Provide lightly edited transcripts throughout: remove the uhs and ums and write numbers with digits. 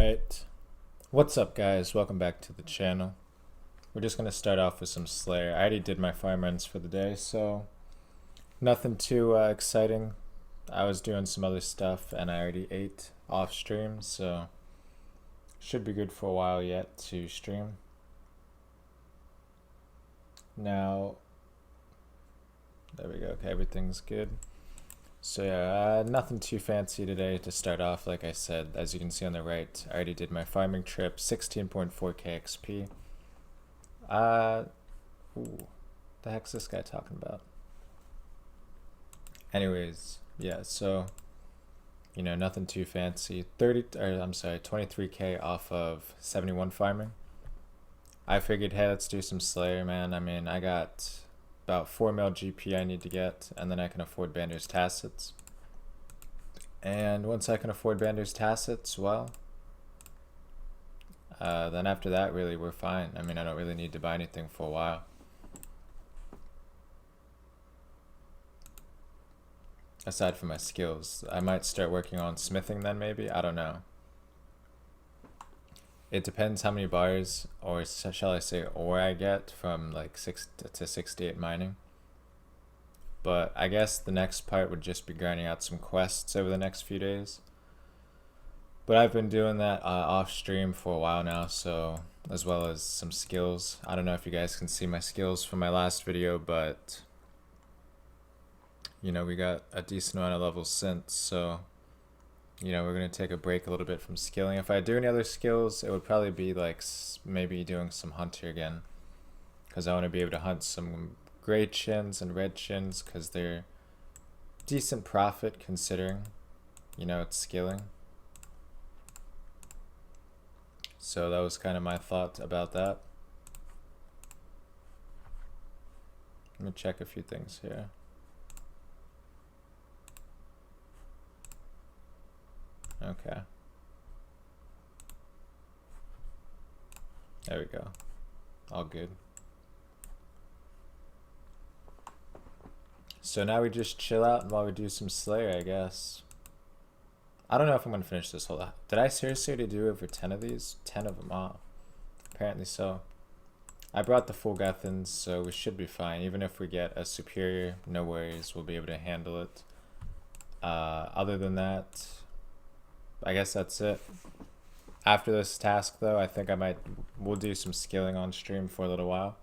Alright, what's up guys? Welcome back to the channel. We're just going to start off with some Slayer. I already did my farm runs for the day, so nothing too exciting. I was doing some other stuff and I already ate off stream, so should be good for a while yet to stream. Now, there we go, okay, everything's good. So yeah, nothing too fancy today to start off. Like I said, as you can see on the right, I already did my farming trip, 16.4k XP. Ooh, the heck's this guy talking about? Anyways, yeah, so, you know, nothing too fancy. 23k off of 71 farming. I figured, hey, let's do some Slayer, man. I mean, I got about 4 mil GP I need to get, and then I can afford Bander's Tacits. And once I can afford Bander's Tacits, well, then after that, really, we're fine. I mean, I don't really need to buy anything for a while. Aside from my skills, I might start working on smithing then, maybe? I don't know. It depends how many bars, or shall I say ore, I get from like 6 to 68 mining. But I guess the next part would just be grinding out some quests over the next few days. But I've been doing that off stream for a while now, so as well as some skills. I don't know if you guys can see my skills from my last video, but you know, we got a decent amount of levels since, so you know, we're going to take a break a little bit from skilling. If I do any other skills, it would probably be like maybe doing some hunter again, because I want to be able to hunt some gray chins and red chins, because they're decent profit considering, you know, it's skilling. So that was kind of my thought about that. Let me check a few things here. Okay. There we go. All good. So now we just chill out while we do some Slayer, I guess. I don't know if I'm going to finish this whole lot. Did I seriously do over 10 of these? 10 of them, oh. Apparently so. I brought the full Gethans, so we should be fine. Even if we get a superior, no worries. We'll be able to handle it. Other than that, I guess that's it. After this task though, I think we'll do some skilling on stream for a little while.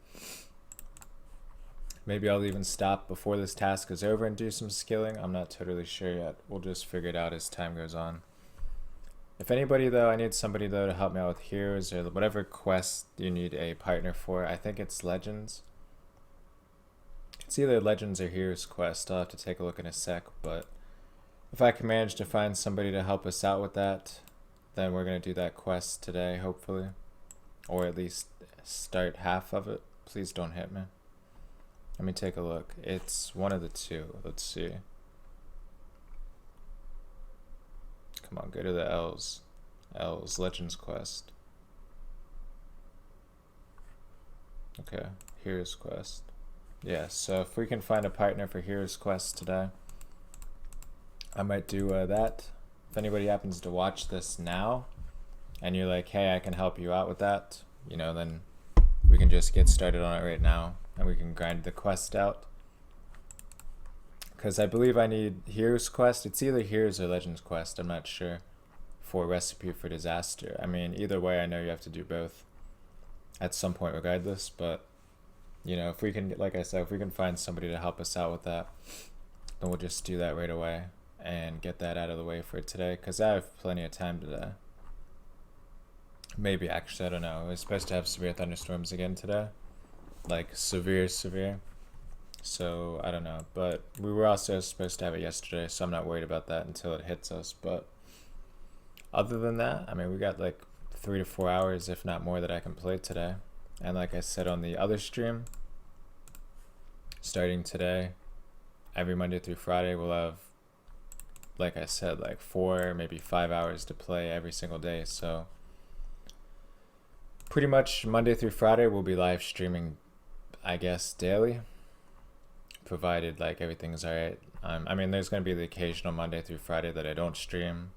Maybe I'll even stop before this task is over and do some skilling. I'm not totally sure yet. We'll just figure it out as time goes on. If anybody though, I need somebody though to help me out with heroes or whatever quest you need a partner for. I think it's Legends. It's either Legends or Heroes quest. I'll have to take a look in a sec, but if I can manage to find somebody to help us out with that, then we're going to do that quest today, hopefully. Or at least start half of it. Please don't hit me. Let me take a look. It's one of the two. Let's see. Come on, go to the L's. L's, Legends quest. Okay, Heroes quest. Yeah, so if we can find a partner for Heroes quest today, I might do that. If anybody happens to watch this now and you're like, hey, I can help you out with that, you know, then we can just get started on it right now and we can grind the quest out. Because I believe I need Heroes quest. It's either Heroes or Legends quest, I'm not sure, for Recipe for Disaster. I mean, either way, I know you have to do both at some point regardless, but you know, if we can, like I said, if we can find somebody to help us out with that, then we'll just do that right away and get that out of the way for today, because I have plenty of time today. Maybe, actually, I don't know. We're supposed to have severe thunderstorms again today. Like, severe. So, I don't know. But we were also supposed to have it yesterday, so I'm not worried about that until it hits us. But other than that, I mean, we got like 3 to 4 hours, if not more, that I can play today. And like I said on the other stream, starting today, every Monday through Friday, we'll have, like I said, like 4, maybe 5 hours to play every single day. So pretty much Monday through Friday we'll be live streaming, I guess, daily, provided like everything's alright. I mean, there's going to be the occasional Monday through Friday that I don't stream,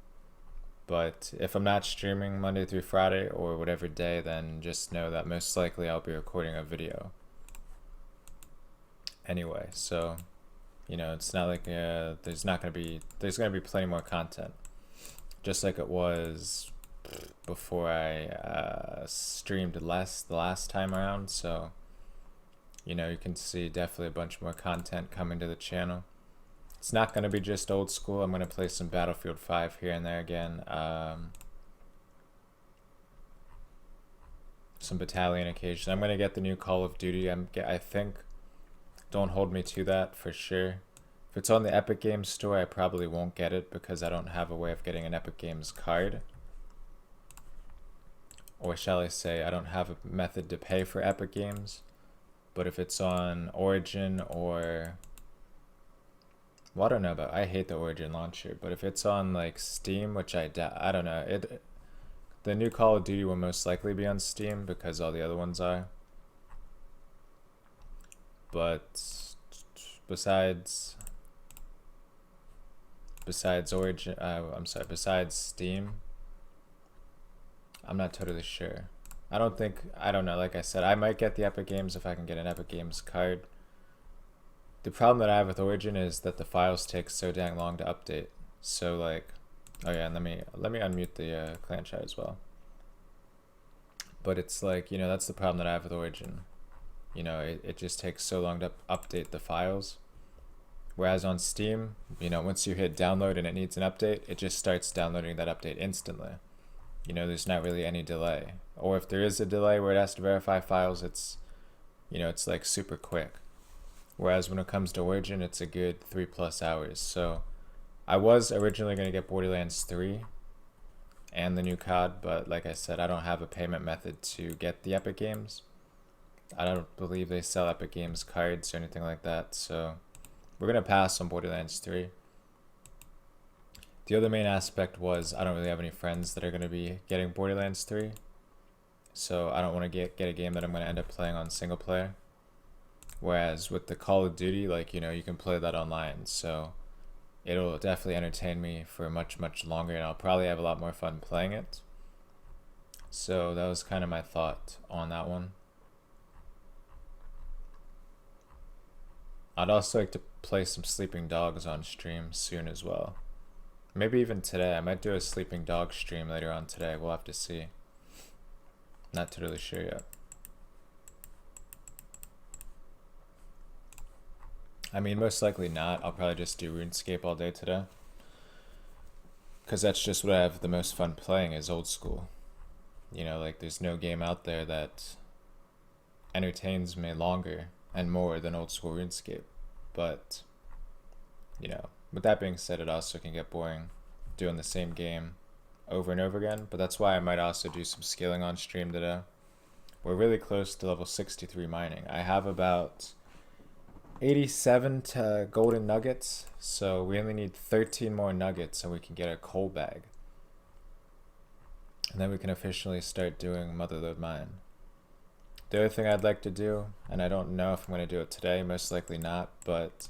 But if I'm not streaming Monday through Friday or whatever day, then just know that most likely I'll be recording a video anyway. So, you know, it's not like there's gonna be plenty more content, just like it was before I streamed less the last time around. So, you know, you can see definitely a bunch more content coming to the channel. It's not going to be just old school. I'm going to play some Battlefield 5 here and there again. Some Battalion occasion. I'm going to get the new Call of Duty. I think, don't hold me to that for sure. If it's on the Epic Games store, I probably won't get it because I don't have a way of getting an Epic Games card. Or shall I say, I don't have a method to pay for Epic Games. But if it's on Origin or... well, I don't know about... I hate the Origin launcher. But if it's on like Steam, which I don't know. The new Call of Duty will most likely be on Steam because all the other ones are. But besides Origin... besides Steam, I'm not totally sure. I don't know, like I said, I might get the Epic Games if I can get an Epic Games card. The problem that I have with Origin is that the files take so dang long to update. So like, oh yeah, and let me unmute the clan chat as well. But it's like, you know, that's the problem that I have with Origin. You know, it just takes so long to update the files. Whereas on Steam, you know, once you hit download and it needs an update, it just starts downloading that update instantly. You know, there's not really any delay. Or if there is a delay where it has to verify files, it's, you know, it's like super quick. Whereas when it comes to Origin, it's a good 3+ hours. So I was originally going to get Borderlands 3 and the new COD, but like I said, I don't have a payment method to get the Epic Games. I don't believe they sell Epic Games cards or anything like that. So we're going to pass on Borderlands 3. The other main aspect was I don't really have any friends that are going to be getting Borderlands 3. So I don't want to get a game that I'm going to end up playing on single player. Whereas with the Call of Duty, like, you know, you can play that online. So it'll definitely entertain me for much, much longer. And I'll probably have a lot more fun playing it. So that was kind of my thought on that one. I'd also like to play some Sleeping Dogs on stream soon as well. Maybe even today. I might do a Sleeping Dog stream later on today. We'll have to see. Not totally sure yet. I mean, most likely not. I'll probably just do RuneScape all day today. Because that's just what I have the most fun playing is old school. You know, like there's no game out there that entertains me longer and more than old school RuneScape. But, you know, with that being said, it also can get boring doing the same game over and over again. But that's why I might also do some skilling on stream today. We're really close to level 63 mining. I have about 87 to golden nuggets, so we only need 13 more nuggets and we can get a coal bag. And then we can officially start doing Motherlode Mine. The other thing I'd like to do, and I don't know if I'm going to do it today, most likely not, but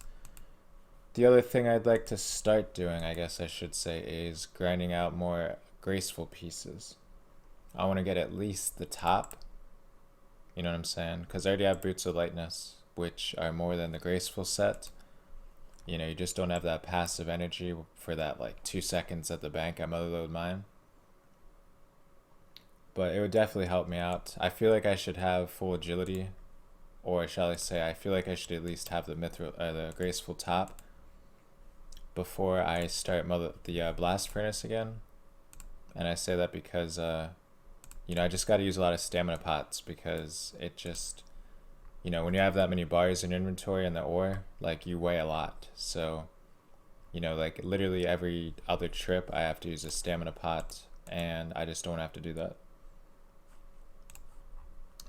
the other thing I'd like to start doing, I guess I should say, is grinding out more graceful pieces. I want to get at least the top, you know what I'm saying? Because I already have Boots of Lightness, which are more than the graceful set. You know, you just don't have that passive energy for that like 2 seconds at the bank at Motherlode Mine. But it would definitely help me out. I feel like I should have full agility, or shall I say, I feel like I should at least have the graceful top before I start the blast furnace again. And I say that because you know, I just got to use a lot of stamina pots because it just, you know, when you have that many bars in inventory and the ore, like you weigh a lot. So, you know, like literally every other trip I have to use a stamina pot, and I just don't have to do that.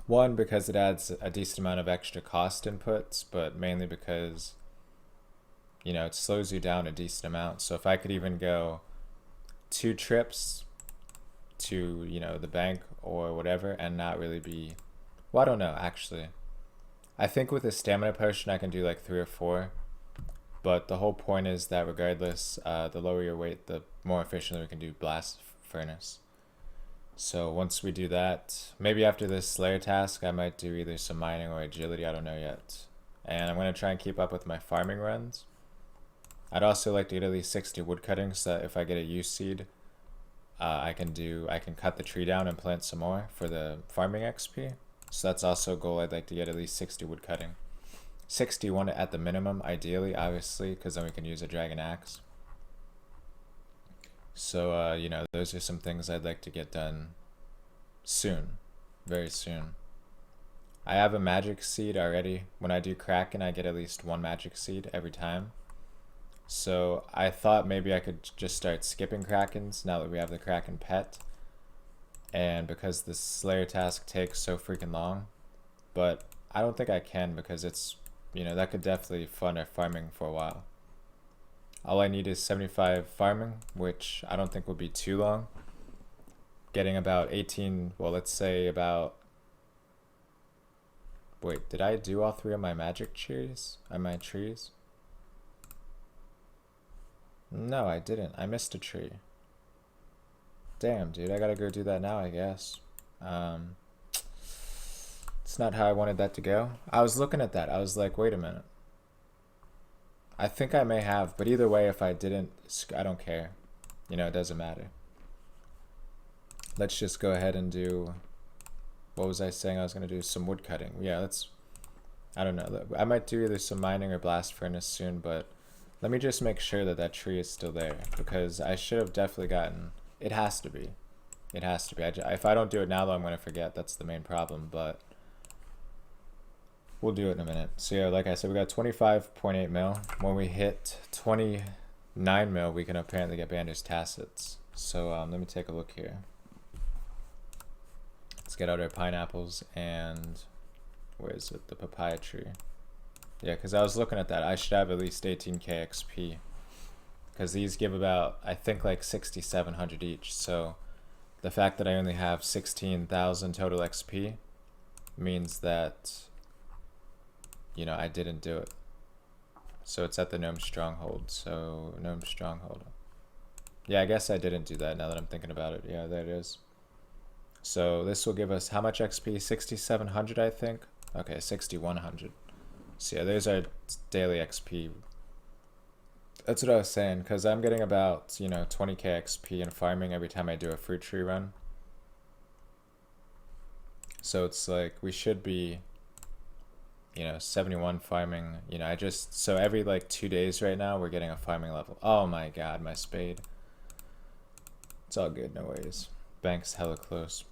One, because it adds a decent amount of extra cost inputs, but mainly because, you know, it slows you down a decent amount. So if I could even go 2 trips to, you know, the bank or whatever and not really be, well, I don't know, actually. I think with a stamina potion I can do like 3 or 4, but the whole point is that regardless, the lower your weight, the more efficiently we can do blast furnace. So once we do that, maybe after this Slayer task, I might do either some mining or agility, I don't know yet. And I'm going to try and keep up with my farming runs. I'd also like to get at least 60 wood cutting so that if I get a use seed, I can cut the tree down and plant some more for the farming XP. So that's also a goal. I'd like to get at least 60 wood cutting. 61 at the minimum, ideally, obviously, because then we can use a dragon axe. So, you know, those are some things I'd like to get done soon, very soon. I have a magic seed already. When I do Kraken, I get at least 1 magic seed every time. So I thought maybe I could just start skipping Krakens now that we have the Kraken pet. And because the Slayer task takes so freaking long. But I don't think I can because it's, you know, that could definitely fund our farming for a while. All I need is 75 farming, which I don't think will be too long. Getting about 18, well, let's say about... Wait, did I do all 3 of my magic trees? My trees? No, I didn't. I missed a tree. Damn, dude, I gotta go do that now, I guess. It's not how I wanted that to go. I was looking at that. I was like, wait a minute. I think I may have, but either way, if I didn't, I don't care. You know, it doesn't matter. Let's just go ahead and do... What was I saying? I was going to do some wood cutting. Yeah, let's... I don't know. I might do either some mining or blast furnace soon, but let me just make sure that that tree is still there, because I should have definitely gotten... It has to be. It has to be. If I don't do it now, though, I'm going to forget. That's the main problem, but... We'll do it in a minute. So yeah, like I said, we got 25.8 mil. When we hit 29 mil, we can apparently get Bander's Tacits. So let me take a look here. Let's get out our pineapples and where is it? The papaya tree. Yeah, because I was looking at that. I should have at least 18k XP. Because these give about, I think, like 6,700 each. So the fact that I only have 16,000 total XP means that, you know, I didn't do it. So it's at the Gnome Stronghold. So Gnome Stronghold. Yeah, I guess I didn't do that now that I'm thinking about it. Yeah, there it is. So this will give us how much XP? 6,700, I think. Okay, 6,100. So yeah, there's our daily XP. That's what I was saying, because I'm getting about, you know, 20k XP in farming every time I do a fruit tree run. So it's like, we should be, you know, 71 farming. You know, so every like 2 days right now, we're getting a farming level. Oh my god, my spade. It's all good, no worries. Bank's hella close.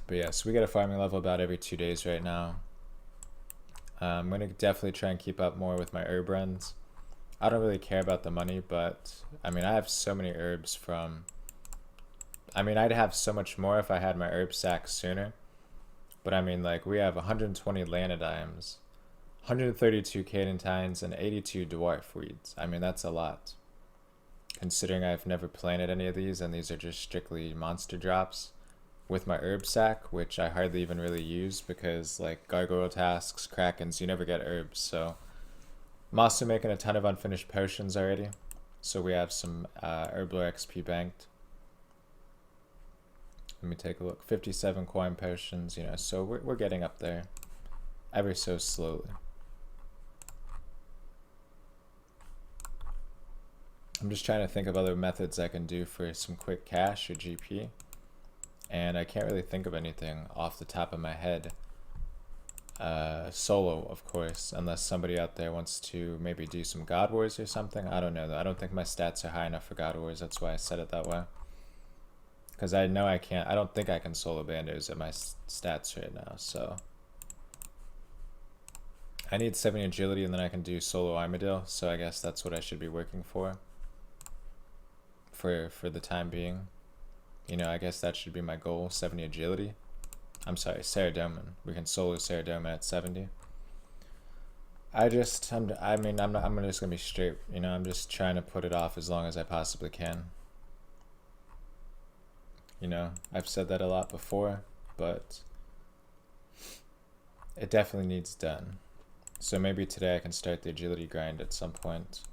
But yeah, so we get a farming level about every 2 days right now. I'm going to definitely try and keep up more with my herb runs. I don't really care about the money, but I mean, I have so many herbs from... I mean, I'd have so much more if I had my herb sack sooner. But I mean, like, we have 120 Lanidimes, 132 Cadentines, and 82 Dwarf Weeds. I mean, that's a lot. Considering I've never planted any of these, and these are just strictly monster drops. With my herb sack, which I hardly even really use because, like, gargoyle tasks, krakens, you never get herbs. So I'm also making a ton of unfinished potions already. So we have some herblore XP banked. Let me take a look. 57 coin potions, you know, so we're getting up there ever so slowly. I'm just trying to think of other methods I can do for some quick cash or GP. And I can't really think of anything off the top of my head. Solo, of course, unless somebody out there wants to maybe do some God Wars or something. I don't know, though. I don't think my stats are high enough for God Wars. That's why I said it that way. Because I know I can't. I don't think I can solo Bandos at my stats right now, so. I need 70 agility and then I can do solo Armadillo, so I guess that's what I should be working for the time being. You know, I guess that should be my goal, 70 agility. I'm sorry, Saradomin. We can solo Saradomin at 70. I'm just gonna be straight, you know, I'm just trying to put it off as long as I possibly can. You know, I've said that a lot before, but it definitely needs done. So maybe today I can start the agility grind at some point.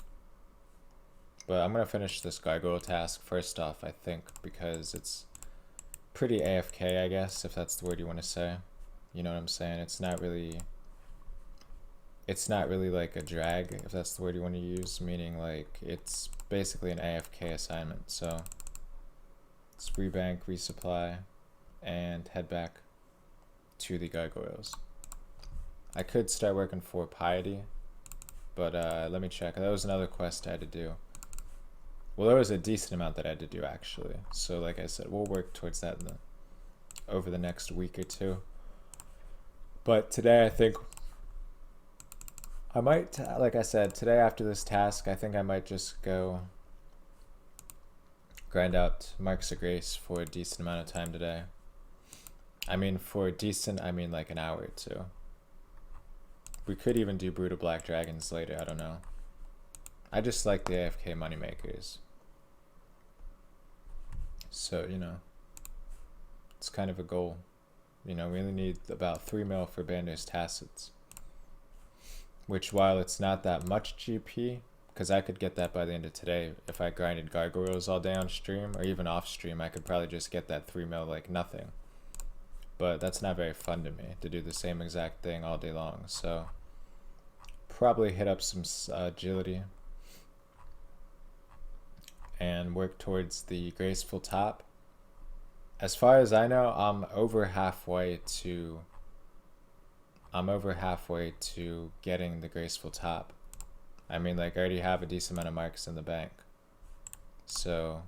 But I'm gonna finish this gargoyle task first off, I think, because it's pretty AFK, I guess, if that's the word you want to say. You know what I'm saying? It's not really like a drag, if that's the word you want to use, meaning like it's basically an AFK assignment. So let's rebank, resupply, and head back to the gargoyles. I could start working for piety, but let me check. That was another quest I had to do. Well, there was a decent amount that I had to do, actually. So like I said, we'll work towards that over the next week or two. But today I think I might, like I said, today after this task, I think I might just go grind out Marks of Grace for a decent amount of time today. I mean, for decent, I mean like an hour or two. We could even do Brutal Black Dragons later, I don't know. I just like the AFK moneymakers. So, you know, it's kind of a goal. You know, we only need about 3 mil for Bander's Tacits. Which, while it's not that much GP, because I could get that by the end of today, if I grinded gargoyles all day on stream, or even off stream, I could probably just get that 3 mil like nothing. But that's not very fun to me, to do the same exact thing all day long, so probably hit up some agility and work towards the graceful top. As far as I know, I'm over halfway to getting the graceful top. I mean, like, I already have a decent amount of marks in the bank, so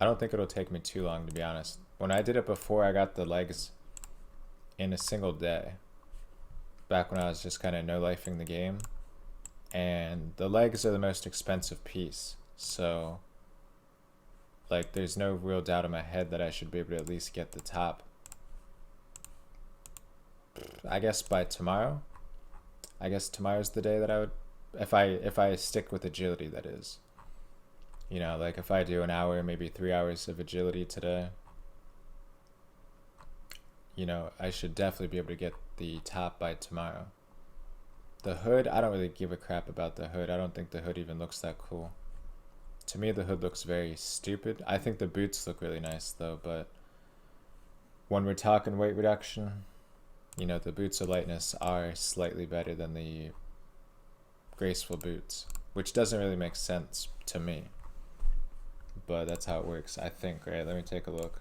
I don't think it'll take me too long, to be honest. When I did it before, I got the legs in a single day, back when I was just kind of no-lifing the game. And the legs are the most expensive piece, so like there's no real doubt in my head that I should be able to at least get the top. I guess by tomorrow. I guess tomorrow's the day that I would, if I stick with agility, that is. You know, like if I do an hour, maybe 3 hours of agility today, you know, I should definitely be able to get the top by tomorrow. The hood, I don't really give a crap about the hood. I don't think the hood even looks that cool. To me, the hood looks very stupid. I think the boots look really nice, though, but when we're talking weight reduction, you know, the boots of lightness are slightly better than the graceful boots, which doesn't really make sense to me. But that's how it works, I think, right? Let me take a look.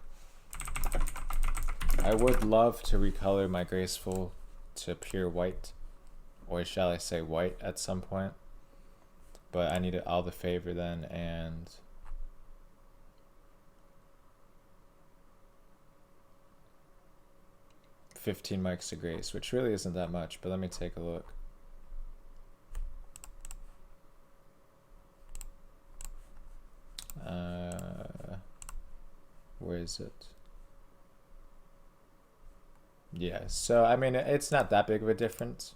I would love to recolor my graceful to pure white, or shall I say white at some point, but I need all the favor then, and $15 marks of grace, which really isn't that much, but let me take a look. Where is it? Yeah, so I mean, it's not that big of a difference.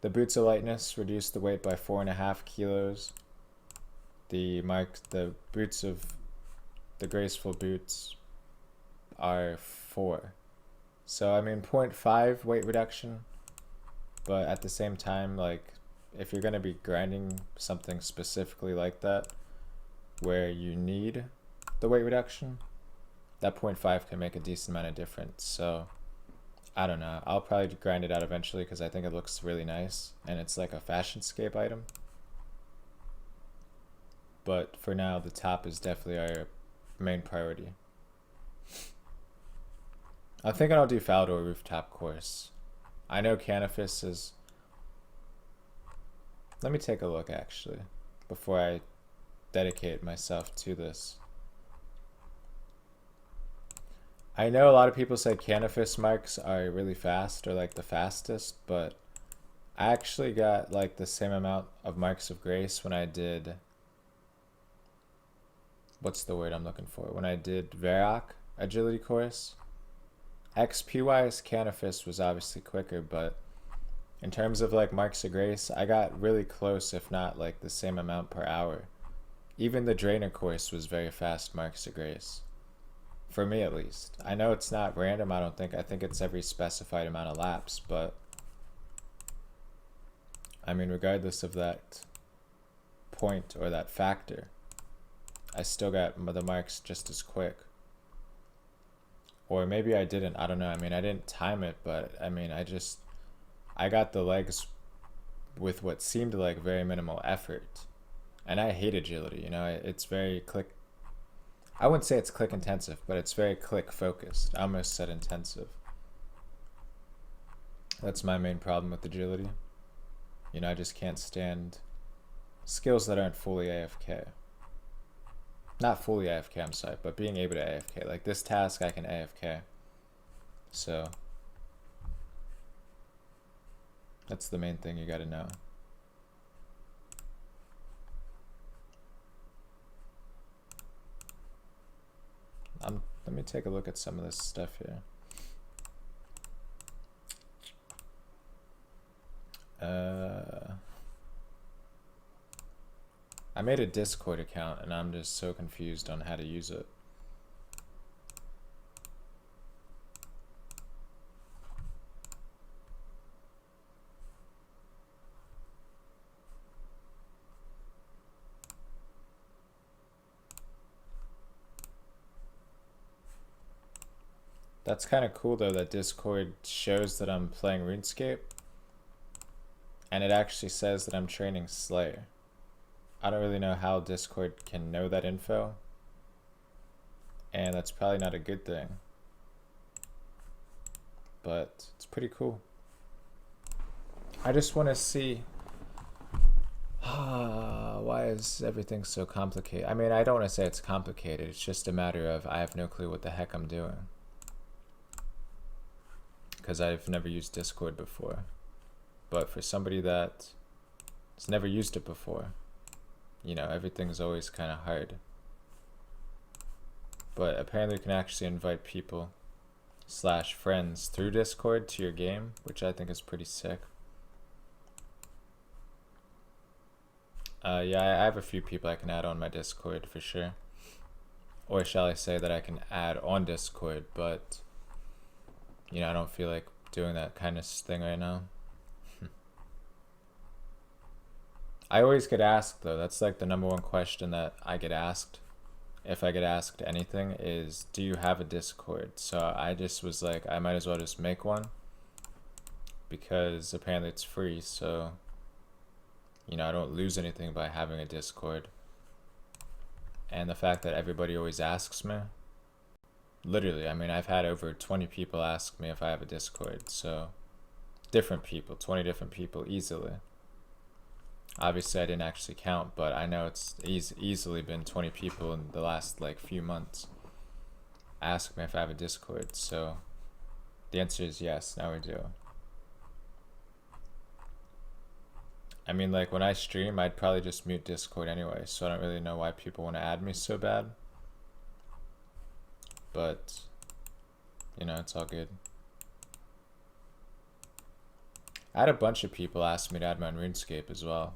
The boots of lightness reduce the weight by 4.5 kilos. The boots of the graceful boots are 4. So I mean 0.5 weight reduction, but at the same time, like if you're gonna be grinding something specifically like that, where you need the weight reduction, that 0.5 can make a decent amount of difference. So I don't know, I'll probably grind it out eventually because I think it looks really nice and it's like a fashion scape item. But for now, the top is definitely our main priority. I'm thinking I'll do Falador Rooftop Course. I know Canifis is... Let me take a look actually before I dedicate myself to this. I know a lot of people say Canifis marks are really fast or like the fastest, but I actually got like the same amount of marks of grace when I did... What's the word I'm looking for? When I did Varrock agility course. XP wise, Canifis was obviously quicker, but in terms of like marks of grace, I got really close, if not like the same amount per hour. Even the Drainer course was very fast marks of grace. For me at least. I know it's not random, I don't think. I think it's every specified amount of laps, but I mean, regardless of that, point or that factor, I still got the marks just as quick. Or maybe I didn't, I don't know. I mean, I didn't time it, but I mean, I got the legs with what seemed like very minimal effort. And I hate agility, you know, it's very click. I wouldn't say it's click intensive, but it's very click focused. I almost said intensive. That's my main problem with agility. You know, I just can't stand skills that aren't fully AFK. Not fully AFK, I'm sorry, but being able to AFK. Like this task, I can AFK. So that's the main thing you gotta know. Let me take a look at some of this stuff here. I made a Discord account and I'm just so confused on how to use it. That's kind of cool though that Discord shows that I'm playing Runescape and it actually says that I'm training Slayer. I don't really know how Discord can know that info, and that's probably not a good thing, but it's pretty cool. I just want to see why is everything so complicated. I mean, I don't want to say it's complicated, it's just a matter of I have no clue what the heck I'm doing, because I've never used Discord before. But for somebody that has never used it before, you know, everything's always kind of hard. But apparently you can actually invite people / friends through Discord to your game, which I think is pretty sick. Yeah, I have a few people I can add on my Discord for sure. Or shall I say that I can add on Discord, but you know, I don't feel like doing that kind of thing right now. I always get asked though, that's like the #1 question that I get asked, if I get asked anything, is do you have a Discord? So I just was like, I might as well just make one, because apparently it's free, so you know, I don't lose anything by having a Discord. And the fact that everybody always asks me, literally, I mean, I've had over 20 people ask me if I have a Discord, so different people, 20 different people easily. Obviously I didn't actually count, but I know it's easily been 20 people in the last like few months ask me if I have a Discord, so the answer is yes, now we do. I mean, like when I stream, I'd probably just mute Discord anyway, so I don't really know why people want to add me so bad. But, you know, it's all good. I had a bunch of people ask me to add me on Runescape as well.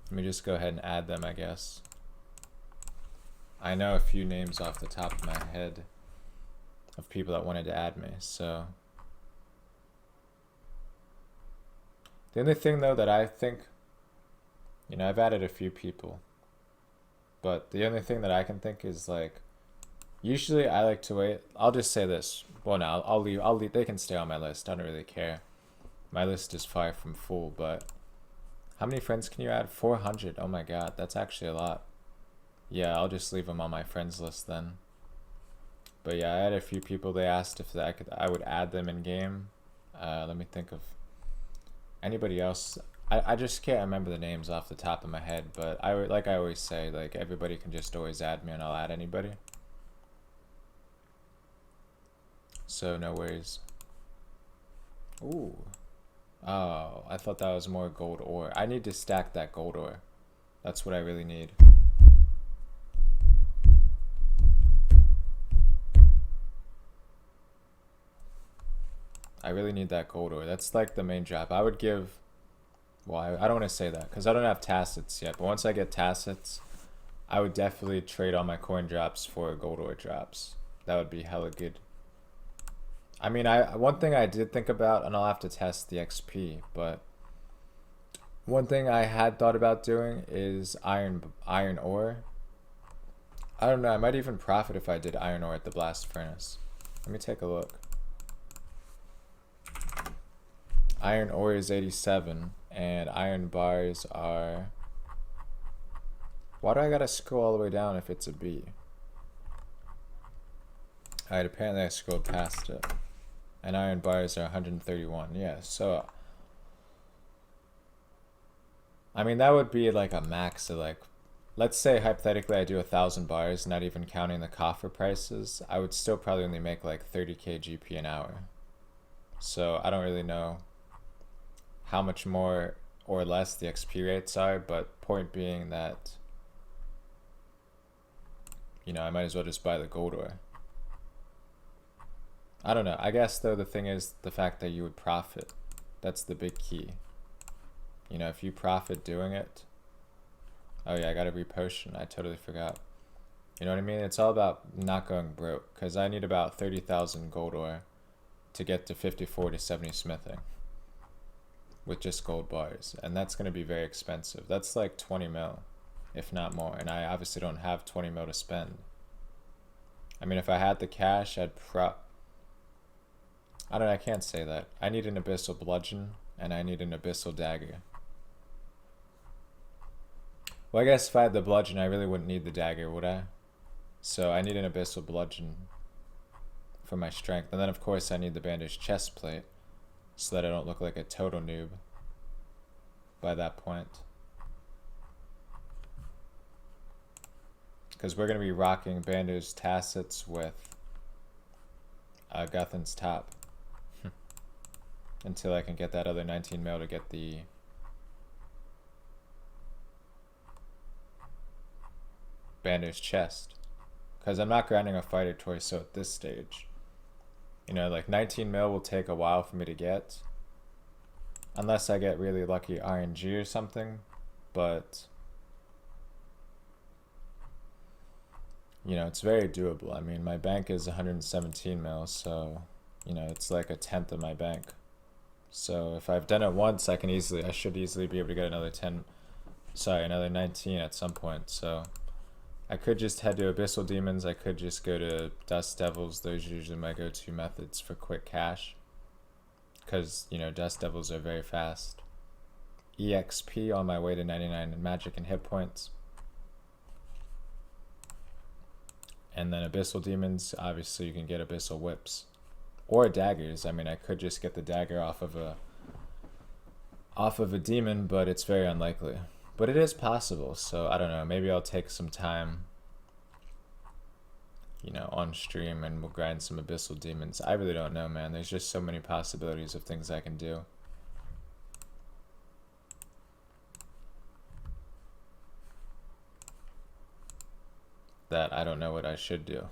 Let me just go ahead and add them, I guess. I know a few names off the top of my head of people that wanted to add me, so. The only thing though that I think, you know, I've added a few people, but the only thing that I can think is like, usually I like to wait. I'll just say this. Well, no, I'll leave. They can stay on my list. I don't really care. My list is far from full, but how many friends can you add? 400. Oh my god, that's actually a lot. Yeah, I'll just leave them on my friends list then. But yeah, I had a few people. They asked if I would add them in game. Let me think of anybody else. I just can't remember the names off the top of my head, but like I always say, like everybody can just always add me and I'll add anybody. So no worries. Ooh. Oh, I thought that was more gold ore. I need to stack that gold ore. That's what I really need. I really need that gold ore. That's like the main job. I would give, well, I don't want to say that because I don't have tacits yet, but once I get tacits, I would definitely trade all my coin drops for gold ore drops. That would be hella good. I mean, one thing I did think about, and I'll have to test the XP, but One thing I had thought about doing is iron ore. I don't know, I might even profit if I did iron ore at the blast furnace. Let me take a look. Iron ore is 87 and iron bars are... Why do I gotta scroll all the way down if it's a B? Alright, apparently I scrolled past it. And iron bars are 131. Yeah, so... I mean, that would be like a max of like... Let's say hypothetically I do 1,000 bars, not even counting the coffer prices. I would still probably only make like 30k GP an hour. So I don't really know how much more or less the XP rates are, but point being that, you know, I might as well just buy the gold ore. I don't know. I guess though the thing is the fact that you would profit. That's the big key. You know, if you profit doing it. Oh yeah, I got a repotion. I totally forgot. You know what I mean? It's all about not going broke, because I need about 30,000 gold ore to get to 54 to 70 smithing with just gold bars, and that's going to be very expensive. That's like 20 mil, if not more, and I obviously don't have 20 mil to spend. I mean, if I had the cash, I'd I don't know, I can't say that. I need an abyssal bludgeon, and I need an abyssal dagger. Well, I guess if I had the bludgeon, I really wouldn't need the dagger, would I? So I need an abyssal bludgeon for my strength. And then, of course, I need the bandaged chest plate so that I don't look like a total noob by that point. Because we're going to be rocking bandaged tassets with Guthan's top until I can get that other 19 mil to get the... bandaged chest, because I'm not grinding a fighter torso at this stage. You know, like 19 mil will take a while for me to get, unless I get really lucky RNG or something, but you know, it's very doable. I mean, my bank is 117 mil, so you know, it's like a tenth of my bank. So if I've done it once, I should easily be able to get another 19 at some point. So I could just head to Abyssal Demons, I could just go to Dust Devils. Those are usually my go-to methods for quick cash, because, you know, Dust Devils are very fast. EXP on my way to 99 in magic and hit points. And then Abyssal Demons, obviously you can get Abyssal Whips. Or daggers. I mean, I could just get the dagger off of a demon, but it's very unlikely. But it is possible, so I don't know, maybe I'll take some time, you know, on stream and we'll grind some Abyssal Demons. I really don't know, man. There's just so many possibilities of things I can do. That I don't know what I should do.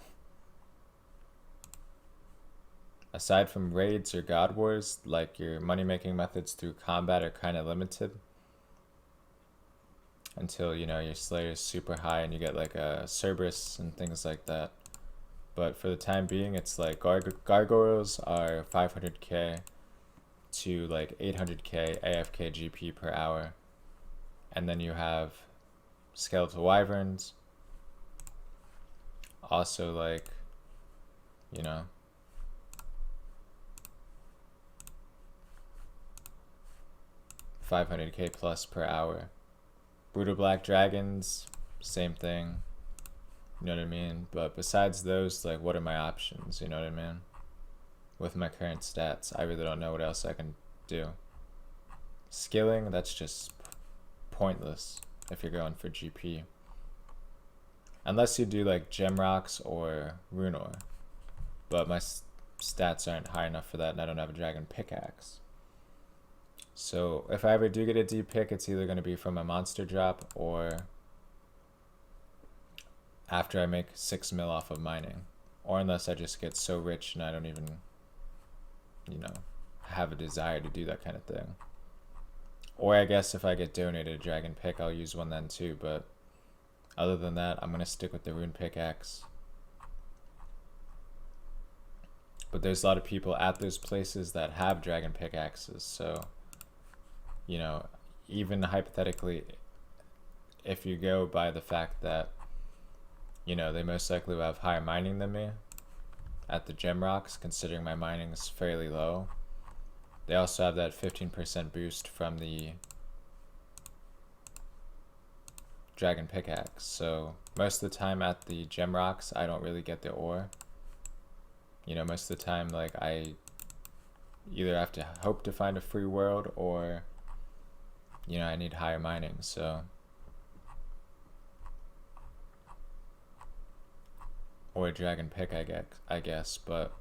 Aside from raids or God Wars, like your money-making methods through combat are kind of limited. Until, you know, your Slayer is super high and you get like a Cerberus and things like that. But for the time being, it's like Gargoyles are 500k to like 800k AFK GP per hour. And then you have Skeletal Wyverns. Also like, you know, $500k plus per hour. Brutal Black Dragons, same thing. You know what I mean? But besides those, like, what are my options? You know what I mean? With my current stats, I really don't know what else I can do. Skilling, that's just pointless if you're going for GP. Unless you do, like, Gem Rocks or Rune Ore. But my stats aren't high enough for that, and I don't have a Dragon Pickaxe. So if I ever do get a D pick, it's either going to be from a monster drop or after I make 6 mil off of mining. Or unless I just get so rich and I don't even, you know, have a desire to do that kind of thing. Or I guess if I get donated a dragon pick, I'll use one then too. But other than that, I'm going to stick with the rune pickaxe. But there's a lot of people at those places that have dragon pickaxes, so... you know, even hypothetically, if you go by the fact that, you know, they most likely will have higher mining than me at the gem rocks, considering my mining is fairly low. They also have that 15% boost from the dragon pickaxe. So most of the time at the gem rocks, I don't really get the ore. You know, most of the time, like, I either have to hope to find a free world or, you know, I need higher mining. So, or a dragon pick, I guess, but,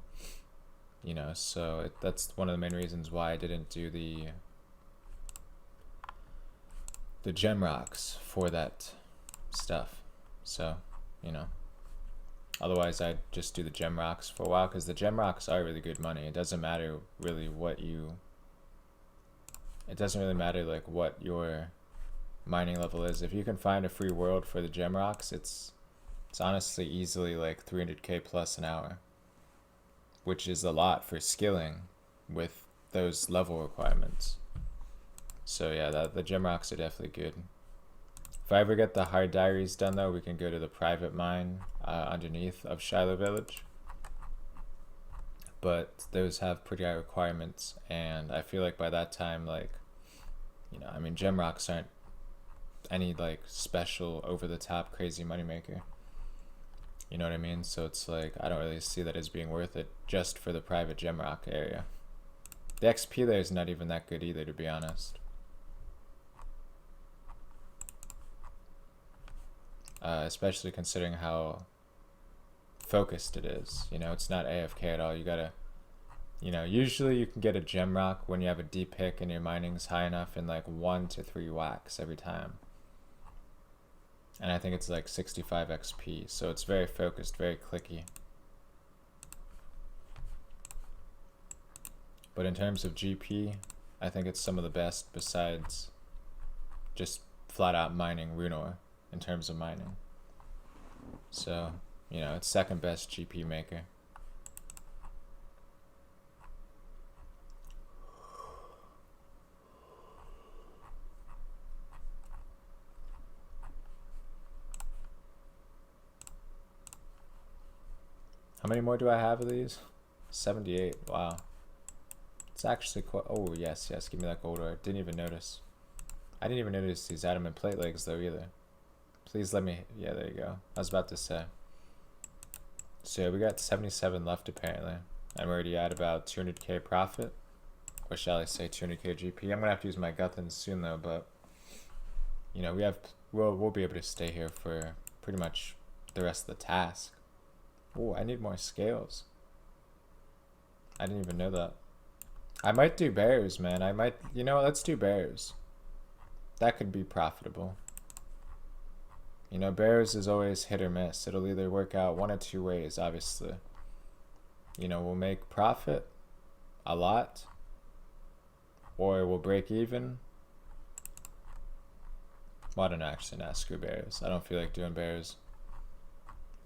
you know, so that's one of the main reasons why I didn't do the gem rocks for that stuff. So, you know, otherwise I'd just do the gem rocks for a while, because the gem rocks are really good money. It doesn't matter really what you, it doesn't really matter like what your mining level is. If you can find a free world for the gem rocks, it's honestly easily like 300k plus an hour, which is a lot for skilling with those level requirements. So yeah, the gem rocks are definitely good. If I ever get the hard diaries done though, we can go to the private mine underneath of Shiloh Village. But those have pretty high requirements, and I feel like by that time, like, you know, I mean, gem rocks aren't any like special over the top crazy moneymaker. You know what I mean? So it's like, I don't really see that as being worth it just for the private gem rock area. The XP there is not even that good either, to be honest. Especially considering how focused it is. You know, it's not AFK at all. You gotta, you know, usually you can get a gem rock when you have a deep pick and your mining's high enough in like 1 to 3 whacks every time. And I think it's like 65 XP, so it's very focused, very clicky. But in terms of GP, I think it's some of the best besides just flat out mining rune ore in terms of mining. So, you know, it's second best GP maker. How many more do I have of these? 78. Wow. It's actually quite. Oh, yes, yes. Give me that gold ore. Didn't even notice. I didn't even notice these adamant plate legs, though, either. Please let me. Yeah, there you go. I was about to say. So, we got 77 left, apparently. I'm already at about 200k profit. Or shall I say 200k GP. I'm going to have to use my Guthans soon, though, but. You know, we'll be able to stay here for pretty much the rest of the task. Oh, I need more scales. I didn't even know that. I might do bears, man. I might, you know, let's do bears. That could be profitable. You know, bears is always hit or miss. It'll either work out one of two ways, obviously. You know, we'll make profit a lot, or we'll break even. Well, I don't actually not screw bears. I don't feel like doing bears.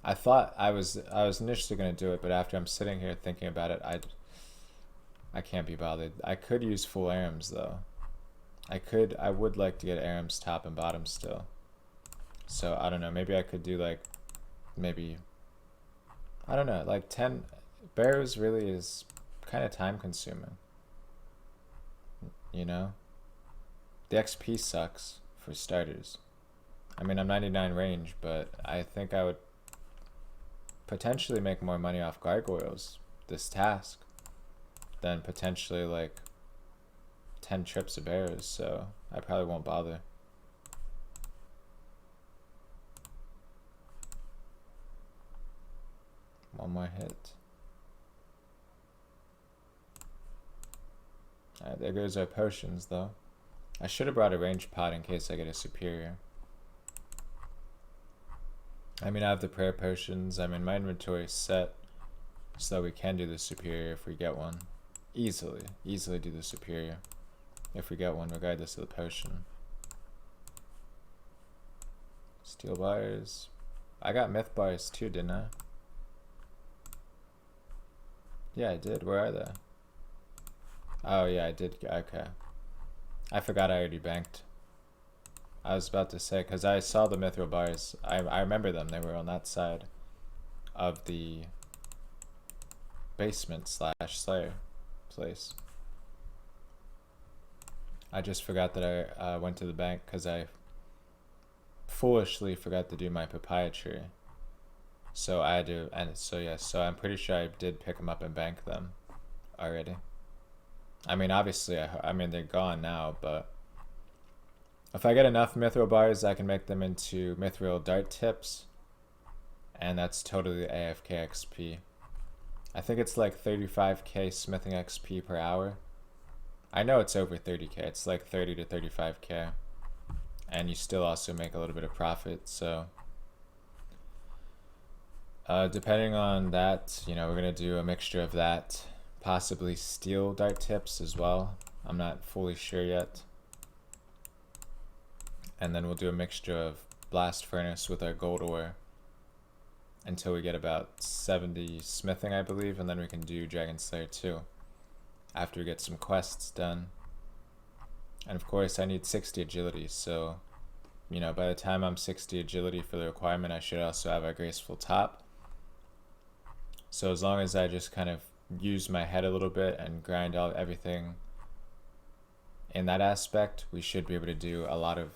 I thought I was initially gonna do it, but after I'm sitting here thinking about it, I can't be bothered. I could use full ARMs though. I would like to get ARMs top and bottom still. So I don't know, maybe I could do like, maybe, I don't know, like 10, bears really is kind of time consuming. You know? The XP sucks for starters. I mean, I'm 99 range, but I think I would potentially make more money off gargoyles this task than potentially like 10 trips of bears, so I probably won't bother. One more hit. Alright, there goes our potions though. I should have brought a range pot in case I get a superior. I mean, I have the prayer potions. I mean, my inventory is set so that we can do the superior if we get one. Easily do the superior if we get one, regardless of the potion. Steel bars. I got myth bars too, didn't I? Yeah, I did. Where are they? Oh, yeah, I did. Okay. I forgot I already banked I was about to say, because I saw the mithril bars. I remember them. They were on that side of the basement slash slayer place. I just forgot that I went to the bank because I foolishly forgot to do my papaya tree. So I had to, and so yeah, so I'm pretty sure I did pick them up and bank them already. I mean, obviously, I mean, they're gone now, but if I get enough mithril bars, I can make them into mithril dart tips, and that's totally AFK XP. I think it's like 35k smithing XP per hour. I know it's over 30k, it's like 30 to 35k, and you still also make a little bit of profit, so depending on that, you know, we're gonna do a mixture of that, possibly steel dart tips as well. I'm not fully sure yet. And then we'll do a mixture of blast furnace with our gold ore until we get about 70 smithing, I believe, and then we can do Dragon Slayer 2 after we get some quests done. And of course I need 60 agility, so you know, by the time I'm 60 agility for the requirement, I should also have our graceful top. So as long as I just kind of use my head a little bit and grind out everything in that aspect, we should be able to do a lot of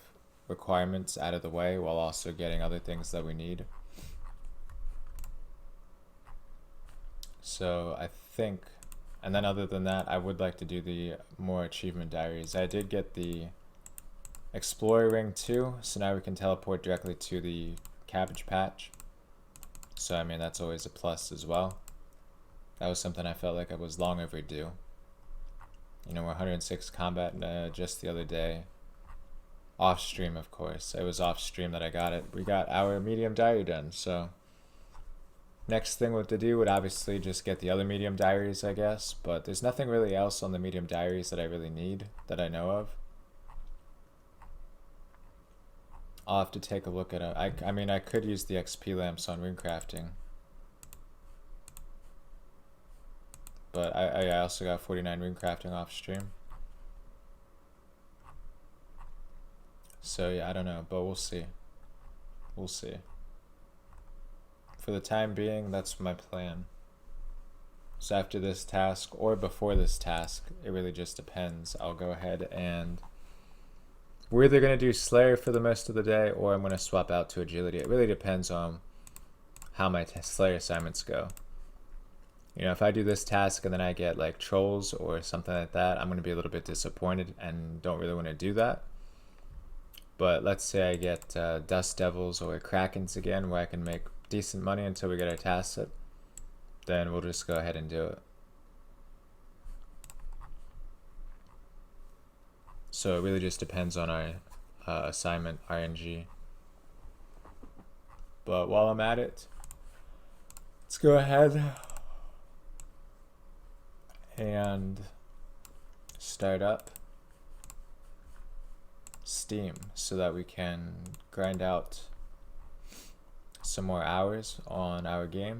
requirements out of the way while also getting other things that we need. So I think, and then other than that, I would like to do the more achievement diaries. I did get the Explorer Ring too, so now we can teleport directly to the cabbage patch. So I mean, that's always a plus as well. That was something I felt like I was long overdue. You know, we're 106 combat just the other day. Off stream, of course. It was off stream that I got it. We got our medium diary done, so next thing what to do would obviously just get the other medium diaries, I guess, but there's nothing really else on the medium diaries that I really need, that I know of. I'll have to take a look at it. I mean, I could use the XP lamps on runecrafting. But I also got 49 runecrafting off stream. So yeah, I don't know, but we'll see. We'll see. For the time being, that's my plan. So after this task, or before this task, it really just depends. I'll go ahead and we're either going to do Slayer for the most of the day, or I'm going to swap out to Agility. It really depends on how my Slayer assignments go. You know, if I do this task and then I get like Trolls or something like that, I'm going to be a little bit disappointed and don't really want to do that. But let's say I get Dust Devils or Krakens again, where I can make decent money until we get our task set, then we'll just go ahead and do it. So it really just depends on our assignment RNG. But while I'm at it, let's go ahead and start up Steam so that we can grind out some more hours on our game.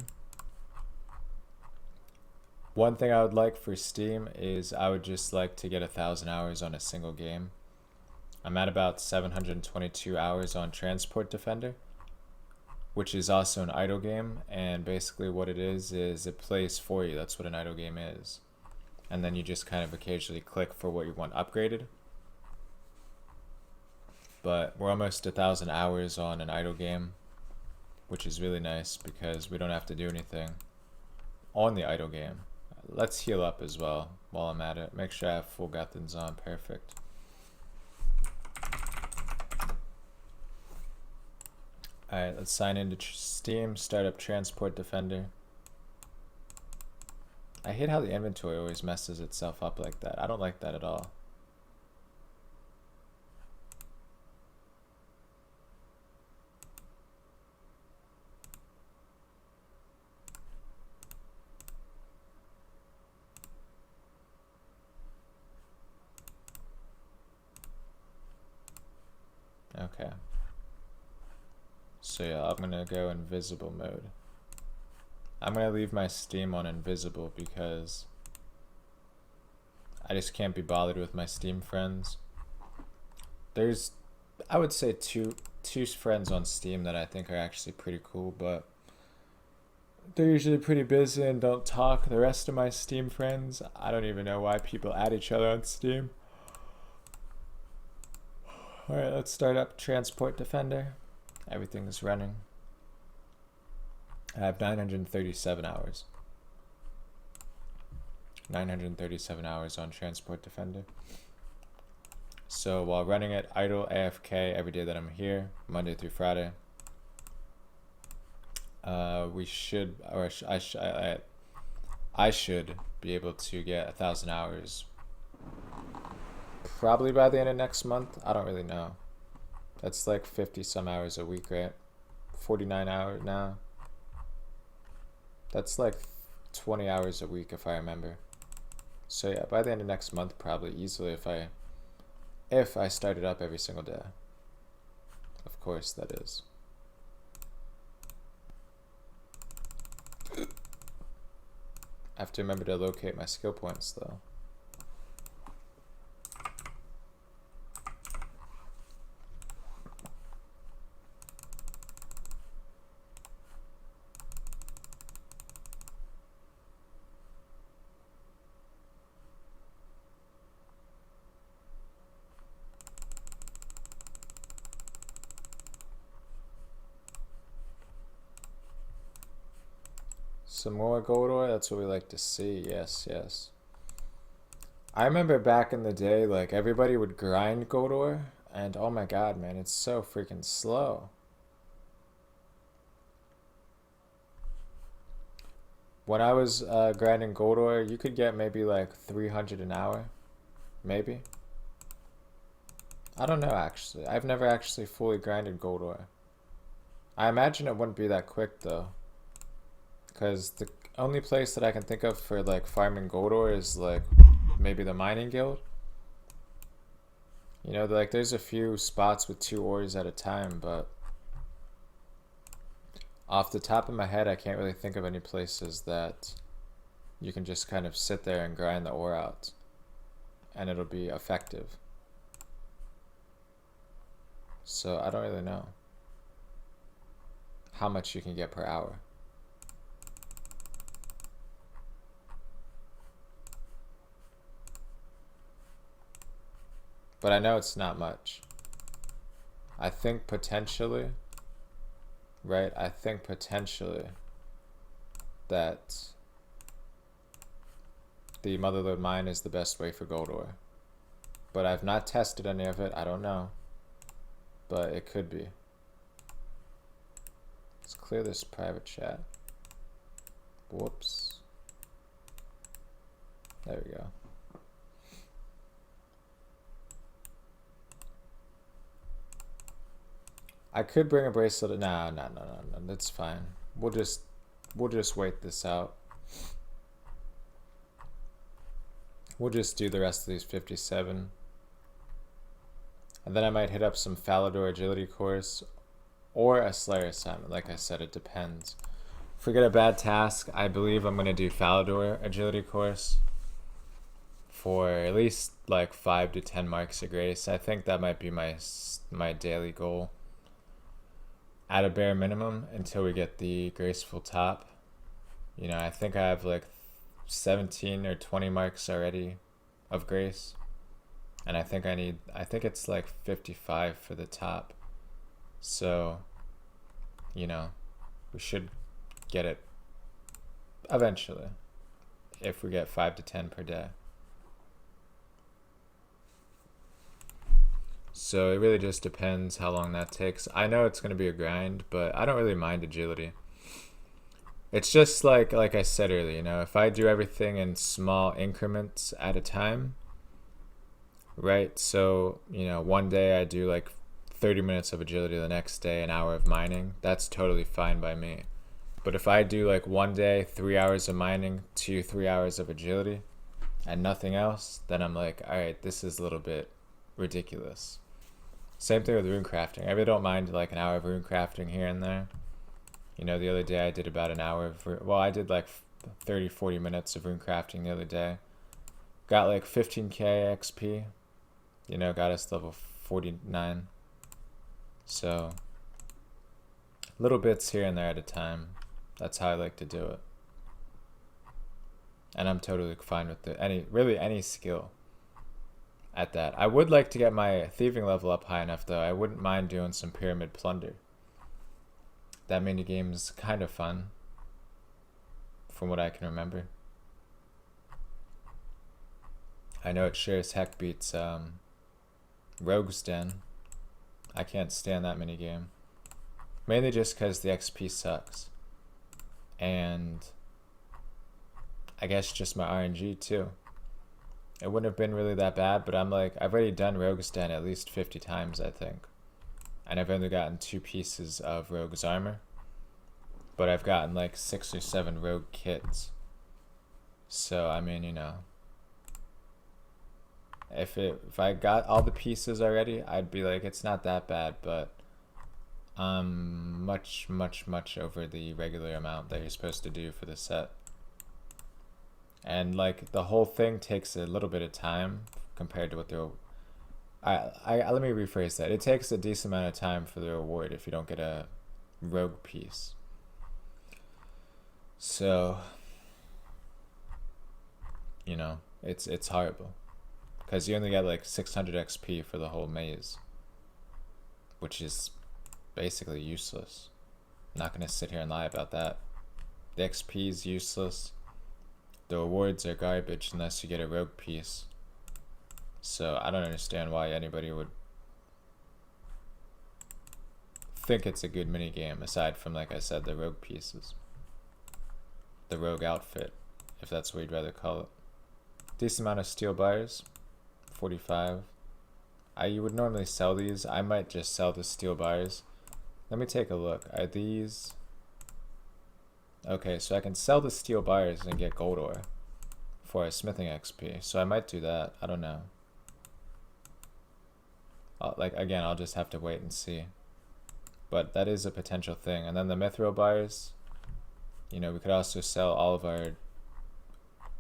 One thing I would like for Steam is I would just like to get 1,000 hours on a single game. I'm at about 722 hours on Transport Defender, which is also an idle game, and basically what it is it plays for you. That's what an idle game is. And then you just kind of occasionally click for what you want upgraded. But we're almost 1,000 hours on an idle game, which is really nice because we don't have to do anything on the idle game. Let's heal up as well while I'm at it. Make sure I have full Guthans on. Perfect. Alright, let's sign into Steam, start up Transport Defender. I hate how the inventory always messes itself up like that. I don't like that at all. Okay. So yeah, I'm gonna go invisible mode. I'm gonna leave my Steam on invisible because I just can't be bothered with my Steam friends. There's I would say two friends on Steam that I think are actually pretty cool, but they're usually pretty busy and don't talk. The rest of my Steam friends, I don't even know why people add each other on Steam. Alright, let's start up Transport Defender. Everything's running. I have 937 hours. 937 hours on Transport Defender. So while running it, idle AFK every day that I'm here, Monday through Friday. We should, or I should be able to get 1,000 hours probably by the end of next month. I don't really know. That's like 50 some hours a week, right? 49 hours now. That's like 20 hours a week if I remember. So yeah, by the end of next month, probably easily if I start it up every single day. Of course, that is. I have to remember to locate my skill points though. Some more gold ore, that's what we like to see. Yes, yes. I remember back in the day, like everybody would grind gold ore, and oh my god, man, it's so freaking slow. When I was grinding gold ore, you could get maybe like 300 an hour, maybe. I don't know actually. I've never actually fully grinded gold ore. I imagine it wouldn't be that quick though. Because the only place that I can think of for like farming gold ore is like maybe the mining guild. You know, like there's a few spots with 2 ores at a time, but off the top of my head, I can't really think of any places that you can just kind of sit there and grind the ore out and it'll be effective. So I don't really know how much you can get per hour. But I know it's not much. I think potentially, right? I think potentially that the Motherlode mine is the best way for gold ore. But I've not tested any of it. I don't know. But it could be. Let's clear this private chat. Whoops. There we go. I could bring a bracelet. No, that's fine. We'll just wait this out. We'll just do the rest of these 57. And then I might hit up some Falador agility course or a Slayer assignment. Like I said, it depends. If we get a bad task, I believe I'm going to do Falador agility course for at least like 5 to 10 marks of grace. I think that might be my daily goal at a bare minimum until we get the graceful top. You know, I think I have like 17 or 20 marks already of grace. And I think it's like 55 for the top. So, you know, we should get it eventually if we get 5 to 10 per day. So it really just depends how long that takes. I know it's going to be a grind, but I don't really mind agility. It's just like I said earlier, you know, if I do everything in small increments at a time, right? So, you know, one day I do like 30 minutes of agility, the next day an hour of mining. That's totally fine by me. But if I do like one day 3 hours of mining, 3 hours of agility, and nothing else, then I'm like, all right, this is a little bit ridiculous. Same thing with rune crafting. I really don't mind like an hour of rune crafting here and there. You know, the other day I did about an hour of, I did like 30, 40 minutes of rune crafting the other day. Got like 15k XP. You know, got us level 49. So little bits here and there at a time. That's how I like to do it. And I'm totally fine with any skill at that. I would like to get my thieving level up high enough though. I wouldn't mind doing some pyramid plunder. That mini game's kind of fun, from what I can remember. I know it sure as heck beats Rogue's Den. I can't stand that mini game. Mainly just because the XP sucks. And I guess just my RNG too. It wouldn't have been really that bad, but I'm like, I've already done Rogue's Den at least 50 times, I think. And I've only gotten 2 pieces of Rogue's armor. But I've gotten like 6 or 7 Rogue kits. So, I mean, you know. If I got all the pieces already, I'd be like, it's not that bad, but much over the regular amount that you're supposed to do for the set. And like the whole thing takes a little bit of time compared to what the let me rephrase that. It takes a decent amount of time for the reward if you don't get a rogue piece. So, you know, it's horrible. Because you only get like 600 XP for the whole maze, which is basically useless. I'm not going to sit here and lie about that. The XP is useless. The rewards are garbage unless you get a rogue piece. So I don't understand why anybody would think it's a good minigame aside from, like I said, the rogue pieces. The rogue outfit, if that's what you'd rather call it. Decent amount of steel bars. 45. You would normally sell these. I might just sell the steel bars. Let me take a look. Are these... Okay, so I can sell the steel bars and get gold ore for a smithing XP. So I might do that. I don't know. Again, I'll just have to wait and see. But that is a potential thing. And then the mithril bars, you know, we could also sell all of our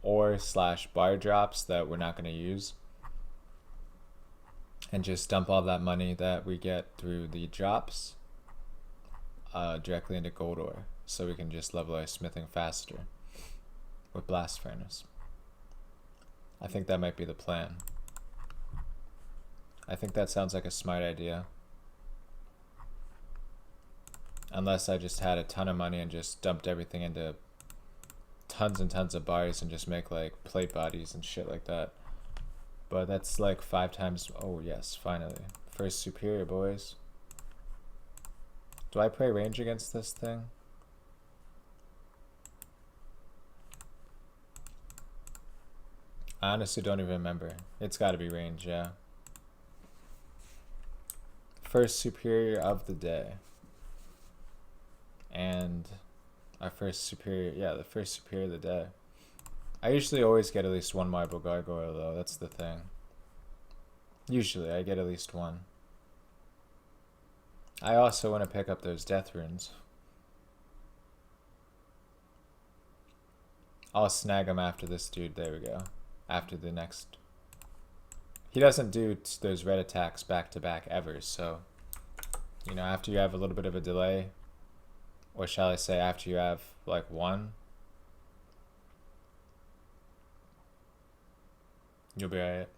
ore/bar drops that we're not going to use. And just dump all that money that we get through the drops directly into gold ore, so we can just level our smithing faster with blast furnace. I think that might be the plan. I think that sounds like a smart idea. Unless I just had a ton of money and just dumped everything into tons and tons of bars and just make like plate bodies and shit like that. But that's like 5 times. Oh yes, finally. First superior, boys. Do I play range against this thing? I honestly don't even remember. It's gotta be range, yeah. First superior of the day. And our first superior, yeah, the first superior of the day. I usually always get at least 1 marble gargoyle though, that's the thing. Usually I get at least 1. I also want to pick up those death runes. I'll snag them after this dude, there we go. After the next. He doesn't do those red attacks back to back ever, so, you know, after you have a little bit of a delay, or shall I say after you have like 1, you'll be alright.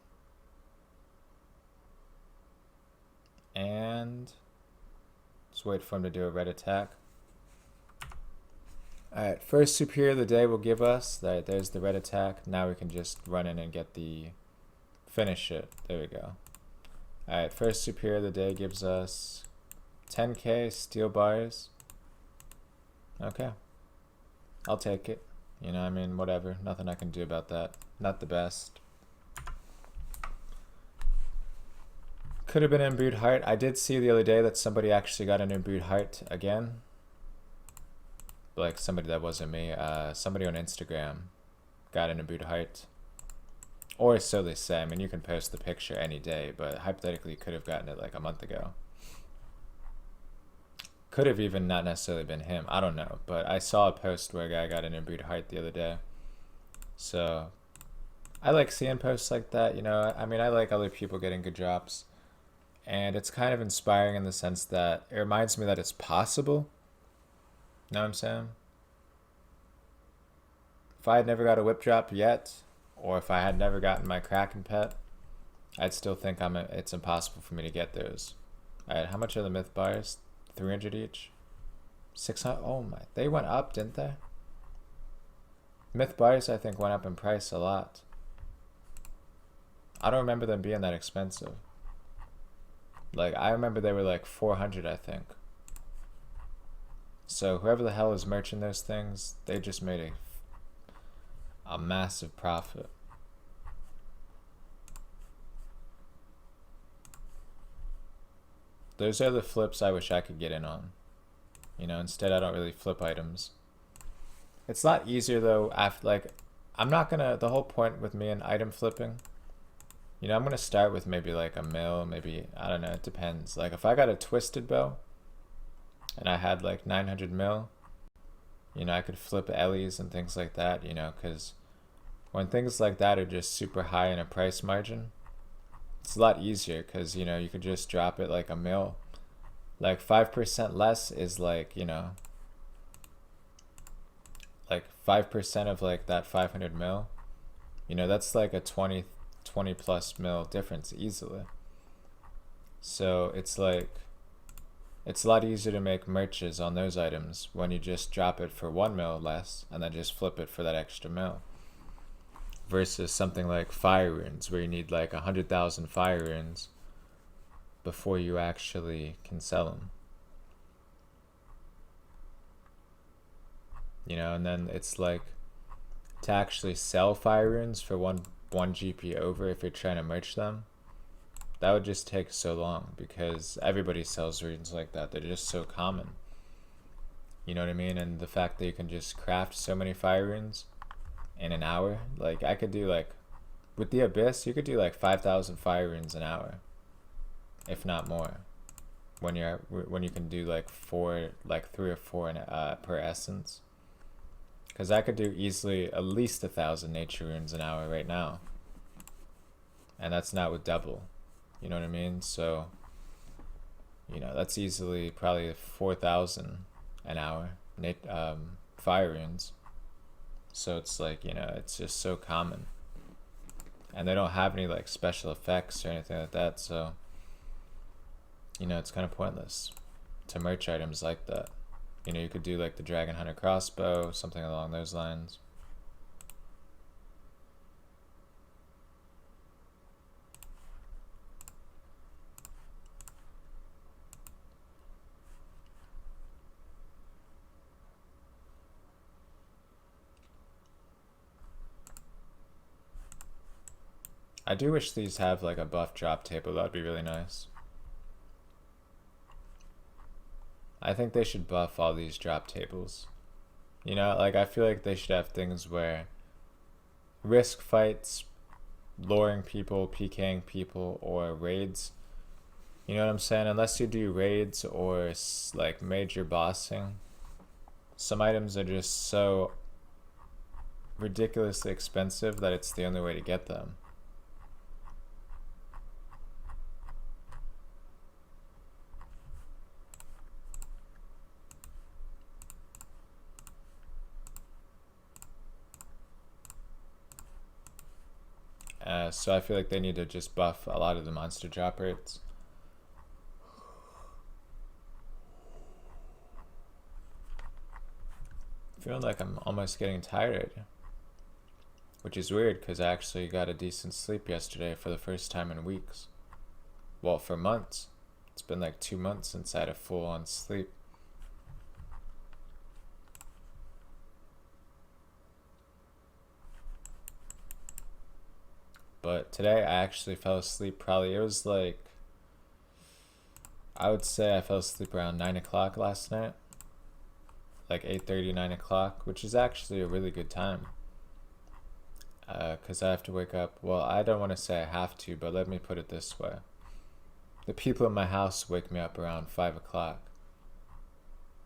And just wait for him to do a red attack. Alright, first superior of the day will give us, there's the red attack. Now we can just run in and get the finish it. There we go. Alright, first superior of the day gives us 10k steel bars. Okay. I'll take it. You know, I mean, whatever. Nothing I can do about that. Not the best. Could have been an imbued heart. I did see the other day that somebody actually got an imbued heart again. Like somebody that wasn't me. Somebody on Instagram got an imbued heart. Or so they say. I mean, you can post the picture any day, but hypothetically you could have gotten it like a month ago. Could have even not necessarily been him. I don't know. But I saw a post where a guy got an imbued heart the other day. So I like seeing posts like that, you know. I mean, I like other people getting good drops. And it's kind of inspiring in the sense that it reminds me that it's possible. Know what I'm saying? If I had never got a whip drop yet, or if I had never gotten my Kraken pet, I'd still think it's impossible for me to get those. Alright, how much are the myth bars? 300 each? 600? Oh my, they went up, didn't they? Myth bars, I think, went up in price a lot. I don't remember them being that expensive. Like, I remember they were like 400, I think. So whoever the hell is merching those things, they just made a massive profit. Those are the flips I wish I could get in on. You know, instead I don't really flip items. It's a lot easier though, after, like, I'm not gonna, the whole point with me in item flipping, you know, I'm gonna start with maybe like a mill, maybe, I don't know, it depends. Like if I got a twisted bow and I had like 900 mil, you know, I could flip Ellie's and things like that, you know, because when things like that are just super high in a price margin, it's a lot easier because, you know, you could just drop it like a mil. Like 5% less is like, you know, like 5% of like that 500 mil, you know, that's like a 20 plus mil difference easily. So it's like, it's a lot easier to make merches on those items when you just drop it for 1 mil less and then just flip it for that extra mil. Versus something like fire runes where you need like 100,000 fire runes before you actually can sell them. You know, and then it's like to actually sell fire runes for one GP over if you're trying to merch them, that would just take so long because everybody sells runes like that. They're just so common. You know what I mean? And the fact that you can just craft so many fire runes in an hour, like I could do like, with the Abyss, you could do like 5,000 fire runes an hour, if not more. When you can do like 3 or 4 per essence. Because I could do easily at least 1,000 nature runes an hour right now. And that's not with double. You know what I mean? So, you know, that's easily probably 4,000 an hour fire runes. So it's like, you know, it's just so common. And they don't have any like special effects or anything like that. So, you know, it's kind of pointless to merch items like that. You know, you could do like the Dragon Hunter crossbow, something along those lines. I do wish these have like a buff drop table. That'd be really nice. I think they should buff all these drop tables. You know, like I feel like they should have things where risk fights, luring people, PKing people, or raids. You know what I'm saying? Unless you do raids or like major bossing, some items are just so ridiculously expensive that it's the only way to get them. So I feel like they need to just buff a lot of the monster drop rates. Feeling like I'm almost getting tired, which is weird because I actually got a decent sleep yesterday for the first time in weeks. Well, for months. It's been like 2 months since I had a full-on sleep. But today I actually fell asleep probably, it was like, I would say I fell asleep around 9 o'clock last night. Like 8:30, 9 o'clock, which is actually a really good time. Because I have to wake up, well, I don't want to say I have to, but let me put it this way. The people in my house wake me up around 5 o'clock.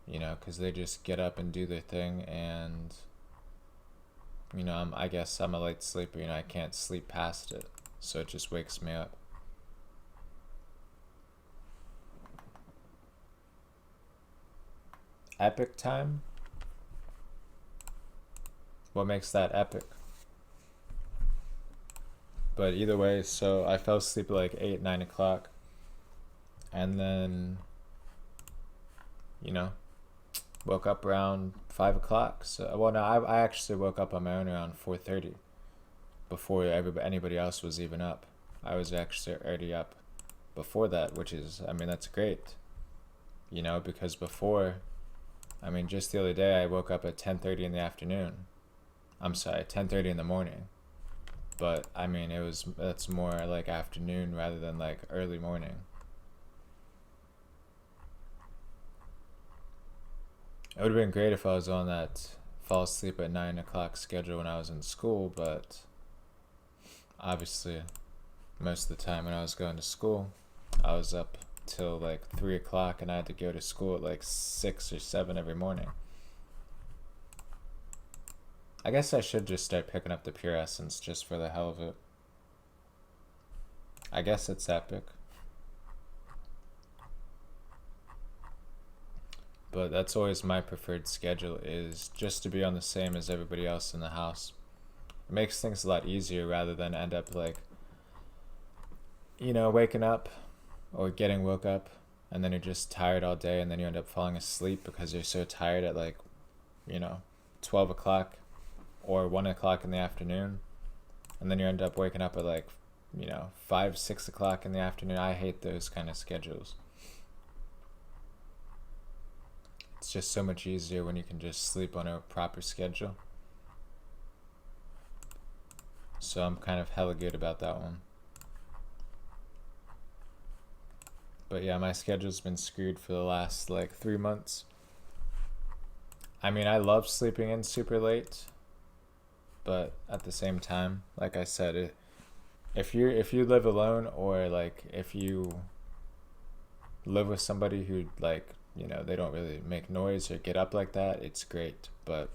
You know, because they just get up and do their thing, and you know, I guess I'm a late sleeper, you know, I can't sleep past it, so it just wakes me up. Epic time? What makes that epic? But either way, so I fell asleep at like 8, 9 o'clock. And then, you know, woke up around 5 o'clock. So, well, no, I actually woke up on my own around 4:30 before anybody else was even up. I was actually already up before that, which is, I mean, that's great. You know, because before, I mean, just the other day I woke up at 10:30 in the afternoon. I'm sorry, 10:30 in the morning. But I mean, that's more like afternoon rather than like early morning. It would have been great if I was on that fall asleep at 9 o'clock schedule when I was in school, but obviously most of the time when I was going to school, I was up till like 3 o'clock and I had to go to school at like 6 or 7 every morning. I guess I should just start picking up the Pure Essence just for the hell of it. I guess it's epic. But that's always my preferred schedule, is just to be on the same as everybody else in the house. It makes things a lot easier rather than end up like, you know, waking up or getting woke up and then you're just tired all day and then you end up falling asleep because you're so tired at like, you know, 12 o'clock or 1 o'clock in the afternoon, and then you end up waking up at like, you know, 5, 6 o'clock in the afternoon. I hate those kind of schedules. It's just so much easier when you can just sleep on a proper schedule. So I'm kind of hella good about that one. But yeah, my schedule's been screwed for the last like 3 months. I mean, I love sleeping in super late, but at the same time, like I said, if you live alone, or like if you live with somebody who, like, you know, they don't really make noise or get up like that, it's great. But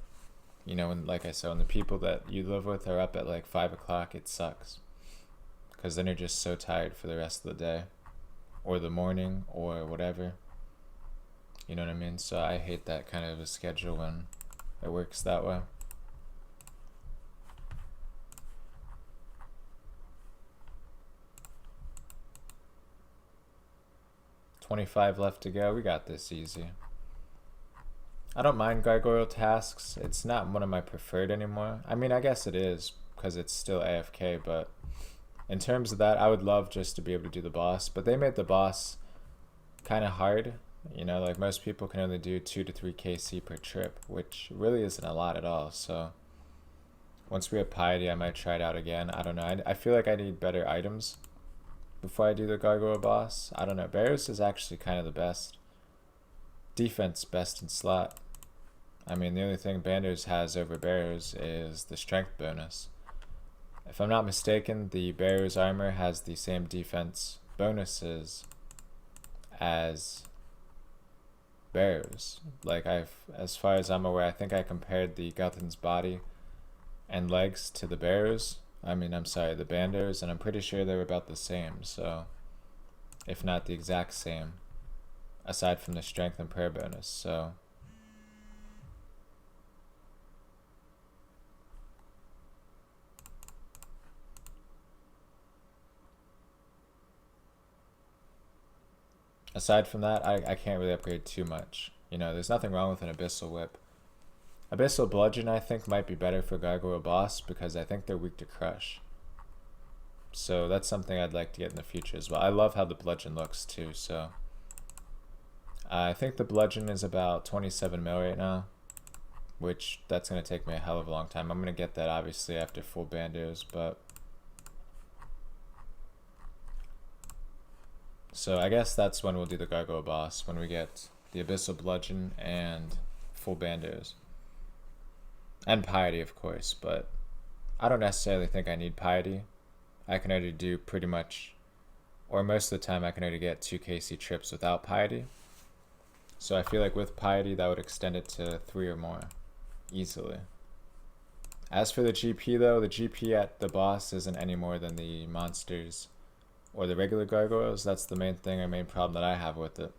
you know, when, like I said, when the people that you live with are up at like 5 o'clock, it sucks, because then you're just so tired for the rest of the day or the morning or whatever. You know what I mean? So I hate that kind of a schedule when it works that way. $25 left to go. We got this easy. I don't mind gargoyle tasks. It's not one of my preferred anymore. I mean, I guess it is because it's still AFK, but in terms of that, I would love just to be able to do the boss. But they made the boss kind of hard. You know, like most people can only do 2 to 3 KC per trip, which really isn't a lot at all. So once we have Piety, I might try it out again. I don't know. I feel like I need better items before I do the gargoyle boss. I don't know. Barrows is actually kind of the best. Defense best in slot. I mean, the only thing Bandos has over Barrows is the strength bonus. If I'm not mistaken, the Barrows armor has the same defense bonuses as Barrows. Like, as far as I'm aware, I think I compared the Guthan's body and legs to the Barrows. I mean, I'm sorry, the Bandos, and I'm pretty sure they were about the same, so if not the exact same, aside from the strength and prayer bonus. So aside from that, I can't really upgrade too much. You know, there's nothing wrong with an Abyssal Whip. Abyssal Bludgeon, I think, might be better for Gargoyle Boss because I think they're weak to Crush. So that's something I'd like to get in the future as well. I love how the Bludgeon looks too, so I think the Bludgeon is about 27 mil right now, which that's going to take me a hell of a long time. I'm going to get that obviously after full Bandos, but so I guess that's when we'll do the Gargoyle Boss, when we get the Abyssal Bludgeon and full Bandos. And Piety, of course, but I don't necessarily think I need Piety. I can already do pretty much, or most of the time I can already get 2 KC trips without Piety. So I feel like with Piety, that would extend it to 3 or more, easily. As for the GP though, the GP at the boss isn't any more than the monsters or the regular gargoyles. That's the main thing, or main problem that I have with it.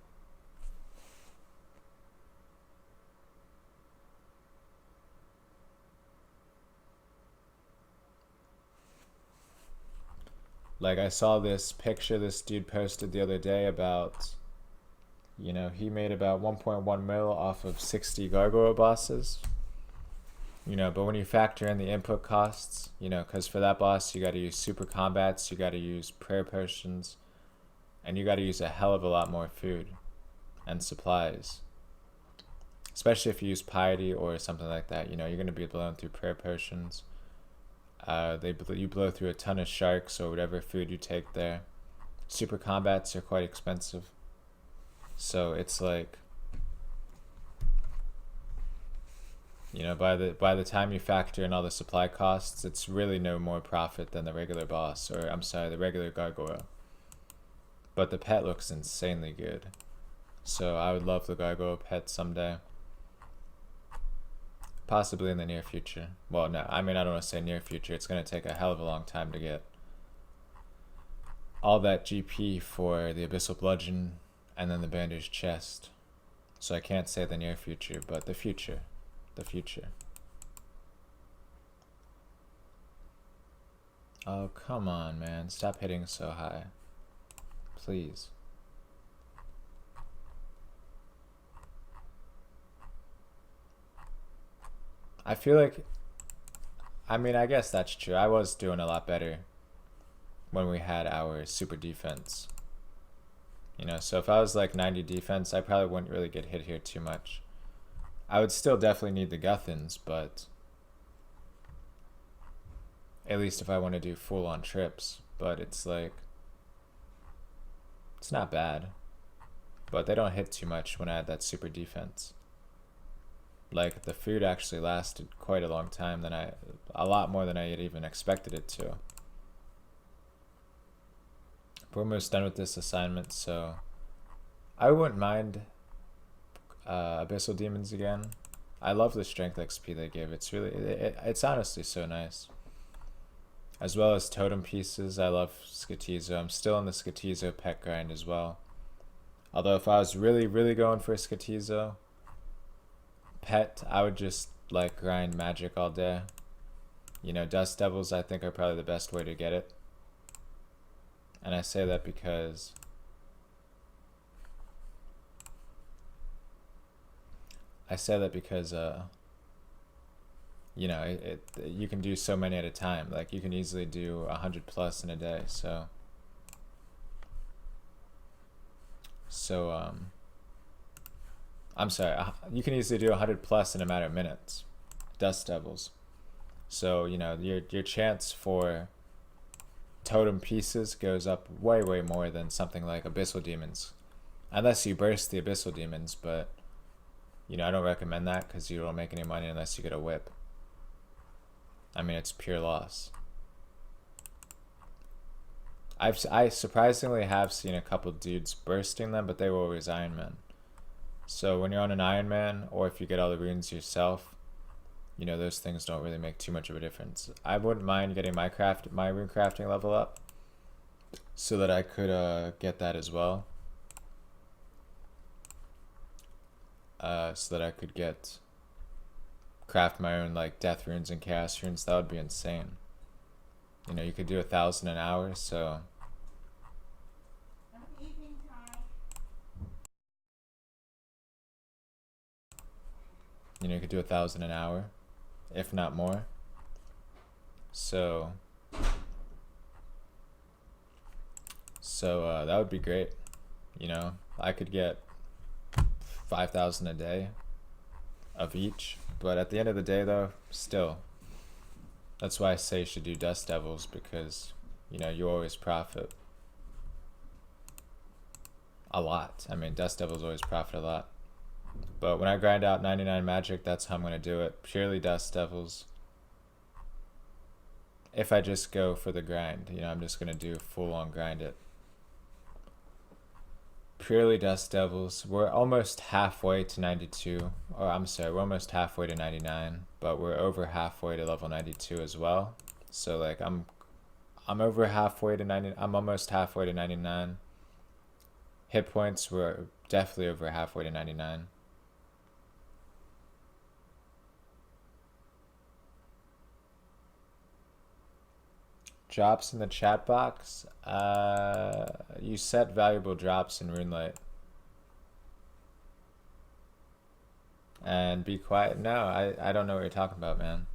Like, I saw this picture this dude posted the other day about, you know, he made about 1.1 mil off of 60 gargoyle bosses. You know, but when you factor in the input costs, you know, because for that boss you got to use super combats, you got to use prayer potions, and you got to use a hell of a lot more food and supplies. Especially if you use piety or something like that, you know, you're going to be blowing through prayer potions. You blow through a ton of sharks or whatever food you take there. Super combats are quite expensive. So it's like, you know, by the time you factor in all the supply costs, it's really no more profit than the regular boss, or I'm sorry, the regular gargoyle. But the pet looks insanely good. So I would love the gargoyle pet someday. Possibly in the near future. Well, no, I mean, I don't want to say near future. It's going to take a hell of a long time to get all that GP for the Abyssal Bludgeon and then the Bandaged Chest. So I can't say the near future, but the future. The future. Oh, come on, man. Stop hitting so high. Please. I feel like, I mean, I guess that's true. I was doing a lot better when we had our super defense. You know, so if I was like 90 defense, I probably wouldn't really get hit here too much. I would still definitely need the Guthans, but at least if I want to do full on trips. But it's like, it's not bad. But they don't hit too much when I had that super defense. Like, the food actually lasted quite a long time, a lot more than I had even expected it to. We're almost done with this assignment, so I wouldn't mind Abyssal Demons again. I love the strength XP they give. It's really, it's honestly so nice. As well as totem pieces. I love Skatizo. I'm still on the Skatizo pet grind as well. Although if I was really, really going for a Skatizo pet, I would just like grind magic all day. You know, Dust Devils I think are probably the best way to get it. And I say that because you know, you can do so many at a time. Like, you can easily do 100 plus in a day. So I'm sorry, you can easily do 100 plus in a matter of minutes. Dust Devils. So, you know, your chance for totem pieces goes up way, way more than something like Abyssal Demons. Unless you burst the Abyssal Demons, but, you know, I don't recommend that because you don't make any money unless you get a whip. I mean, it's pure loss. I surprisingly have seen a couple dudes bursting them, but they were always Iron Man. So when you're on an Iron Man, or if you get all the runes yourself, you know, those things don't really make too much of a difference. I wouldn't mind getting my rune crafting level up so that I could get that as well. So that I could craft my own like death runes and chaos runes. That would be insane. You know, you could do 1,000 an hour, so you know, you could do 1,000 an hour, if not more. So that would be great. You know, I could get 5,000 a day of each. But at the end of the day, though, still, that's why I say you should do Dust Devils, because, you know, you always profit a lot. I mean, Dust Devils always profit a lot. But when I grind out 99 magic, that's how I'm going to do it. Purely Dust Devils. If I just go for the grind, you know, I'm just going to do full on grind it. Purely Dust Devils. We're almost halfway to 92. Or I'm sorry, we're almost halfway to 99. But we're over halfway to level 92 as well. So like I'm over halfway to 90. I'm almost halfway to 99. Hit points, we're definitely over halfway to 99. Drops in the chat box. You set valuable drops in Runelight. And be quiet. No, I don't know what you're talking about, man.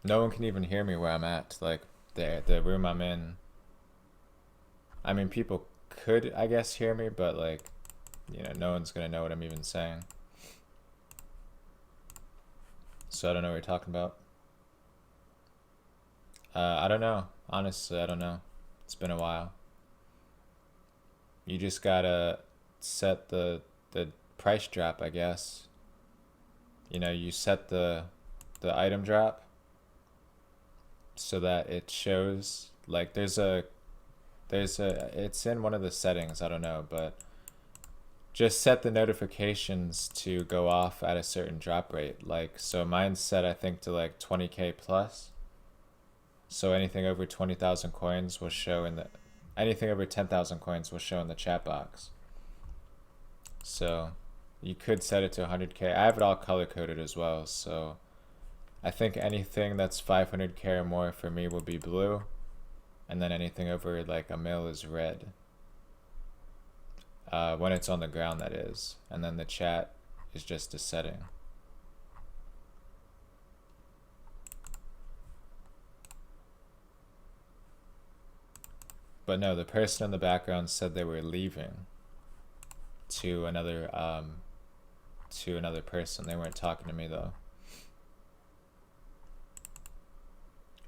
No one can even hear me where I'm at. Like, the room I'm in. I mean, people could, I guess, hear me, but, like, you know, no one's gonna know what I'm even saying. So I don't know what you're talking about. I don't know. Honestly, I don't know. It's been a while. You just gotta set the price drop, I guess. You know, you set the item drop so that it shows, like, it's in one of the settings, I don't know, but just set the notifications to go off at a certain drop rate. Like, so mine's set, I think, to like 20k plus. So anything over 20,000 coins will show in the, anything over 10,000 coins will show in the chat box. So you could set it to 100k. I have it all color coded as well. So I think anything that's 500k or more for me will be blue. And then anything over like a mil is red. When it's on the ground, that is. And then the chat is just a setting. But no, the person in the background said they were leaving to another person. They weren't talking to me though.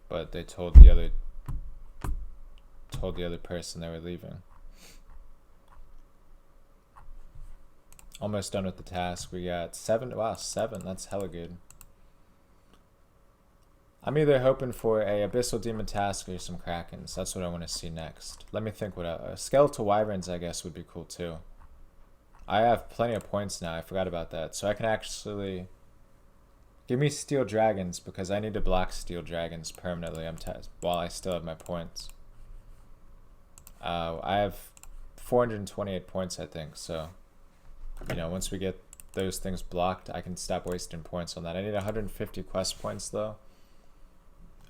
But they told the other person they were leaving. Almost done with the task. We got 7. Wow, 7. That's hella good. I'm either hoping for a Abyssal Demon task or some Krakens. That's what I want to see next. Let me think what Skeletal Wyverns, I guess, would be cool too. I have plenty of points now. I forgot about that. So I can actually... Give me Steel Dragons, because I need to block Steel Dragons permanently while I still have my points. I have 428 points, I think, so... You know, once we get those things blocked, I can stop wasting points on that. I need 150 quest points, though.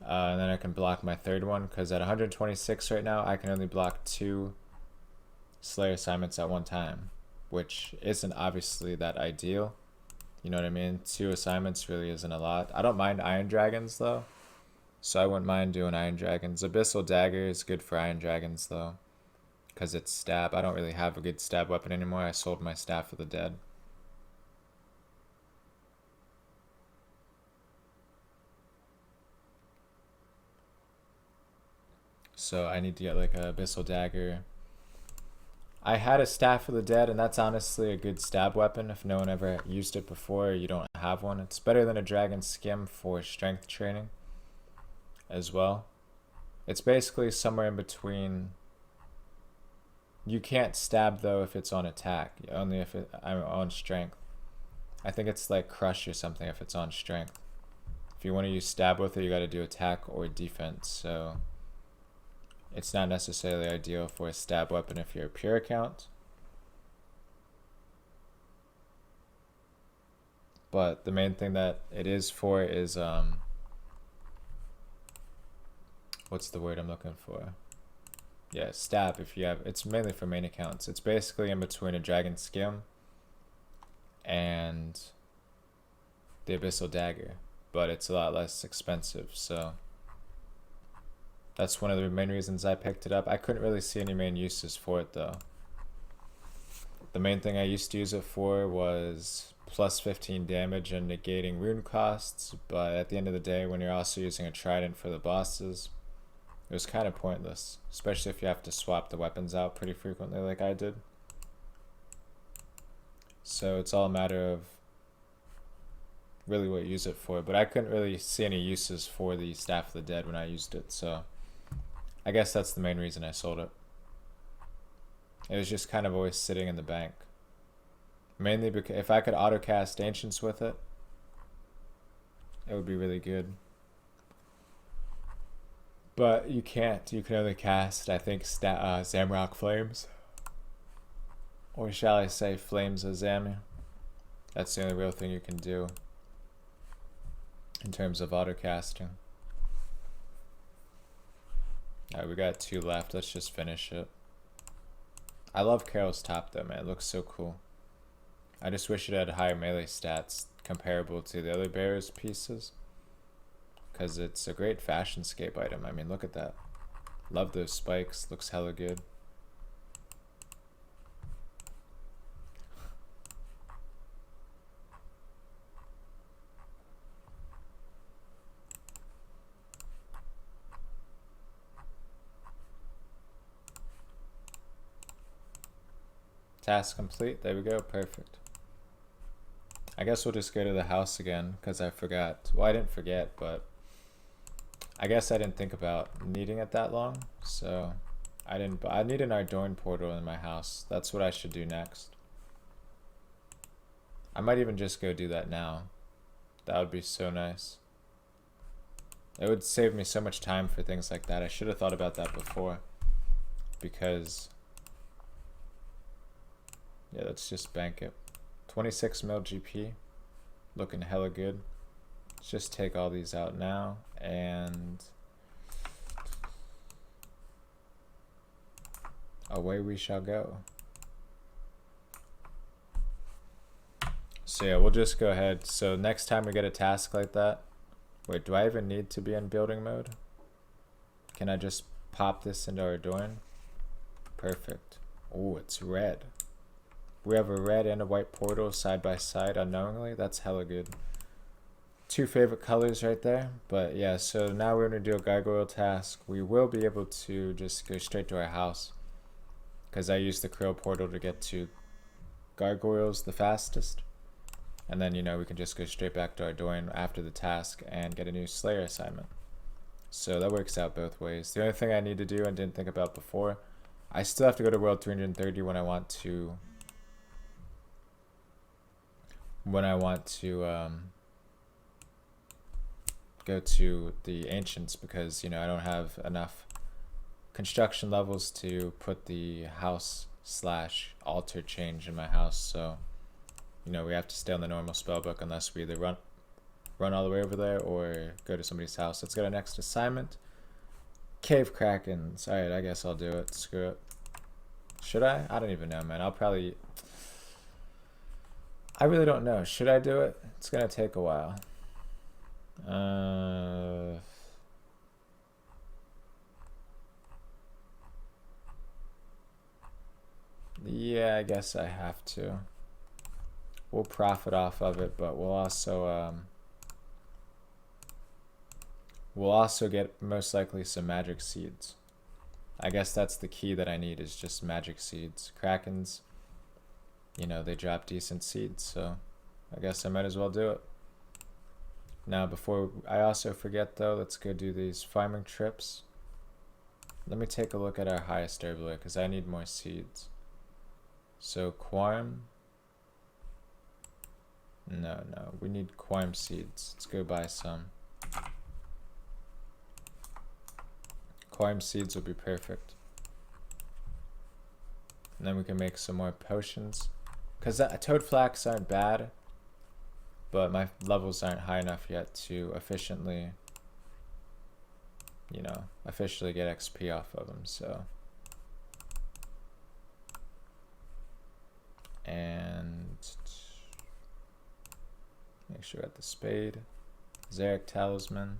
And then I can block my third one, because at 126 right now, I can only block 2 Slayer assignments at one time, which isn't obviously that ideal. You know what I mean? 2 assignments really isn't a lot. I don't mind Iron Dragons, though, so I wouldn't mind doing Iron Dragons. Abyssal Dagger is good for Iron Dragons, though, because it's stab. I don't really have a good stab weapon anymore. I sold my Staff of the Dead. So I need to get like a Abyssal Dagger. I had a Staff of the Dead, and that's honestly a good stab weapon. If no one ever used it before, or you don't have one. It's better than a Dragon Skim for strength training as well. It's basically somewhere in between. You can't stab though if it's on attack, only if I'm on strength. I think it's like crush or something if it's on strength. If you want to use stab with it, you got to do attack or defense. So it's not necessarily ideal for a stab weapon if you're a pure account. But the main thing that it is for is what's the word I'm looking for? Yeah, stab. If you have, it's mainly for main accounts. It's basically in between a Dragon Skim and the Abyssal Dagger, but it's a lot less expensive. So that's one of the main reasons I picked it up. I couldn't really see any main uses for it though. The main thing I used to use it for was plus 15 damage and negating rune costs, but at the end of the day, when you're also using a trident for the bosses, it was kind of pointless, especially if you have to swap the weapons out pretty frequently like I did. So it's all a matter of really what you use it for, but I couldn't really see any uses for the Staff of the Dead when I used it, so I guess that's the main reason I sold it. It was just kind of always sitting in the bank. Mainly because if I could auto-cast Ancients with it, it would be really good. But you can't. You can only cast, I think, Zamrock Flames. Or shall I say Flames of Zam. That's the only real thing you can do in terms of auto-casting. Alright, we got 2 left. Let's just finish it. I love Carol's top though, man. It looks so cool. I just wish it had higher melee stats comparable to the other bearers pieces. Because it's a great fashion scape item. I mean, look at that. Love those spikes. Looks hella good. Task complete. There we go. Perfect. I guess we'll just go to the house again because I forgot. Well, I didn't forget, but I guess I didn't think about needing it that long. So I didn't. I need an Ardorn portal in my house. That's what I should do next. I might even just go do that now. That would be so nice. It would save me so much time for things like that. I should have thought about that before. Because yeah, let's just bank it. 26 mil GP. Looking hella good. Let's just take all these out now and away we shall go. So yeah, we'll just go ahead. So next time we get a task like that, wait, do I even need to be in building mode? Can I just pop this into our Ardorn? Perfect. Oh, it's red. We have a red and a white portal side by side unknowingly. That's hella good. 2 favorite colors right there. But yeah, so now we're going to do a gargoyle task. We will be able to just go straight to our house. Because I used the Krill portal to get to gargoyles the fastest. And then, you know, we can just go straight back to our Ardorn after the task and get a new Slayer assignment. So that works out both ways. The only thing I need to do and didn't think about before, I still have to go to World 330 when I want to go to the Ancients, because, you know, I don't have enough construction levels to put the house / altar change in my house. So, you know, we have to stay on the normal spellbook unless we either run all the way over there or go to somebody's house. Let's go to next assignment. Cave Krakens. Alright, I guess I'll do it. Screw it. Should I? I don't even know, man. I really don't know. Should I do it? It's gonna take a while. Yeah, I guess I have to. We'll profit off of it, but we'll also get most likely some magic seeds. I guess that's the key that I need, is just magic seeds. Krakens, you know, they drop decent seeds, so I guess I might as well do it. Now, before I also forget though, let's go do these farming trips. Let me take a look at our highest herbivore because I need more seeds. So Quarm. No, we need Quarm seeds. Let's go buy some. Quarm seeds will be perfect. And then we can make some more potions. Because toad flax aren't bad, but my levels aren't high enough yet to efficiently, you know, officially get XP off of them, so. And make sure I got the spade. Zarek talisman.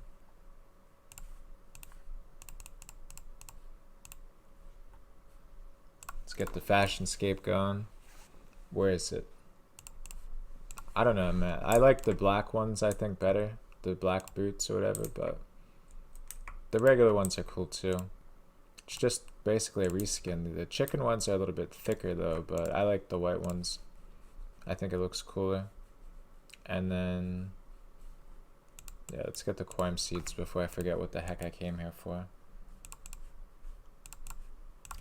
Let's get the fashion scape going. Where is it? I don't know, man. I like the black ones, I think, better. The black boots or whatever, but the regular ones are cool too. It's just basically a reskin. The chicken ones are a little bit thicker though, but I like the white ones. I think it looks cooler. And then, yeah, let's get the Quarm seeds before I forget what the heck I came here for.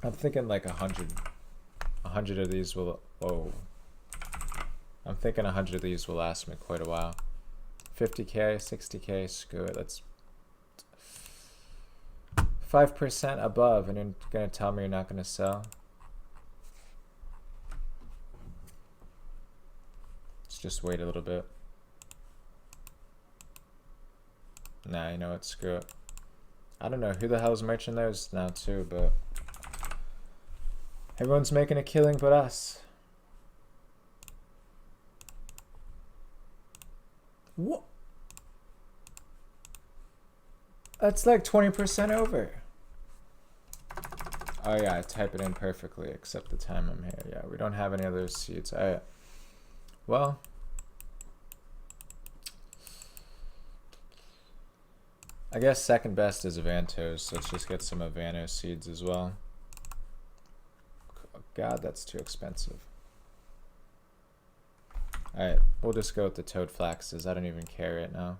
I'm thinking like 100 of these will, whoa. I'm thinking 100 of these will last me quite a while. 50k, 60k, screw it. That's 5% above, and you're gonna tell me you're not gonna sell? Let's just wait a little bit. Nah, you know what, screw it. I don't know who the hell's merching those now too, but everyone's making a killing but us. What? That's like 20% over. Oh yeah, I type it in perfectly except the time I'm here. Yeah, we don't have any of those seeds. Alright. Well, I guess second best is Avantos, so let's just get some Avanos seeds as well. Oh, God, that's too expensive. Alright, we'll just go with the Toad Flaxes. I don't even care right now.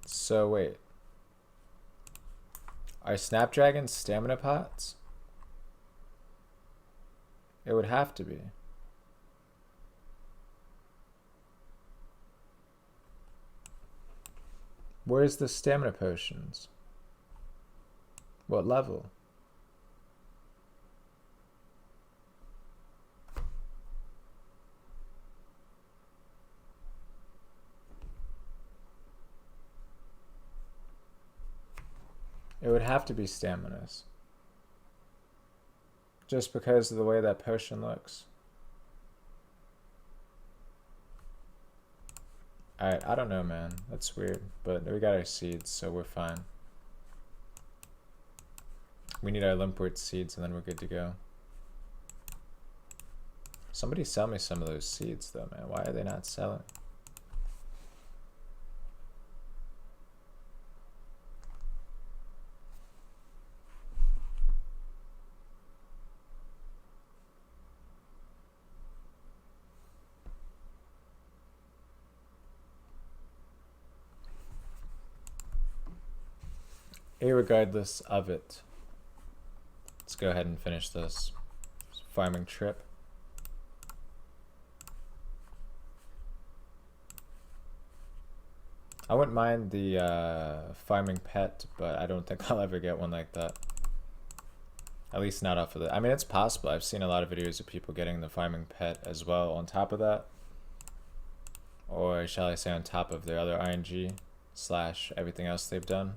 So wait. Are Snapdragons stamina pots? It would have to be. Where's the stamina potions? What level? It would have to be staminas. Just because of the way that potion looks. Alright, I don't know, man. That's weird. But we got our seeds, so we're fine. We need our Limpwort seeds, and then we're good to go. Somebody sell me some of those seeds, though, man. Why are they not selling? Irregardless of it, let's go ahead and finish this farming trip. I wouldn't mind the farming pet, but I don't think I'll ever get one like that. At least not off of the... I mean, it's possible. I've seen a lot of videos of people getting the farming pet as well on top of that. Or shall I say on top of their other RNG / everything else they've done.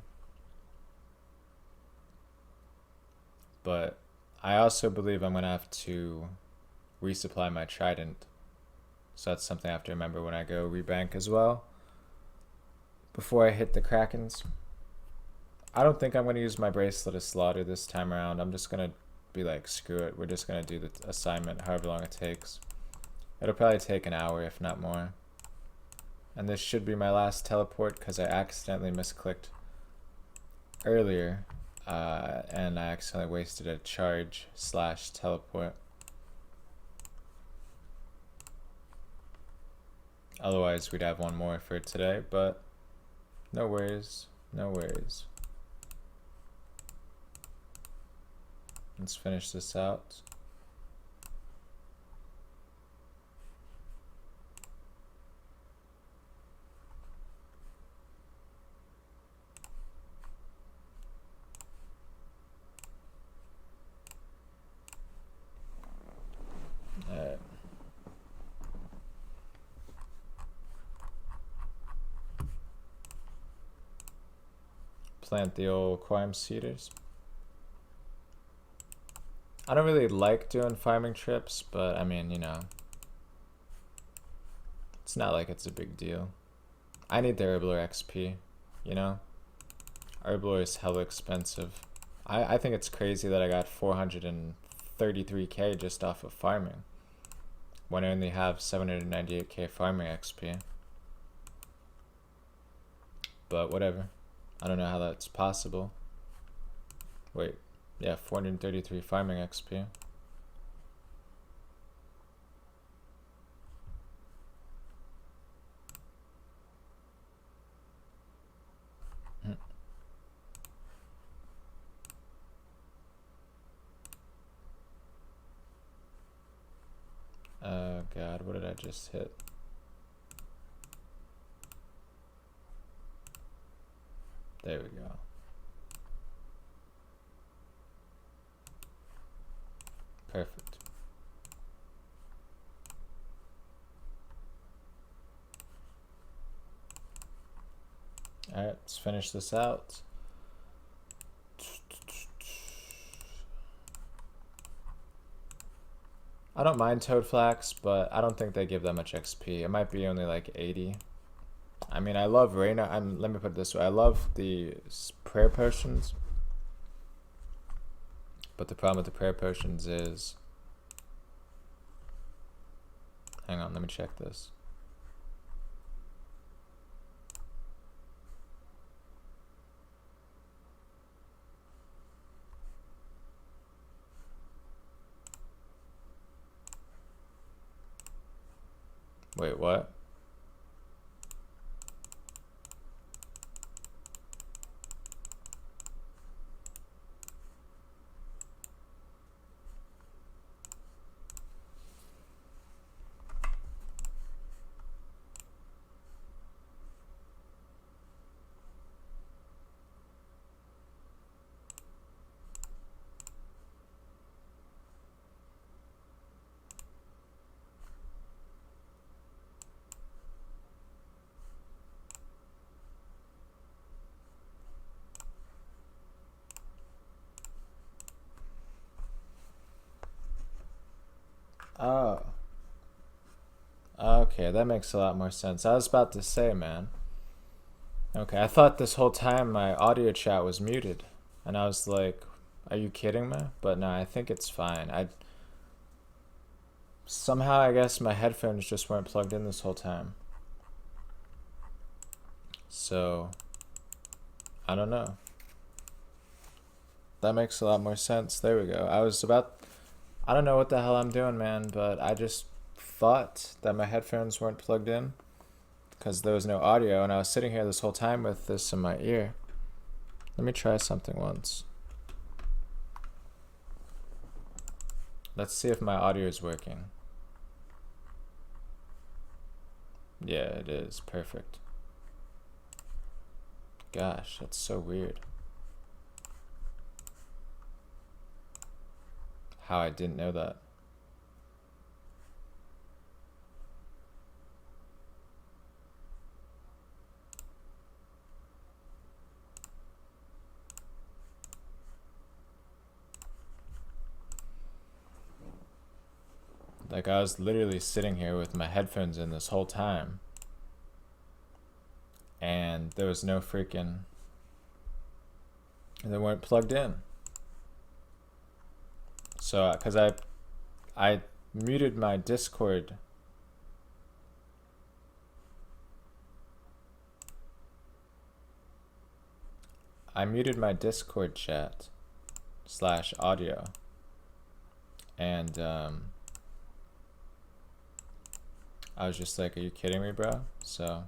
But I also believe I'm going to have to resupply my trident. So that's something I have to remember when I go rebank as well. Before I hit the Krakens. I don't think I'm going to use my Bracelet of Slaughter this time around. I'm just going to be like, screw it. We're just going to do the assignment however long it takes. It'll probably take an hour, if not more. And this should be my last teleport because I accidentally misclicked earlier. And I accidentally wasted a charge / teleport. Otherwise, we'd have one more for today, but no worries, no worries. Let's finish this out. Plant the old Quime Cedars. I don't really like doing farming trips, but I mean, you know, it's not like it's a big deal. I need the Herblore XP, you know? Herblore is hella expensive. I think it's crazy that I got 433k just off of farming, when I only have 798k farming XP. But whatever. I don't know how that's possible. Wait, yeah, 433 farming XP. Oh god, what did I just hit? There we go. Perfect. Alright, let's finish this out. I don't mind Toad Flax, but I don't think they give that much XP. It might be only like 80. I mean, I love Reina. Let me put it this way. I love the prayer potions. But the problem with the prayer potions is... Hang on, let me check this. Wait, what? Oh. Okay, that makes a lot more sense. I was about to say, man. Okay, I thought this whole time my audio chat was muted. And I was like, are you kidding me? But no, I think it's fine. Somehow, I guess my headphones just weren't plugged in this whole time. So, I don't know. That makes a lot more sense. There we go. I don't know what the hell I'm doing, man, but I just thought that my headphones weren't plugged in because there was no audio, and I was sitting here this whole time with this in my ear. Let me try something once. Let's see if my audio is working. Yeah, it is. Perfect. Gosh, that's so weird. How I didn't know that. Like, I was literally sitting here with my headphones in this whole time, and there was no freaking... They weren't plugged in. So, because I muted my Discord. I muted my Discord chat / audio. And I was just like, are you kidding me, bro? So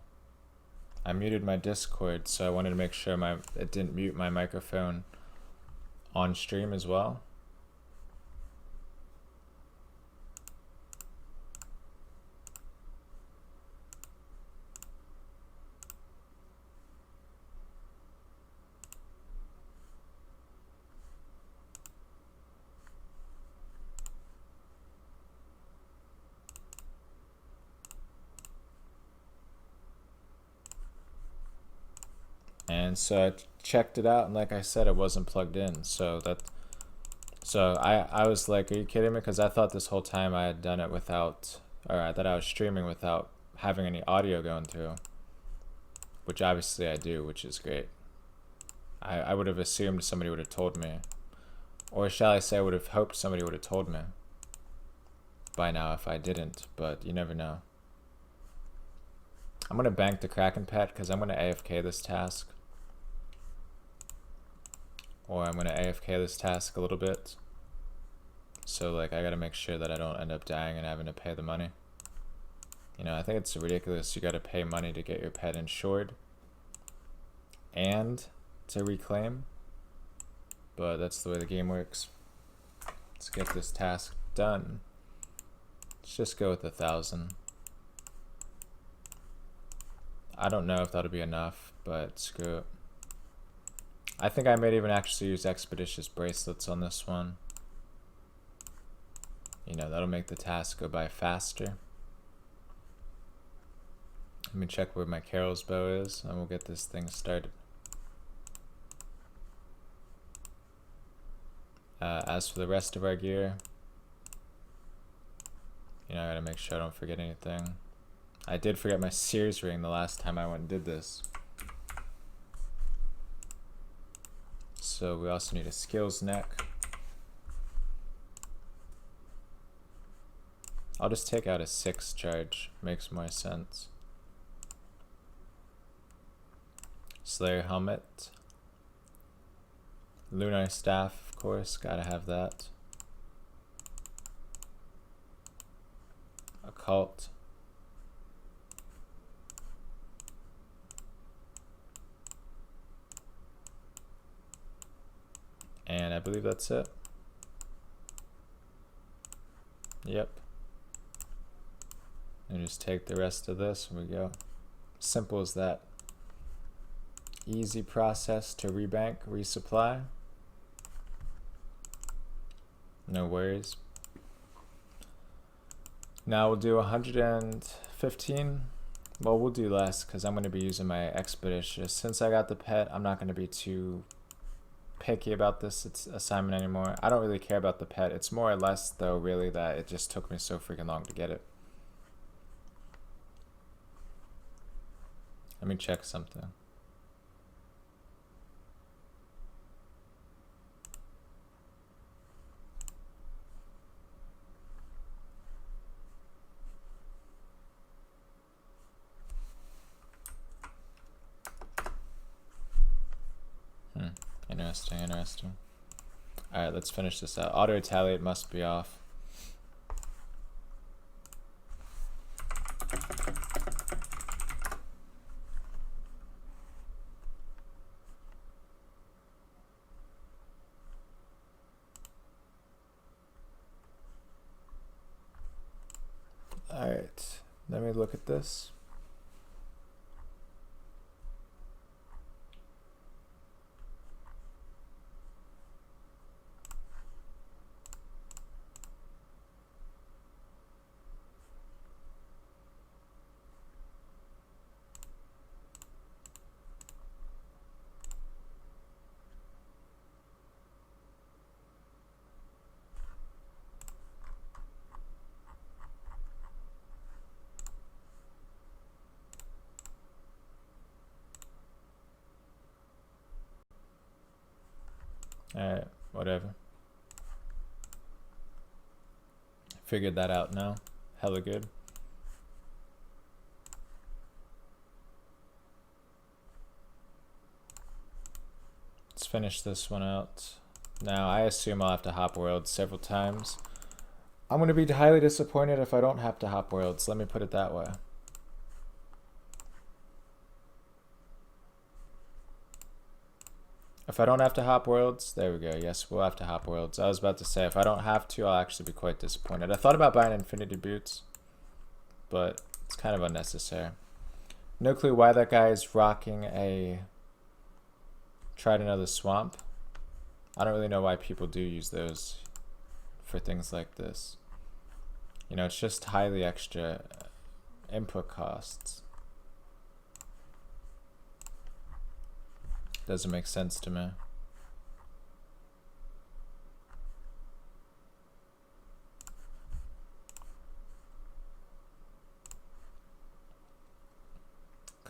I muted my Discord, so I wanted to make sure it didn't mute my microphone on stream as well. And so I checked it out, and like I said, it wasn't plugged in. So I was like, are you kidding me? Because I thought this whole time I had done it without, or that I was streaming without having any audio going through, which obviously I do, which is great. I would have assumed somebody would have told me, or shall I say I would have hoped somebody would have told me by now if I didn't, but you never know. I'm going to bank the Kraken pet because I'm going to AFK this task. Or I'm going to AFK this task a little bit. So, like, I got to make sure that I don't end up dying and having to pay the money. You know, I think it's ridiculous. You got to pay money to get your pet insured and to reclaim. But that's the way the game works. Let's get this task done. Let's just go with 1,000. I don't know if that'll be enough, but screw it. I think I might even actually use Expeditious Bracelets on this one. You know, that'll make the task go by faster. Let me check where my Carol's bow is, and we'll get this thing started. As for the rest of our gear, I gotta make sure I don't forget anything. I did forget my Sears ring the last time I went and did this. So we also need a skills neck. I'll just take out a 6 charge, makes more sense. Slayer helmet. Lunar staff, of course, gotta have that. Occult. And I believe that's it. Yep. And just take the rest of this and we go. Simple as that. Easy process to rebank, resupply. No worries. Now we'll do 115. Well, we'll do less because I'm going to be using my Expeditious. Since I got the pet, I'm not going to be too picky about this assignment anymore. I don't really care about the pet. It's more or less, though, really, that it just took me so freaking long to get it. Let me check something. Interesting. Alright, let's finish this out. Auto retaliate must be off. Alright, let me look at this. Alright, whatever. Figured that out now. Hella good. Let's finish this one out. Now, I assume I'll have to hop worlds several times. I'm going to be highly disappointed if I don't have to hop worlds. Let me put it that way. If I don't have to hop worlds, there we go. Yes, we'll have to hop worlds. I was about to say, if I don't have to, I'll actually be quite disappointed. I thought about buying infinity boots, but it's kind of unnecessary. No clue why that guy is rocking a Tried Another Swamp. I don't really know why people do use those for things like this. It's just highly extra input costs. Doesn't make sense to me.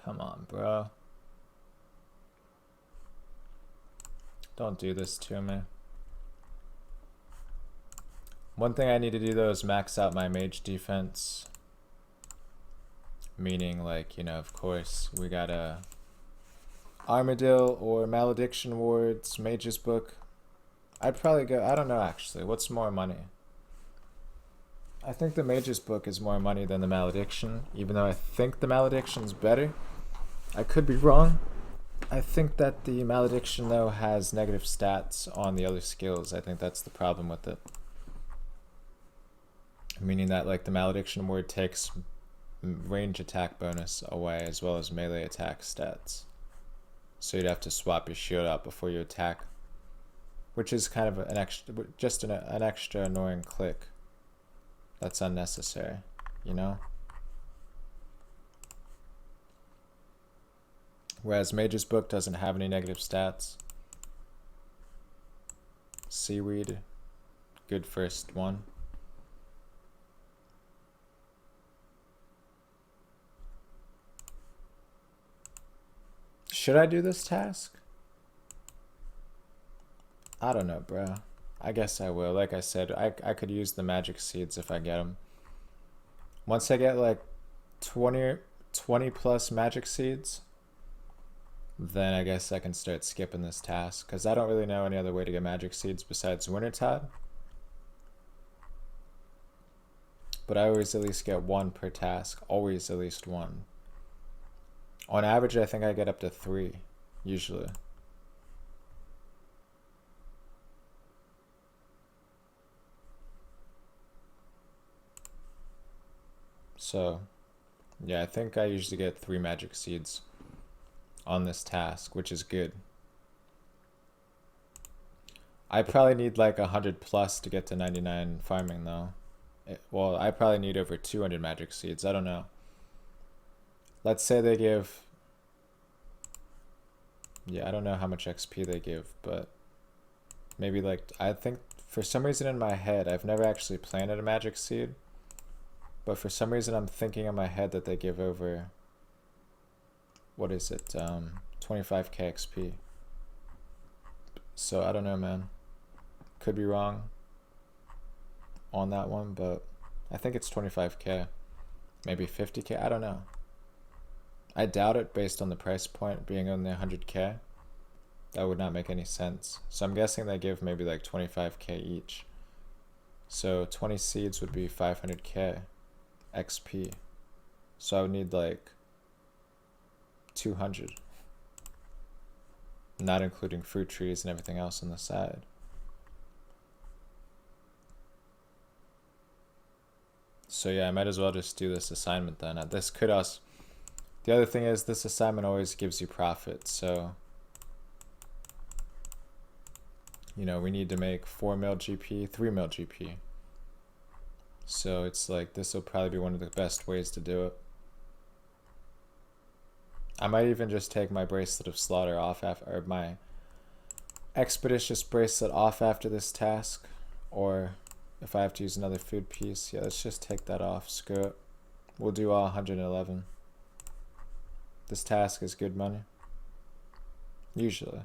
Come on, bro. Don't do this to me. One thing I need to do though is max out my mage defense. Meaning, like, of course, we gotta Armadillo or Malediction Wards, Mage's Book. I'd probably go, I don't know actually, what's more money? I think the Mage's Book is more money than the Malediction, even though I think the Malediction's better. I could be wrong. I think that the Malediction though has negative stats on the other skills. I think that's the problem with it. Meaning that like the Malediction Ward takes range attack bonus away as well as melee attack stats. So you'd have to swap your shield out before you attack, which is kind of an extra, just an extra annoying click. That's unnecessary, Whereas Mage's Book doesn't have any negative stats. Seaweed, good first one. Should I do this task? I don't know, bro. I guess I will. Like I said, I could use the magic seeds if I get them. Once I get like 20 plus magic seeds, then I guess I can start skipping this task, because I don't really know any other way to get magic seeds besides Wintertide. But I always at least get one per task. Always at least one. On average, I think I get up to 3, usually. So, yeah, I think I usually get 3 magic seeds on this task, which is good. I probably need like 100 plus to get to 99 farming though. Well, I probably need over 200 magic seeds. I don't know. Let's say they give... Yeah, I don't know how much XP they give, but maybe like... I think for some reason in my head, I've never actually planted a magic seed, but for some reason I'm thinking in my head that they give over... What is it? 25k XP. So I don't know, man. Could be wrong on that one, but I think it's 25k. Maybe 50k. I don't know. I doubt it based on the price point being only 100k. That would not make any sense. So I'm guessing they give maybe like 25k each. So 20 seeds would be 500k XP. So I would need like 200. Not including fruit trees and everything else on the side. So yeah, I might as well just do this assignment then. This could also... The other thing is this assignment always gives you profit, so... You know, we need to make 4 mil GP, 3 mil GP. So it's like, this will probably be one of the best ways to do it. I might even just take my Bracelet of Slaughter off after, or my Expeditious Bracelet off after this task. Or if I have to use another food piece, yeah, let's just take that off. Screw it. We'll do all 111. This task is good money. Usually.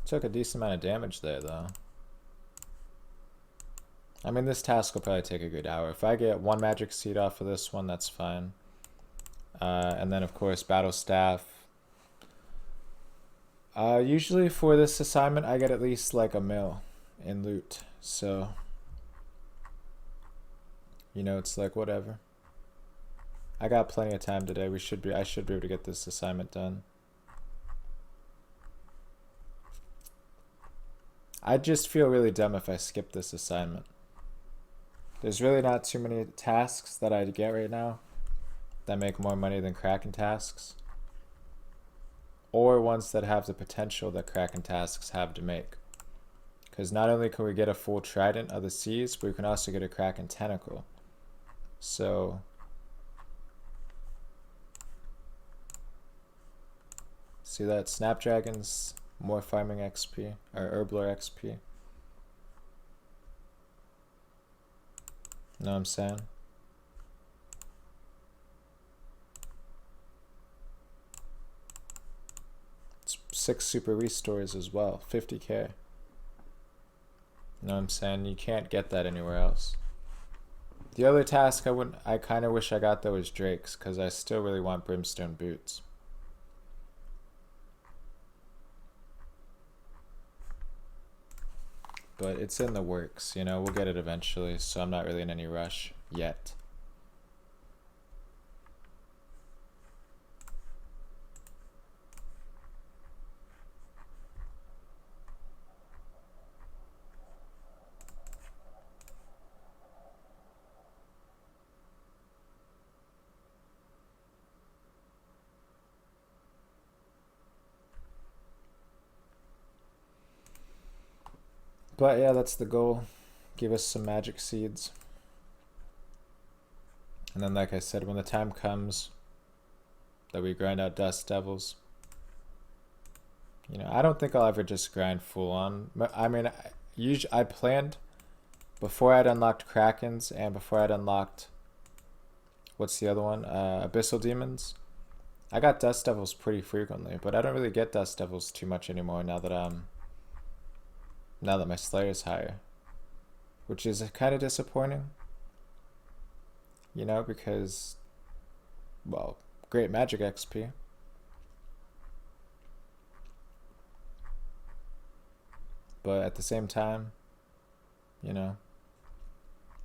Took a decent amount of damage there, though. I mean, this task will probably take a good hour. If I get 1 magic seed off of this one, that's fine. And then, of course, Battle Staff. Usually for this assignment, I get at least like 1 mil in loot. So, you know, it's like whatever. I got plenty of time today. I should be able to get this assignment done. I'd just feel really dumb if I skip this assignment. There's really not too many tasks that I get right now that make more money than Kraken tasks. Or ones that have the potential that Kraken tasks have to make. Because not only can we get a full Trident of the Seas, but we can also get a Kraken Tentacle. So... See that? Snapdragons... More farming XP, or Herblore XP. Know what I'm saying? It's 6 super restores as well, 50k. Know what I'm saying? You can't get that anywhere else. The other task I kind of wish I got though is Drake's, because I still really want Brimstone Boots. But it's in the works, you know, we'll get it eventually, so I'm not really in any rush yet. But yeah, that's the goal. Give us some magic seeds. And then, like I said, when the time comes that we grind out Dust Devils, you know, I don't think I'll ever just grind full on. I mean, I planned before I'd unlocked Krakens and before I'd unlocked, what's the other one? Abyssal Demons. I got Dust Devils pretty frequently, but I don't really get Dust Devils too much anymore now that my Slayer's higher, which is kind of disappointing. You know, because, well, great magic XP. But at the same time, you know,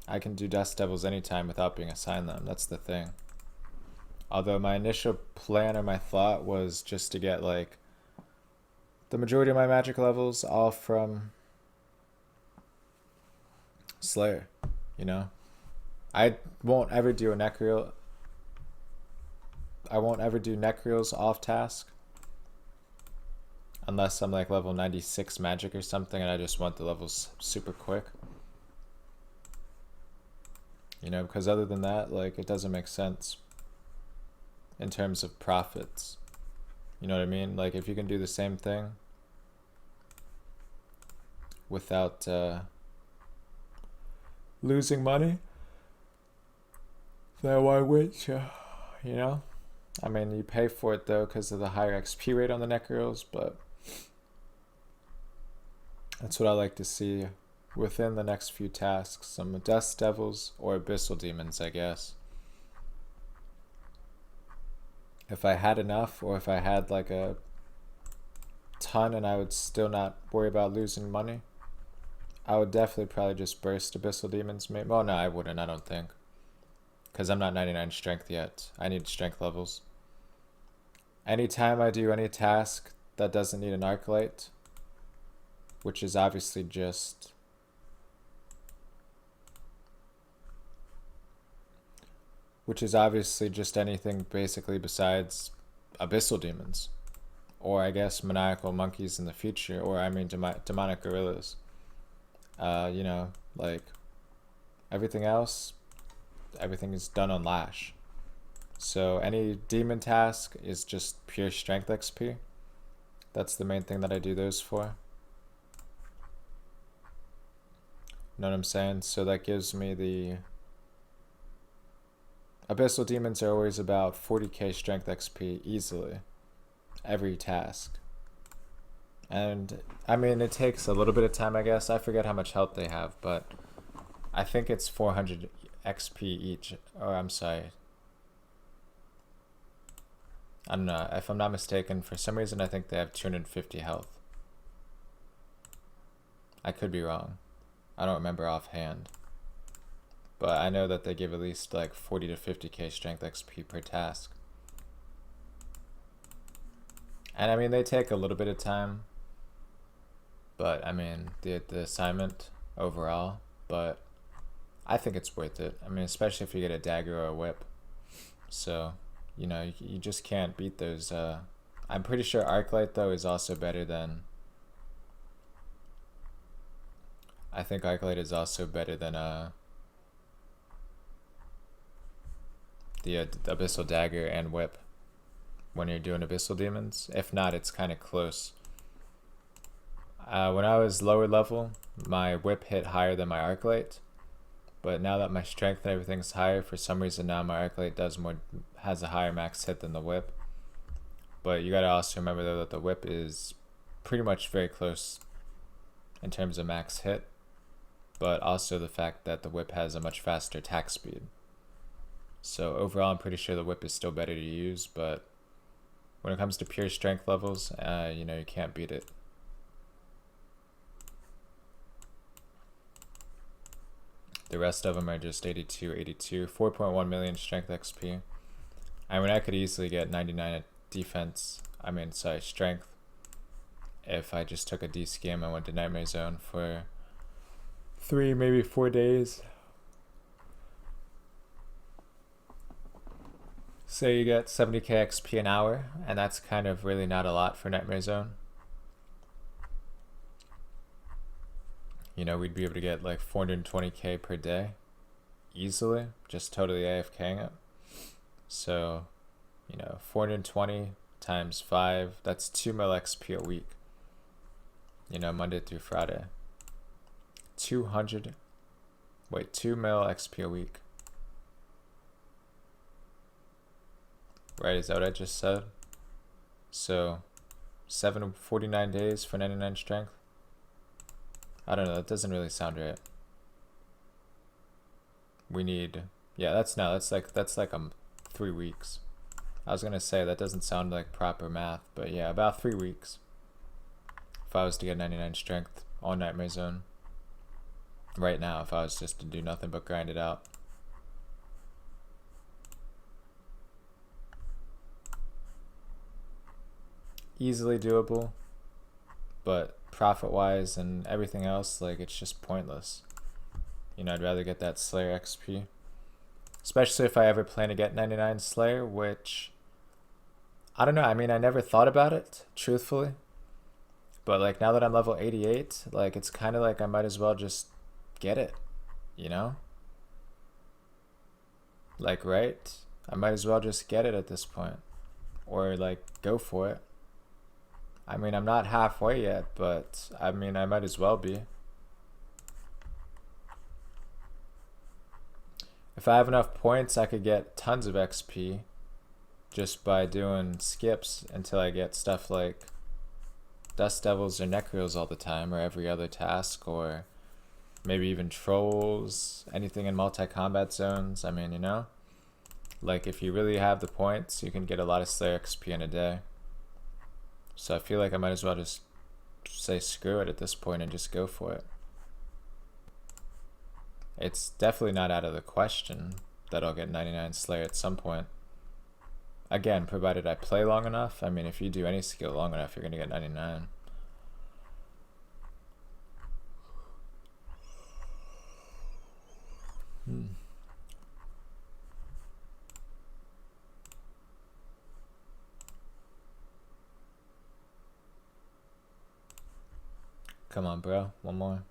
I can do Dust Devils anytime without being assigned them. That's the thing. Although my initial plan or my thought was just to get like the majority of my magic levels all from Slayer, you know? I won't ever do a Necreel. I won't ever do Necreals off task unless I'm like level 96 magic or something and I just want the levels super quick. You know, because other than that, like, it doesn't make sense in terms of profits. You know what I mean? Like, if you can do the same thing without losing money, then why wait? You know? I mean, you pay for it though because of the higher XP rate on the Necreals, but that's what I like to see within the next few tasks. Some Dust Devils or Abyssal Demons, I guess. If I had enough, or if I had like a ton and I would still not worry about losing money, I would definitely probably just burst Abyssal Demons. Maybe. Well, no, I wouldn't, I don't think. Because I'm not 99 strength yet. I need strength levels. Anytime I do any task that doesn't need an Arclight, which is obviously just anything basically besides Abyssal Demons, or I guess Maniacal Monkeys in the future, or I mean Demonic Gorillas. You know, like everything else, everything is done on Lash. So any demon task is just pure strength XP. That's the main thing that I do those for. Know what I'm saying? So that gives me the Abyssal Demons are always about 40k strength XP easily every task. And I mean, it takes a little bit of time, I guess. I forget how much health they have, but I think it's 400 XP each. Or I'm sorry, I don't know. If I'm not mistaken, for some reason I think they have 250 health. I could be wrong. I don't remember offhand. But I know that they give at least like 40 to 50k strength XP per task. And I mean, they take a little bit of time. But I mean, the assignment overall. But I think it's worth it. I mean, especially if you get a dagger or a whip. So, you know, you just can't beat those. I'm pretty sure Arclight, though, is also better than... I think Arclight is also better than the Abyssal Dagger and Whip when you're doing Abyssal Demons. If not, it's kind of close. When I was lower level, my Whip hit higher than my Arclight. But now that my strength and everything's higher, for some reason now my Arclight has a higher max hit than the Whip. But you gotta also remember though that the Whip is pretty much very close in terms of max hit. But also the fact that the Whip has a much faster attack speed. So overall I'm pretty sure the Whip is still better to use, but when it comes to pure strength levels, you know, you can't beat it. The rest of them are just 82, 82, 4.1 million strength XP. I mean, I could easily get 99 defense, strength, if I just took a D-Scam and went to Nightmare Zone for 3, maybe 4 days. So you get 70k XP an hour, and that's kind of really not a lot for Nightmare Zone. you know, we'd be able to get like 420k per day easily, just totally AFKing it. So, you know, 420 times 5, that's 2 mil XP a week. You know, Monday through Friday. 2 mil XP a week. Right, is that what I just said? So, 49 days for 99 strength? I don't know, that doesn't really sound right. We need, yeah, that's 3 weeks. I was gonna say that doesn't sound like proper math, but yeah, about 3 weeks. If I was to get 99 strength on Nightmare Zone. Right now, if I was just to do nothing but grind it out. Easily doable, but profit-wise and everything else, like, it's just pointless. You know, I'd rather get that Slayer XP. Especially if I ever plan to get 99 Slayer, which, I don't know, I mean, I never thought about it, truthfully. But, like, now that I'm level 88, like, it's kind of like I might as well just get it, you know? Like, right? I might as well just get it at this point. Or, like, go for it. I mean, I'm not halfway yet, but, I mean, I might as well be. If I have enough points, I could get tons of XP just by doing skips until I get stuff like Dust Devils or Necros all the time, or every other task, or maybe even Trolls, anything in multi-combat zones. I mean, you know? Like, if you really have the points, you can get a lot of Slayer XP in a day. So I feel like I might as well just say screw it at this point and just go for it. It's definitely not out of the question that I'll get 99 Slayer at some point. Again, provided I play long enough. I mean, if you do any skill long enough, you're going to get 99. Come on, bro. One more.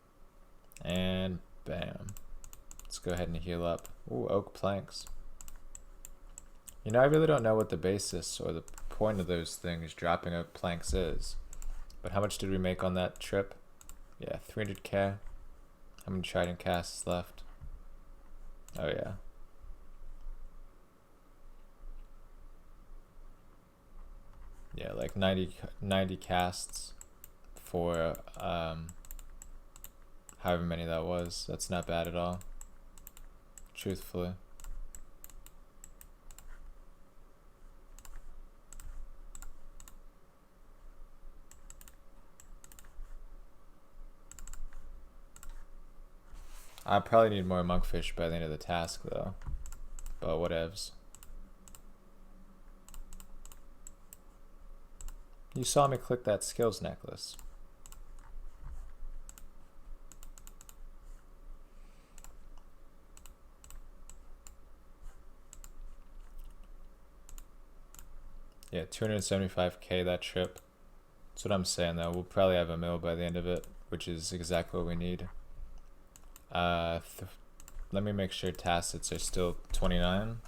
And bam. Let's go ahead and heal up. Ooh, oak planks. You know, I really don't know what the basis or the point of those things, dropping oak planks, is. But how much did we make on that trip? Yeah, 300k. How many trident casts left? Oh, yeah. Yeah, like 90 casts for however many that was. That's not bad at all, truthfully. I probably need more monkfish by the end of the task though, but whatevs. You saw me click that skills necklace. Yeah, 275k that trip. That's what I'm saying though. We'll probably have a mil by the end of it, which is exactly what we need. Let me make sure tacits are still 29.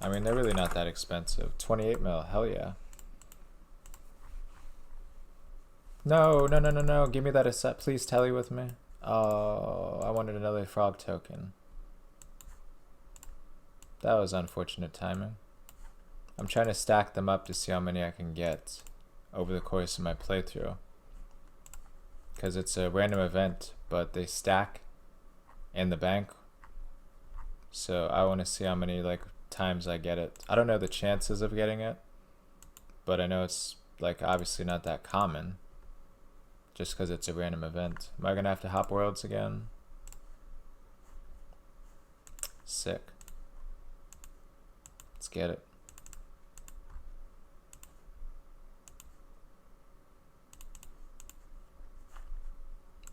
I mean, they're really not that expensive. 28 mil, hell yeah. No, no, no, no, no. Give me that asset. Please tally with me. Oh, I wanted another frog token. That was unfortunate timing. I'm trying to stack them up to see how many I can get over the course of my playthrough. Because it's a random event, but they stack in the bank. So I want to see how many like times I get it. I don't know the chances of getting it, but I know it's like obviously not that common. Just because it's a random event. Am I going to have to hop worlds again? Sick. Let's get it.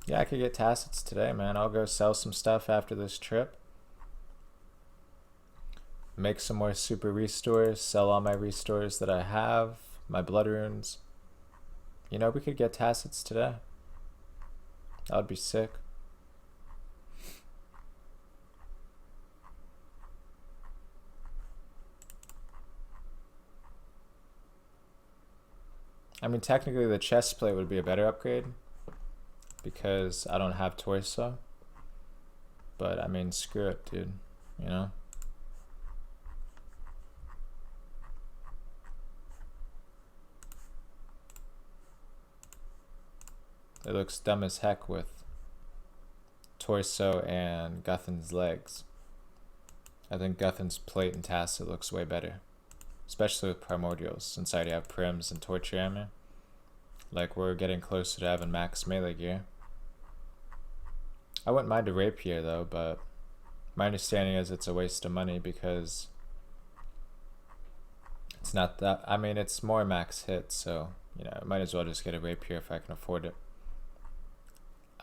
Yeah, I could get tacits today, man. I'll go sell some stuff after this trip. Make some more super restores. Sell all my restores that I have. My blood runes. You know, we could get tacits today. That would be sick. I mean, technically the chest plate would be a better upgrade because I don't have torso. But I mean, screw it, dude. You know? It looks dumb as heck with torso and Guthan's legs. I think Guthan's plate and tacit looks way better. Especially with primordials, since I already have prims and torture armor. Like, we're getting closer to having max melee gear. I wouldn't mind a rapier though, but my understanding is it's a waste of money because it's not that, I mean, it's more max hit, so, you know, I might as well just get a rapier if I can afford it.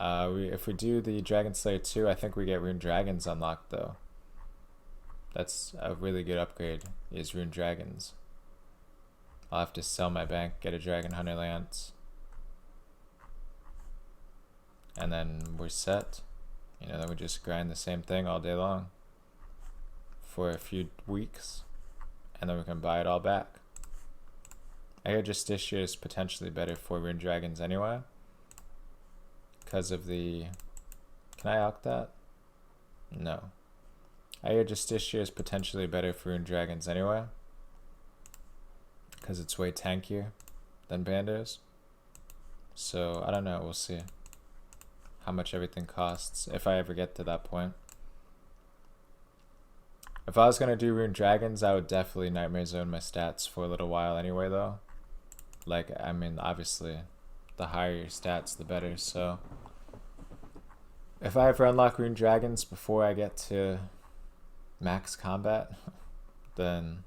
If we do the Dragon Slayer 2, I think we get Rune Dragons unlocked though. That's a really good upgrade, is Rune Dragons. I'll have to sell my bank, get a Dragon Hunter Lance. And then we're set. You know, then we just grind the same thing all day long for a few weeks, and then we can buy it all back. I hear Justitia is potentially better for Rune Dragons anyway, because of the... Can I alch that? No. I hear Justitia is potentially better for Rune Dragons anyway, because it's way tankier than Bandos. So, I don't know, we'll see how much everything costs, if I ever get to that point. If I was going to do Rune Dragons, I would definitely Nightmare Zone my stats for a little while anyway, though. Like, I mean, obviously, the higher your stats, the better, so... If I ever unlock Rune Dragons before I get to max combat, then,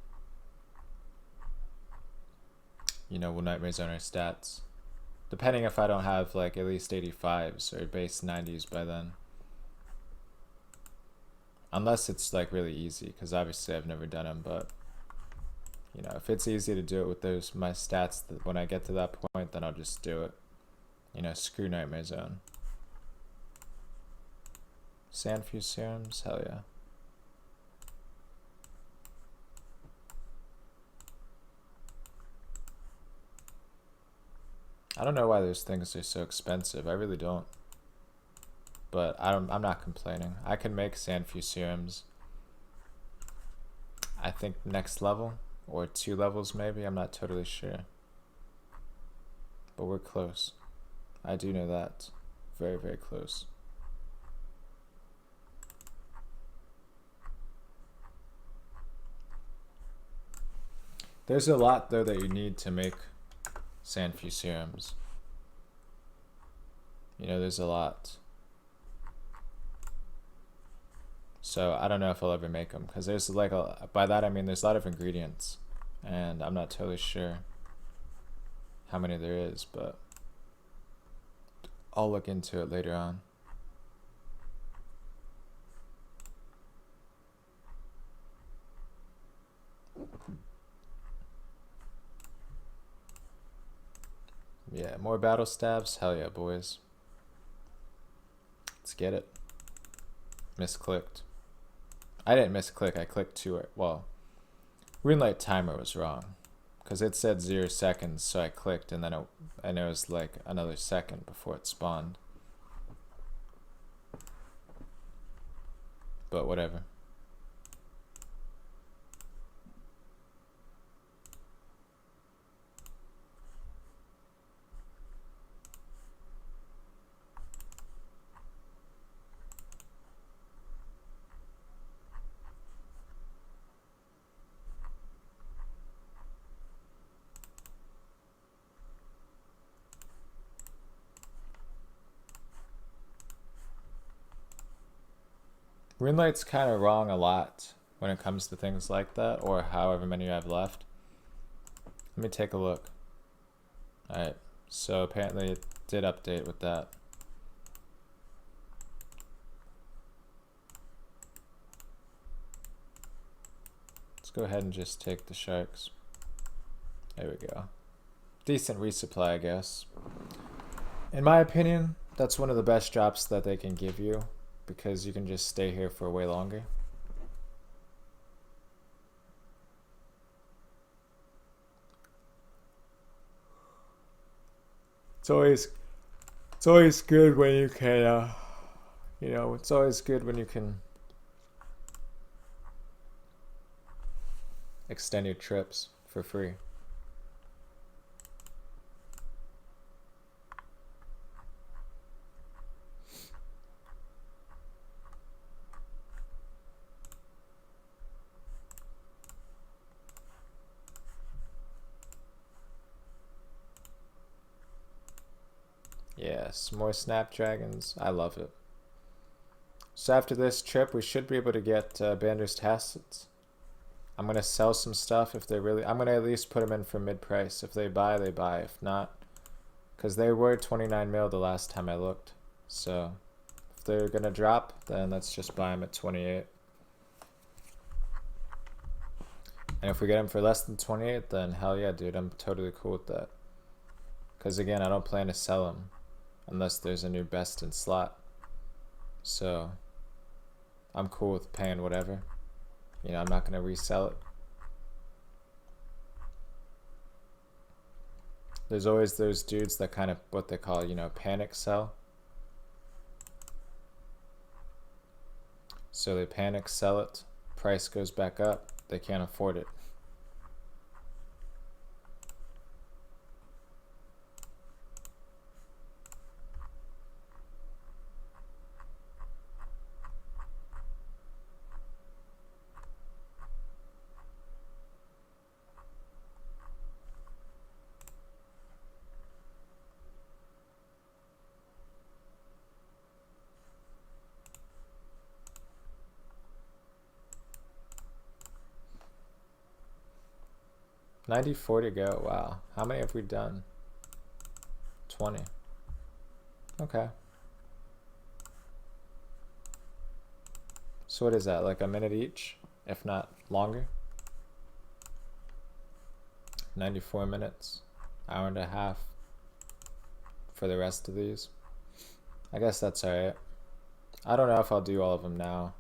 you know, we'll Nightmare Zone our stats. Depending if I don't have, like, at least 85s or base 90s by then. Unless it's, like, really easy, because obviously I've never done them, but, you know, if it's easy to do it with those, my stats, when I get to that point, then I'll just do it. You know, screw Nightmare Zone. Sandfuse serums? Hell yeah. I don't know why those things are so expensive. I really don't. But I'm not complaining. I can make Sandfuse serums. I think next level or 2 levels maybe. I'm not totally sure. But we're close. I do know that. Very, very close. There's a lot though that you need to make Sandfuse serums. You know, there's a lot. So I don't know if I'll ever make them, because there's like by that I mean there's a lot of ingredients, and I'm not totally sure how many there is, but I'll look into it later on. Yeah, more battle stabs? Hell yeah, boys. Let's get it. Misclicked. I didn't misclick, I clicked to it. Well, Runelight timer was wrong, because it said 0 seconds, so I clicked, and then it was like another second before it spawned. But whatever. Runelight's kind of wrong a lot when it comes to things like that, or however many you have left. Let me take a look. Alright, so apparently it did update with that. Let's go ahead and just take the sharks. There we go. Decent resupply, I guess. In my opinion, that's one of the best drops that they can give you, because you can just stay here for way longer. it's always good when you can, it's always good when you can extend your trips for free. Yes, more Snapdragons. I love it. So after this trip, we should be able to get Bander's Tacits. I'm going to sell some stuff if they really... I'm going to at least put them in for mid-price. If they buy, they buy. If not... Because they were 29 mil the last time I looked. So if they're going to drop, then let's just buy them at 28. And if we get them for less than 28, then hell yeah, dude. I'm totally cool with that. Because again, I don't plan to sell them unless there's a new best in slot. So I'm cool with paying whatever. I'm not going to resell it. There's always those dudes that kind of, what they call, panic sell. So they panic sell it, price goes back up, they can't afford it. $94 to go. Wow. How many have we done? 20. Okay. So what is that? Like a minute each, if not longer? 94 minutes. Hour and a half for the rest of these. I guess that's alright. I don't know if I'll do all of them now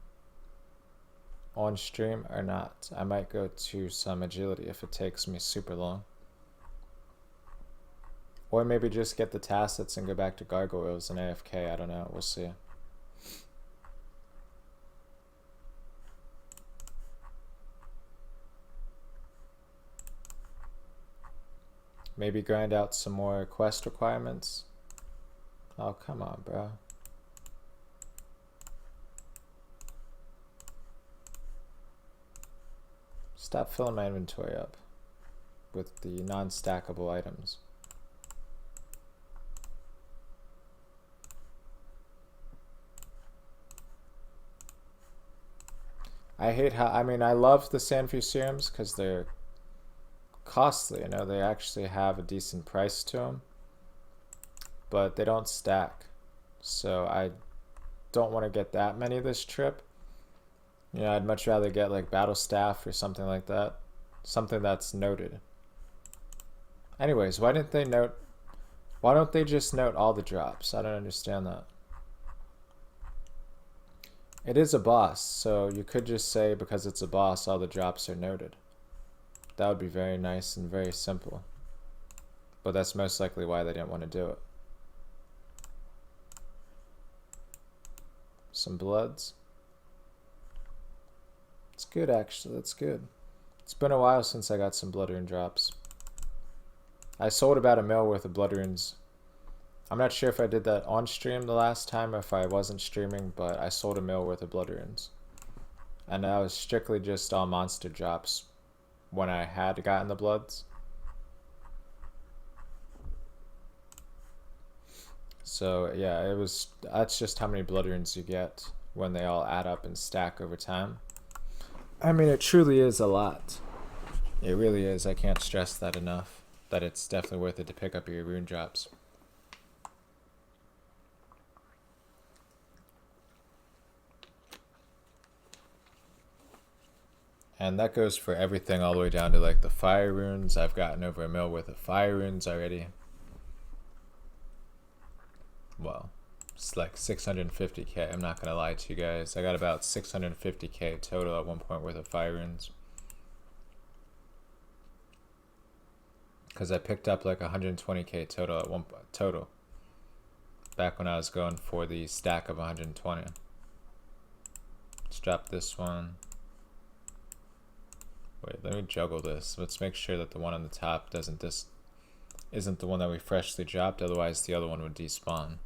on stream or not. I might go to some agility if it takes me super long. Or maybe just get the tacits and go back to gargoyles and AFK. I don't know. We'll see. Maybe grind out some more quest requirements. Oh, come on, bro. Stop filling my inventory up with the non-stackable items. I hate how, I love the Sandview serums because they're costly, they actually have a decent price to them, but they don't stack. So I don't want to get that many this trip. I'd much rather get like Battle Staff or something like that. Something that's noted. Anyways, why don't they just note all the drops? I don't understand that. It is a boss, so you could just say because it's a boss, all the drops are noted. That would be very nice and very simple. But that's most likely why they didn't want to do it. Some bloods. It's good, actually. That's good. It's been a while since I got some blood rune drops. I sold about 1 mil worth of blood runes. I'm not sure if I did that on stream the last time or if I wasn't streaming, but I sold 1 mil worth of blood runes. And that was strictly just all monster drops when I had gotten the bloods. So yeah, that's just how many blood runes you get when they all add up and stack over time. It truly is a lot. It really is. I can't stress that enough. That it's definitely worth it to pick up your rune drops. And that goes for everything all the way down to like the fire runes. I've gotten over 1 mil worth of fire runes already. Well, it's like 650k. I'm not gonna lie to you guys. I got about 650k total at one point worth of fire runes. Because I picked up like 120k total at one total. Back when I was going for the stack of 120. Let's drop this one. Wait, let me juggle this. Let's make sure that the one on the top isn't the one that we freshly dropped, otherwise the other one would despawn.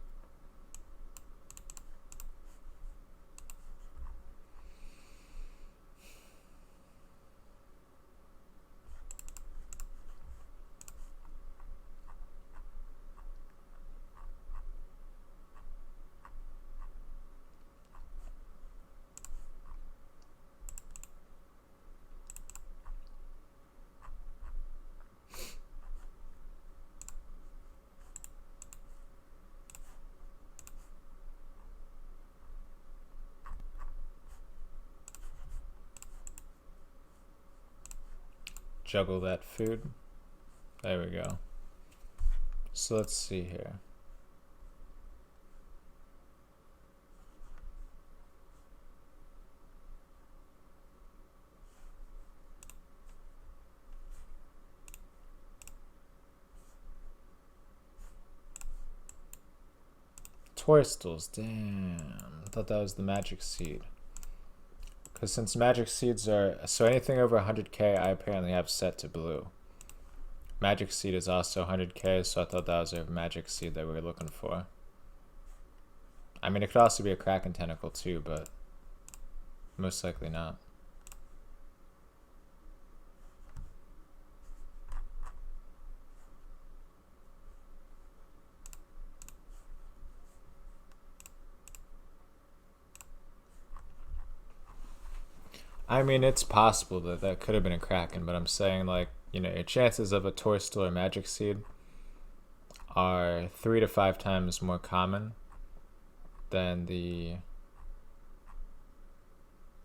Juggle that food. There we go. So let's see here. Toistles, damn. I thought that was the magic seed. Because since magic seeds are, so anything over 100k I apparently have set to blue. Magic seed is also 100k, so I thought that was a magic seed that we were looking for. I mean, it could also be a Kraken tentacle too, but most likely not. I mean, it's possible that that could have been a Kraken, but I'm saying, like, you know, your chances of a Torstal or Magic Seed are 3 to 5 times more common than the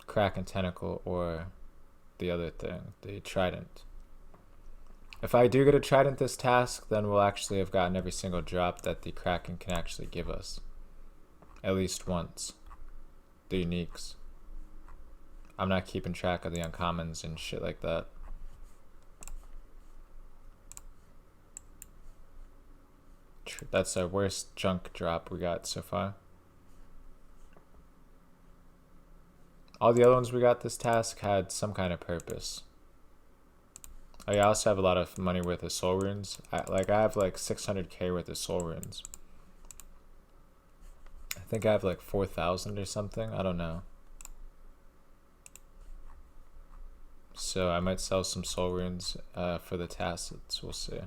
Kraken Tentacle or the other thing, the Trident. If I do get a Trident this task, then we'll actually have gotten every single drop that the Kraken can actually give us. At least once. The uniques. I'm not keeping track of the uncommons and shit like that. That's our worst junk drop we got so far. All the other ones we got this task had some kind of purpose. Oh yeah, I also have a lot of money worth of soul runes. I have like 600k worth of soul runes. I think I have like 4,000 or something. I don't know. So I might sell some soul runes for the tacits, we'll see.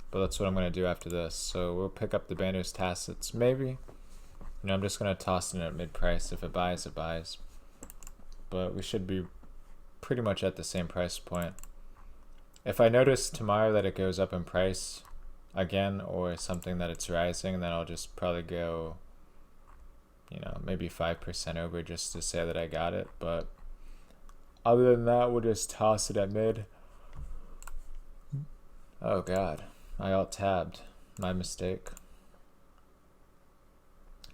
But that's what I'm going to do after this. So we'll pick up the Banner's tacits, maybe. You know, I'm just going to toss it at mid-price. If it buys, it buys. But we should be pretty much at the same price point. If I notice tomorrow that it goes up in price again, or something that it's rising, then I'll just probably go, you know, maybe 5% over just to say that I got it. But other than that, we'll just toss it at mid. Oh god, I alt-tabbed. My mistake.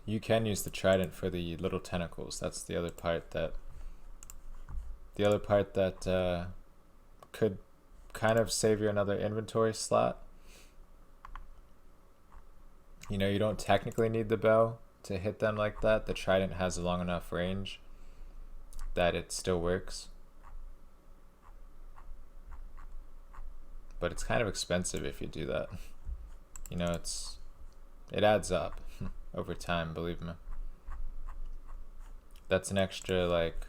You can use the trident for the little tentacles. That's the other part that could kind of save you another inventory slot. You know, you don't technically need the bow to hit them like that. The trident has a long enough range that it still works. But it's kind of expensive if you do that. You know, it adds up over time, believe me. That's an extra like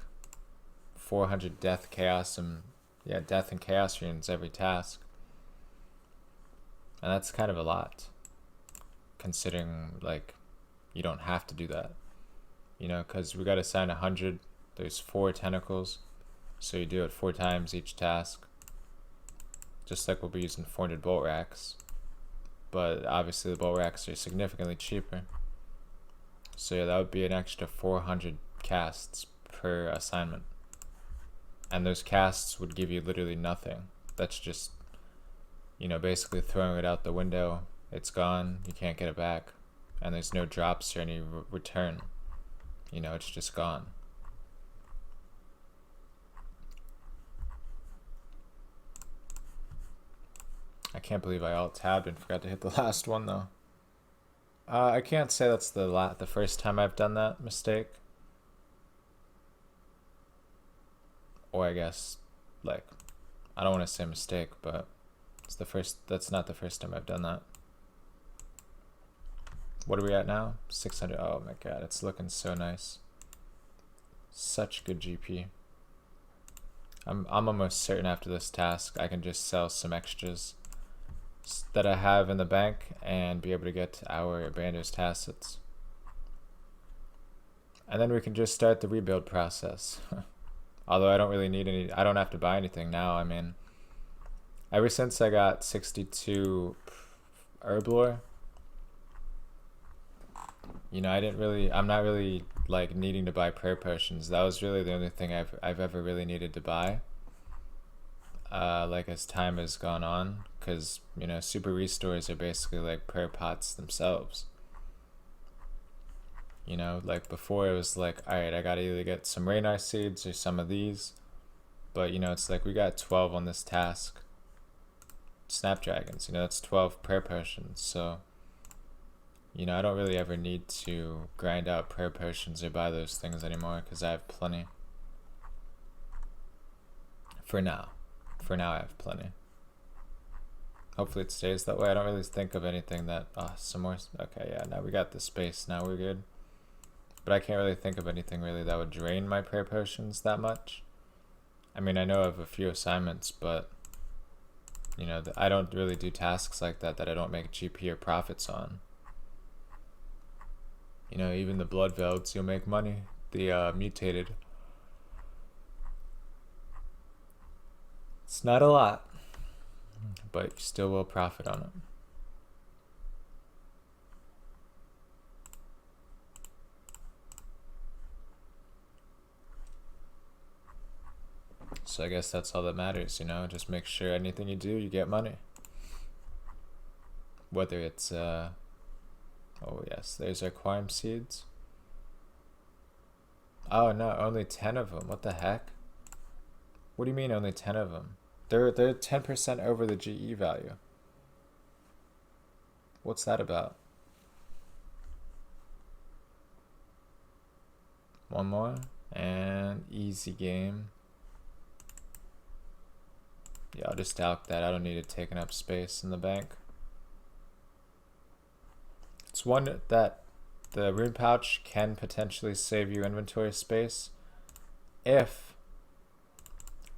400 death, chaos, and yeah, death and chaos runes every task. And that's kind of a lot, considering like you don't have to do that. You know, because we got to assign 100. There's 4 tentacles, so you do it 4 times each task. Just like we'll be using 400 bolt racks, but obviously the bolt racks are significantly cheaper. So yeah, that would be an extra 400 casts per assignment, and those casts would give you literally nothing. That's just, you know, basically throwing it out the window. It's gone, you can't get it back, and there's no drops or any return. You know, it's just gone. I can't believe I alt-tabbed and forgot to hit the last one though. I can't say that's the first time I've done that mistake. Or I guess, like, I don't want to say mistake, but that's not the first time I've done that. What are we at now? 600. Oh my god, it's looking so nice. Such good GP. I'm almost certain after this task I can just sell some extras that I have in the bank and be able to get our Bandos Tacits. And then we can just start the rebuild process. Although I don't really need I don't have to buy anything now. I mean, ever since I got 62 Herblore, you know, I'm not really like needing to buy prayer potions. That was really the only thing I've ever really needed to buy. Like as time has gone on, because you know, super restores are basically like prayer pots themselves. You know, like before it was like, alright, I gotta either get some Raynar seeds or some of these. But you know, it's like we got 12 on this task. Snapdragons, you know, that's 12 prayer potions, so you know, I don't really ever need to grind out prayer potions or buy those things anymore because I have plenty. For now. For now I have plenty. Hopefully it stays that way. I don't really think of anything that... Oh, some more... Okay, yeah, now we got the space. Now we're good. But I can't really think of anything really that would drain my prayer potions that much. I mean, I know of a few assignments, but... You know, I don't really do tasks like that I don't make GP or profits on. You know, even the blood velds, you'll make money. The mutated. It's not a lot, but you still will profit on it. So I guess that's all that matters, you know, just make sure anything you do, you get money. Whether it's, oh yes, there's our Quime seeds. Oh no, only 10 of them, what the heck? What do you mean only 10 of them? They're 10% over the GE value. What's that about? One more, and easy game. Yeah, I'll just alk that. I don't need it taking up space in the bank. It's one that the rune pouch can potentially save you inventory space if,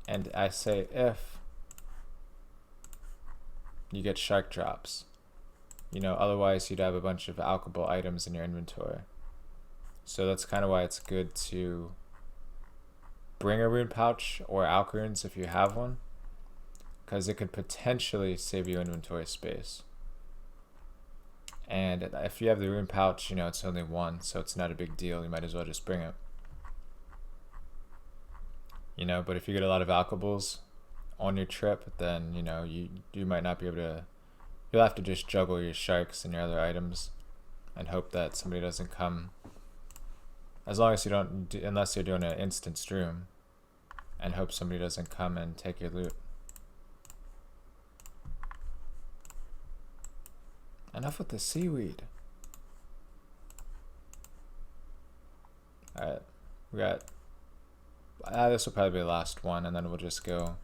and I say if, you get shark drops. You know, otherwise you'd have a bunch of alkable items in your inventory. So that's kind of why it's good to bring a rune pouch or alk runes if you have one, because it could potentially save you inventory space. And if you have the rune pouch, you know, it's only one, so it's not a big deal. You might as well just bring it. You know, but if you get a lot of alkables on your trip, then, you know, you might not be able to... You'll have to just juggle your sharks and your other items and hope that somebody doesn't come. As long as you don't... Unless you're doing an instant stream, and hope somebody doesn't come and take your loot. Enough with the seaweed. Alright, we got... this will probably be the last one, and then we'll just go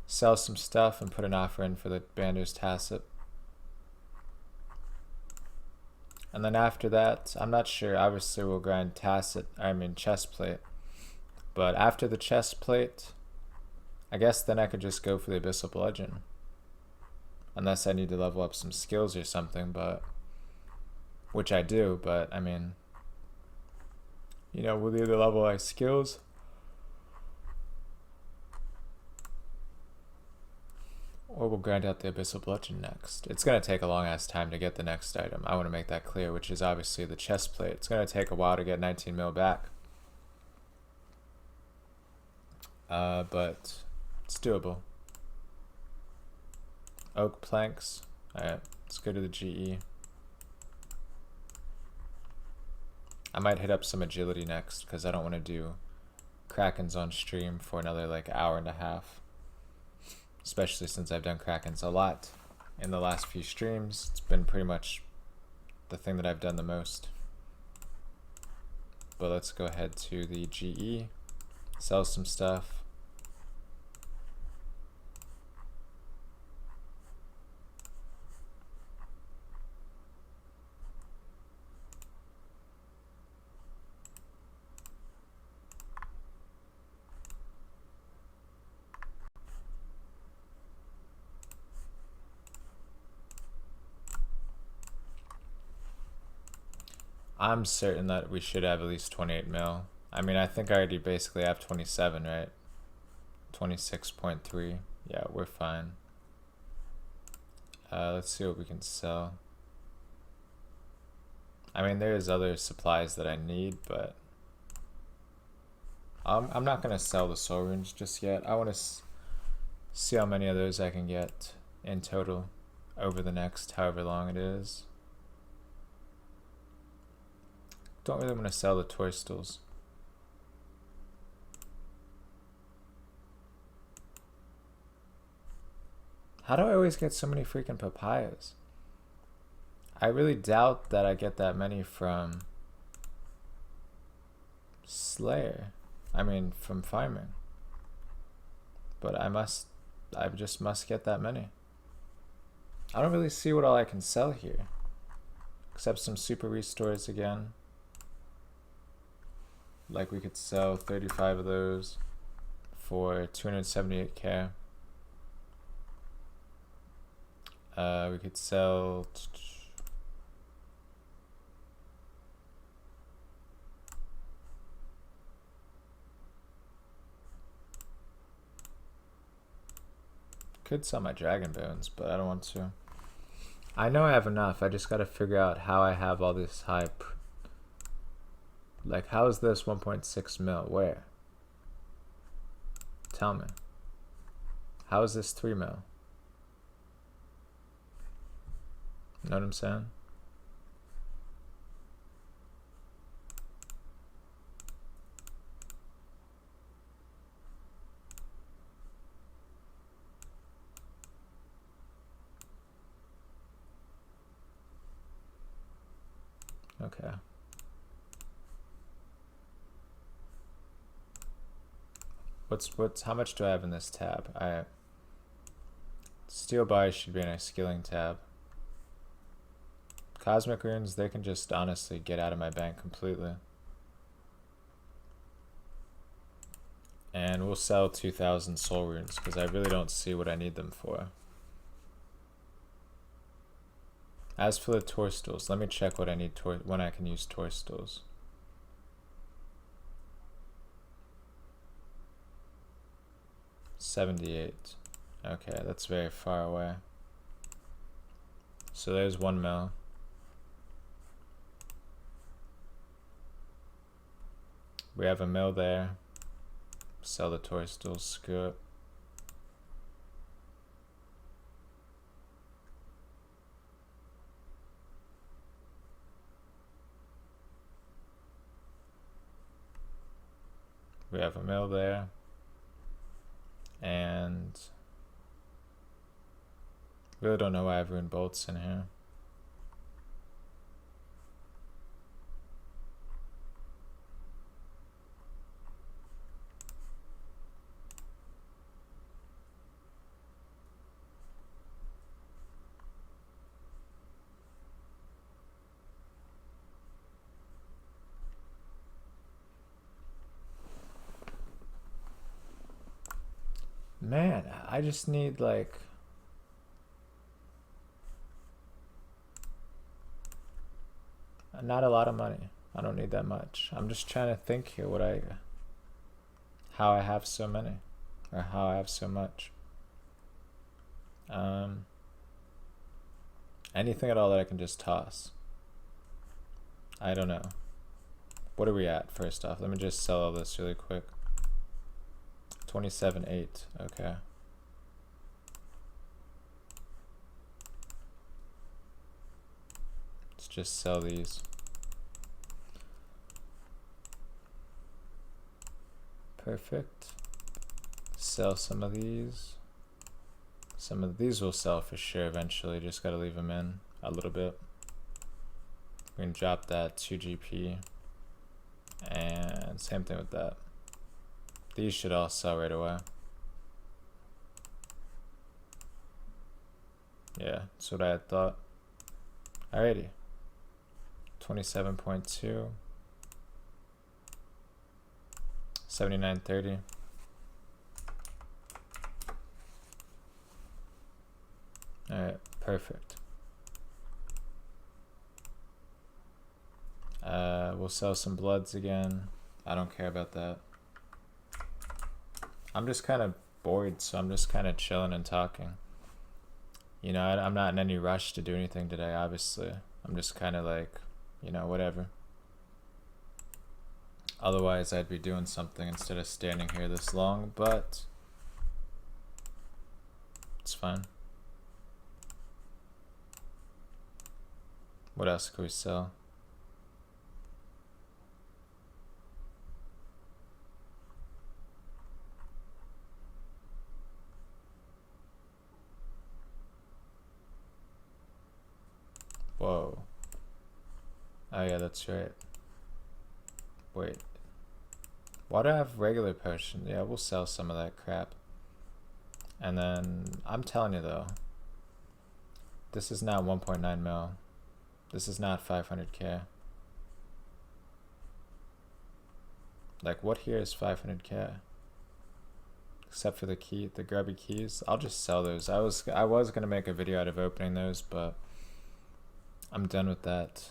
sell some stuff and put an offer in for the Bandos Tacit. And then after that, I'm not sure, obviously we'll grind chest plate. But after the chest plate, I guess then I could just go for the Abyssal Bludgeon. Unless I need to level up some skills or something, but... Which I do, but I mean... You know, we'll either level our skills... Or we'll grind out the Abyssal Bludgeon next. It's going to take a long ass time to get the next item. I want to make that clear, which is obviously the chest plate. It's going to take a while to get 19 mil back. But it's doable. Oak planks. Alright, let's go to the GE. I might hit up some agility next because I don't want to do Krakens on stream for another like hour and a half. Especially since I've done Krakens a lot in the last few streams. It's been pretty much the thing that I've done the most. But let's go ahead to the GE, sell some stuff. I'm certain that we should have at least 28 mil. I mean, I think I already basically have 27, right? 26.3. Yeah, we're fine. Let's see what we can sell. I mean, there's other supplies that I need, but I'm not gonna sell the soul runes just yet. I want to see how many of those I can get in total over the next however long it is. Don't really want to sell the toystools. How do I always get so many freaking papayas? I really doubt that I get that many from Slayer. I mean, from farming. But I just must get that many. I don't really see what all I can sell here. Except some super restores again. Like we could sell 35 of those for 278k. We could sell could sell my dragon bones, but I don't want to. I know I have enough. I just gotta figure out how I have all this hype. Like, how is this 1.6 mil? Where? Tell me. How is this 3 mil? Know what I'm saying? Okay. How much do I have in this tab? Steel buy should be in a skilling tab. Cosmic runes, they can just honestly get out of my bank completely. And we'll sell 2,000 soul runes because I really don't see what I need them for. As for the toystools, let me check what I need when I can use toystools. $78. Okay, that's very far away. So there's 1 mil. We have a mill there. Sell the toystools, screw it. We have a mill there. And really don't know why I have rune bolts in here. Man, I just need like not a lot of money. I don't need that much. I'm just trying to think here how I have so many or how I have so much. Anything at all that I can just toss. I don't know. What are we at first off? Let me just sell all this really quick. 27.8, okay. Let's just sell these. Perfect. Sell some of these. Some of these will sell for sure eventually, just gotta leave them in a little bit. We can drop that 2 GP, and same thing with that. These should all sell right away. Yeah, that's what I had thought. Alrighty. 27.2. 79.30. Alright, perfect. We'll sell some bloods again. I don't care about that. I'm just kind of bored, so I'm just kind of chilling and talking. You know, I'm not in any rush to do anything today, obviously. I'm just kind of like, you know, whatever. Otherwise, I'd be doing something instead of standing here this long, but it's fine. What else could we sell? Whoa. Oh yeah, that's right. Wait. Why do I have regular potion? Yeah, we'll sell some of that crap. And then, I'm telling you though, this is not 1.9 mil. This is not 500k. Like, what here is 500k? Except for the key, the grubby keys. I'll just sell those. I was gonna make a video out of opening those, but I'm done with that.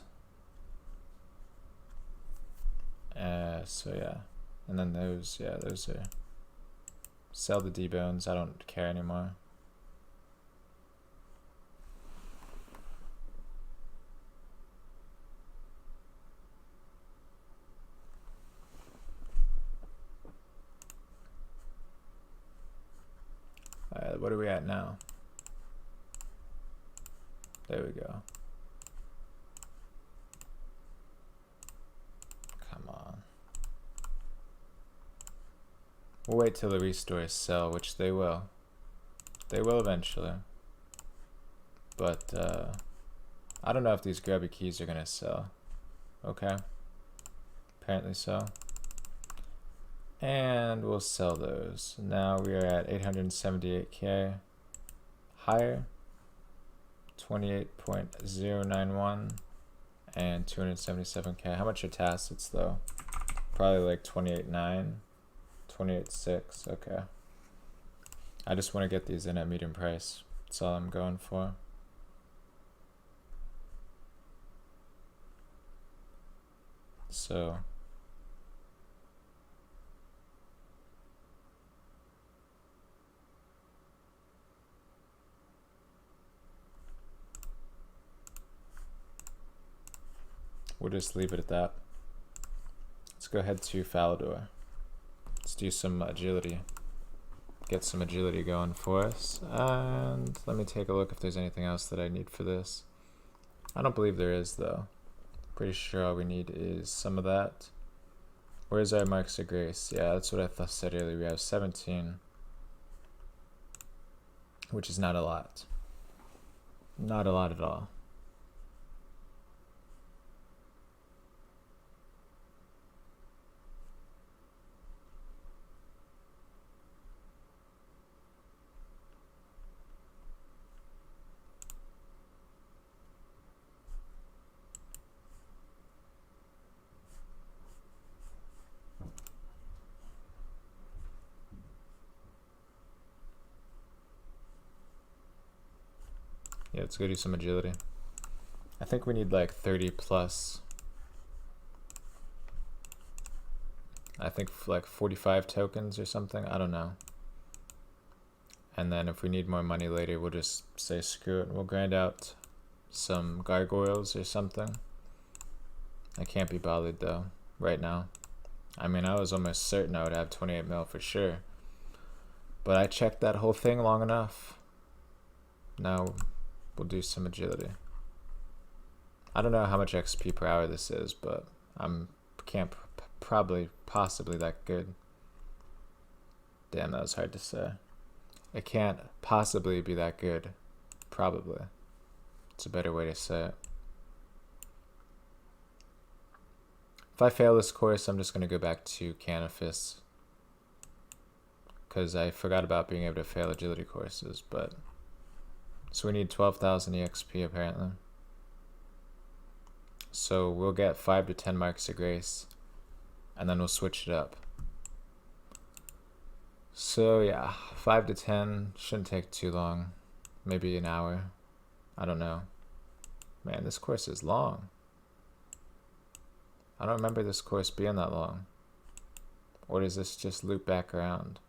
So yeah, and then those, yeah, those are, sell the D-bones, I don't care anymore. What are we at now? There we go. Come on. We'll wait till the restores sell, which they will. They will eventually. But, I don't know if these grubby keys are gonna sell. Okay. Apparently so. And we'll sell those. Now we are at 878k. Higher. 28.091 and 277k. How much are tacits though? Probably like 28.9, 28.6. Okay. I just want to get these in at medium price. That's all I'm going for. So we'll just leave it at that. Let's go ahead to Falador. Let's do some agility. Get some agility going for us. And let me take a look if there's anything else that I need for this. I don't believe there is though. Pretty sure all we need is some of that. Where's our marks of grace? Yeah, that's what I said earlier. We have 17. Which is not a lot. Not a lot at all. Yeah, let's go do some agility. I think we need like 30 plus. I think like 45 tokens or something. I don't know. And then if we need more money later, we'll just say screw it. We'll grind out some gargoyles or something. I can't be bothered though, right now. I mean, I was almost certain I would have 28 mil for sure. But I checked that whole thing long enough. Now we'll do some agility. I don't know how much XP per hour this is, but probably possibly that good. Damn, that was hard to say. It can't possibly be that good. Probably. It's a better way to say it. If I fail this course, I'm just going to go back to Canifis. Because I forgot about being able to fail agility courses, but... So we need 12,000 EXP apparently. So we'll get 5 to 10 marks of grace. And then we'll switch it up. So yeah, 5 to 10 shouldn't take too long. Maybe an hour. I don't know. Man, this course is long. I don't remember this course being that long. Or does this just loop back around?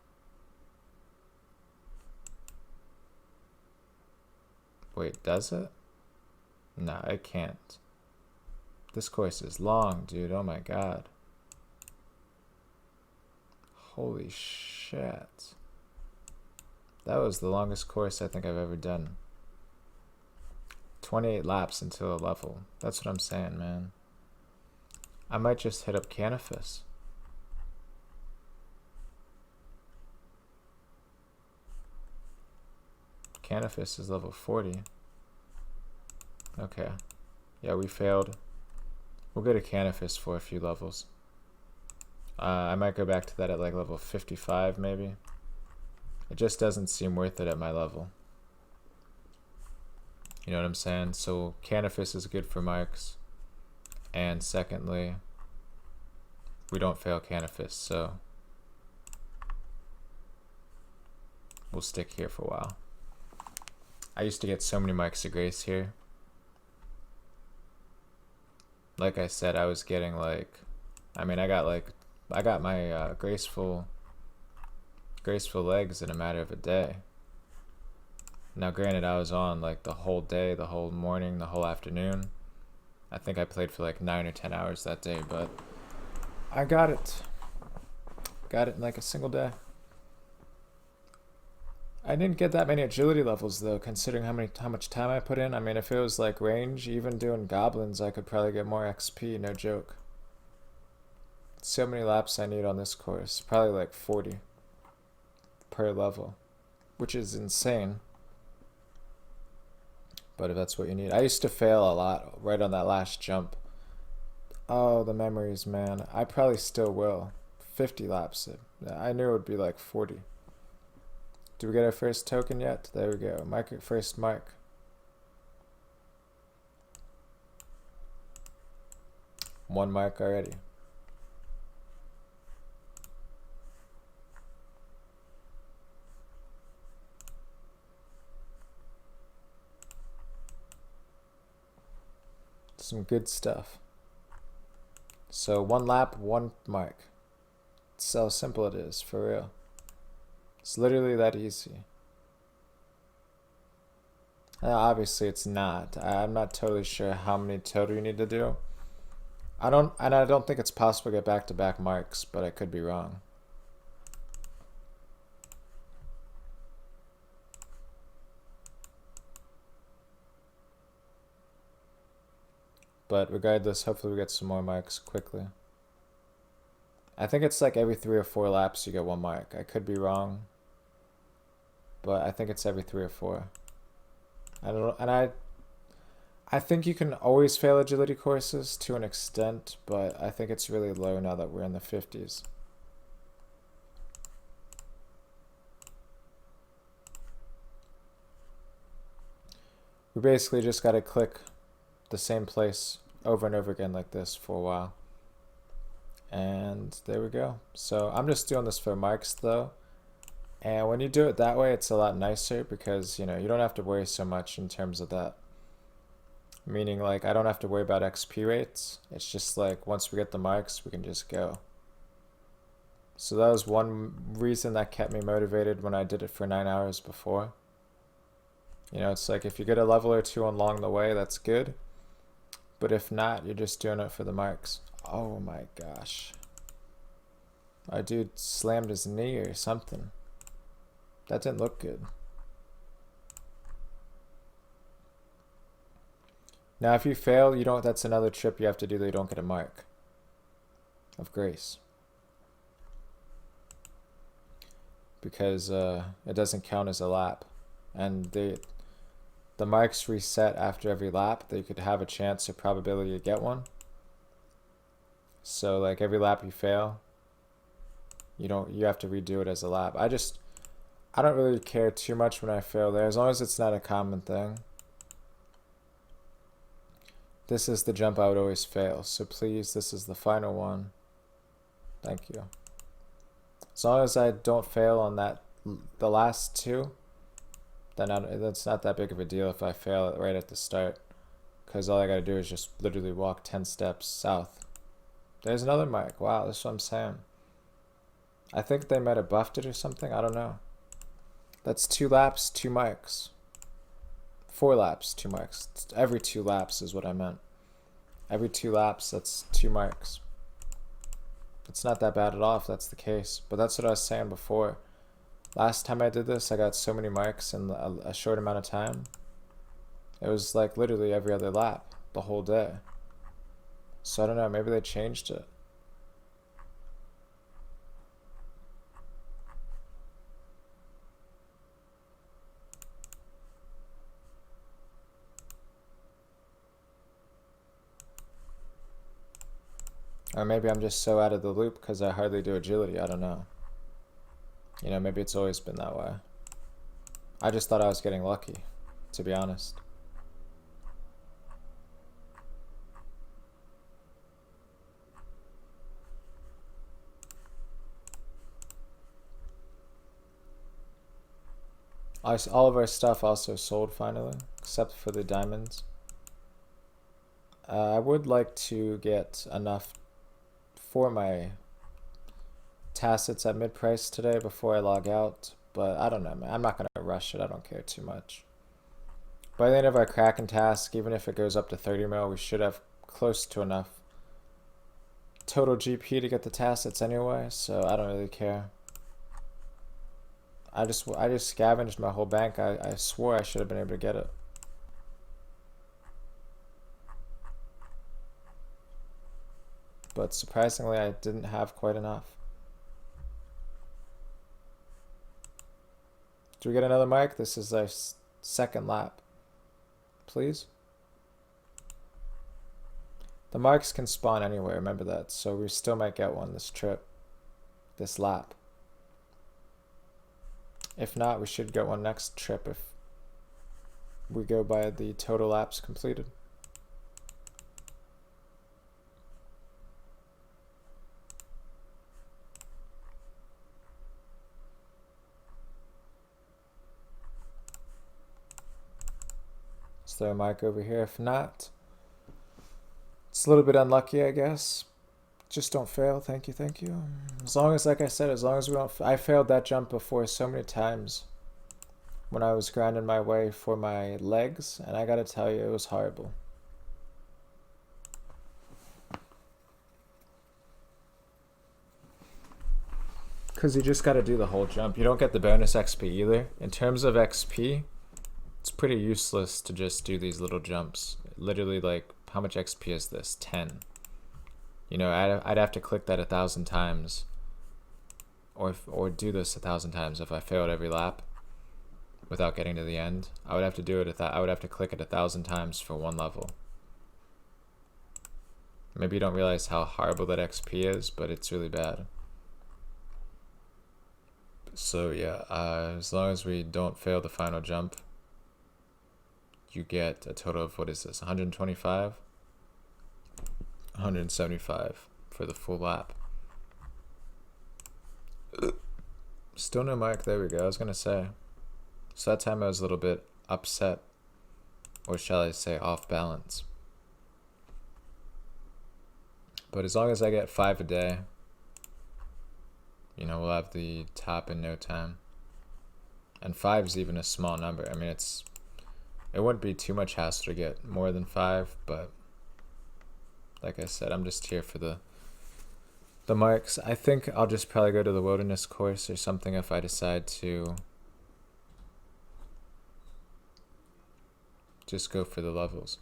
Wait, does it? No, it can't. This course is long, dude. Oh my god. Holy shit. That was the longest course I think I've ever done. 28 laps until a level. That's what I'm saying, man. I might just hit up Canifis. Canifis is level 40. Okay. Yeah, we failed. We'll go to Canifis for a few levels. I might go back to that at like level 55 maybe. It just doesn't seem worth it at my level. You know what I'm saying? So Canifis is good for marks. And secondly, we don't fail Canifis, so we'll stick here for a while. I used to get so many marks of grace here. Like I said, I was getting like, I got my graceful legs in a matter of a day. Now granted, I was on like the whole day, the whole morning, the whole afternoon. I think I played for like 9 or 10 hours that day, but I got it. Got it in like a single day. I didn't get that many agility levels though, considering how much time I put in. I mean, if it was like range, even doing goblins, I could probably get more XP, no joke. So many laps I need on this course, probably like 40 per level, which is insane. But if that's what you need. I used to fail a lot right on that last jump. Oh, the memories, man. I probably still will. 50 laps. I knew it would be like 40. Do we get our first token yet? There we go. First mark. One mark already. Some good stuff. So 1 lap, 1 mark. That's how simple it is, for real. It's literally that easy. Obviously it's not. I'm not totally sure how many total you need to do. I don't think it's possible to get back-to-back marks, but I could be wrong. But regardless, hopefully we get some more marks quickly. I think it's like every 3 or 4 laps you get 1 mark. I could be wrong, but I think it's every 3 or 4. I think you can always fail agility courses to an extent, but I think it's really low now that we're in the 50s. We basically just got to click the same place over and over again like this for a while. And there we go. So I'm just doing this for marks though. And when you do it that way, it's a lot nicer because, you know, you don't have to worry so much in terms of that. Meaning like I don't have to worry about XP rates. It's just like once we get the marks, we can just go. So that was one reason that kept me motivated when I did it for 9 hours before. You know, it's like if you get a level or 2 along the way, that's good. But if not, you're just doing it for the marks. Oh my gosh. Our dude slammed his knee or something. That didn't look good. Now if you fail, that's another trip you have to do that you don't get a mark of grace. because it doesn't count as a lap, and the marks reset after every lap. That you could have a chance or probability to get one. So like every lap you fail, you have to redo it as a lap. I don't really care too much when I fail there, as long as it's not a common thing. This is the jump I would always fail, so please, this is the final one. Thank you. As long as I don't fail on the last two, then that's not that big of a deal if I fail it right at the start, because all I gotta do is just literally walk 10 steps south. There's another mic. Wow, that's what I'm saying. I think they might have buffed it or something. I don't know. That's 2 laps, 2 mics. 4 laps, 2 mics. Every 2 laps is what I meant. Every 2 laps, that's 2 mics. It's not that bad at all if that's the case. But that's what I was saying before. Last time I did this, I got so many mics in a short amount of time. It was like literally every other lap, the whole day. So I don't know, maybe they changed it. Or maybe I'm just so out of the loop because I hardly do agility, I don't know. You know, maybe it's always been that way. I just thought I was getting lucky, to be honest. All of our stuff also sold finally, except for the diamonds. I would like to get enough for my tacits at mid-price today before I log out, but I don't know, man. I'm not going to rush it. I don't care too much. By the end of our Kraken task, even if it goes up to 30 mil, we should have close to enough total GP to get the tacits anyway, so I don't really care. I just scavenged my whole bank. I swore I should have been able to get it. But surprisingly, I didn't have quite enough. Do we get another mic? This is our second lap. Please? The marks can spawn anywhere, remember that. So we still might get one this trip, this lap. If not, we should get one next trip if we go by the total laps completed. Let's throw a mic over here. If not, it's a little bit unlucky, I guess. Just don't fail. Thank you, thank you. As long as, like I said, as long as we don't... I failed that jump before so many times when I was grinding my way for my legs, and I gotta tell you, it was horrible. Because you just gotta do the whole jump. You don't get the bonus XP either. In terms of XP, it's pretty useless to just do these little jumps. Literally, like, how much XP is this? 10. You know, I'd have to click that 1,000 times, or do this 1,000 times if I failed every lap without getting to the end. I would have to do it. I would have to click it 1,000 times for one level. Maybe you don't realize how horrible that XP is, but it's really bad. So yeah, as long as we don't fail the final jump, you get a total of, what is this, 125? 175 for the full lap. Still no mic. There we go. I was gonna say. So that time I was a little bit upset, or shall I say off balance. But as long as I get 5 a day, you know, we'll have the top in no time. And 5 is even a small number. I mean, it wouldn't be too much hassle to get more than 5, but like I said, I'm just here for the mics. I think I'll just probably go to the wilderness course or something if I decide to just go for the levels.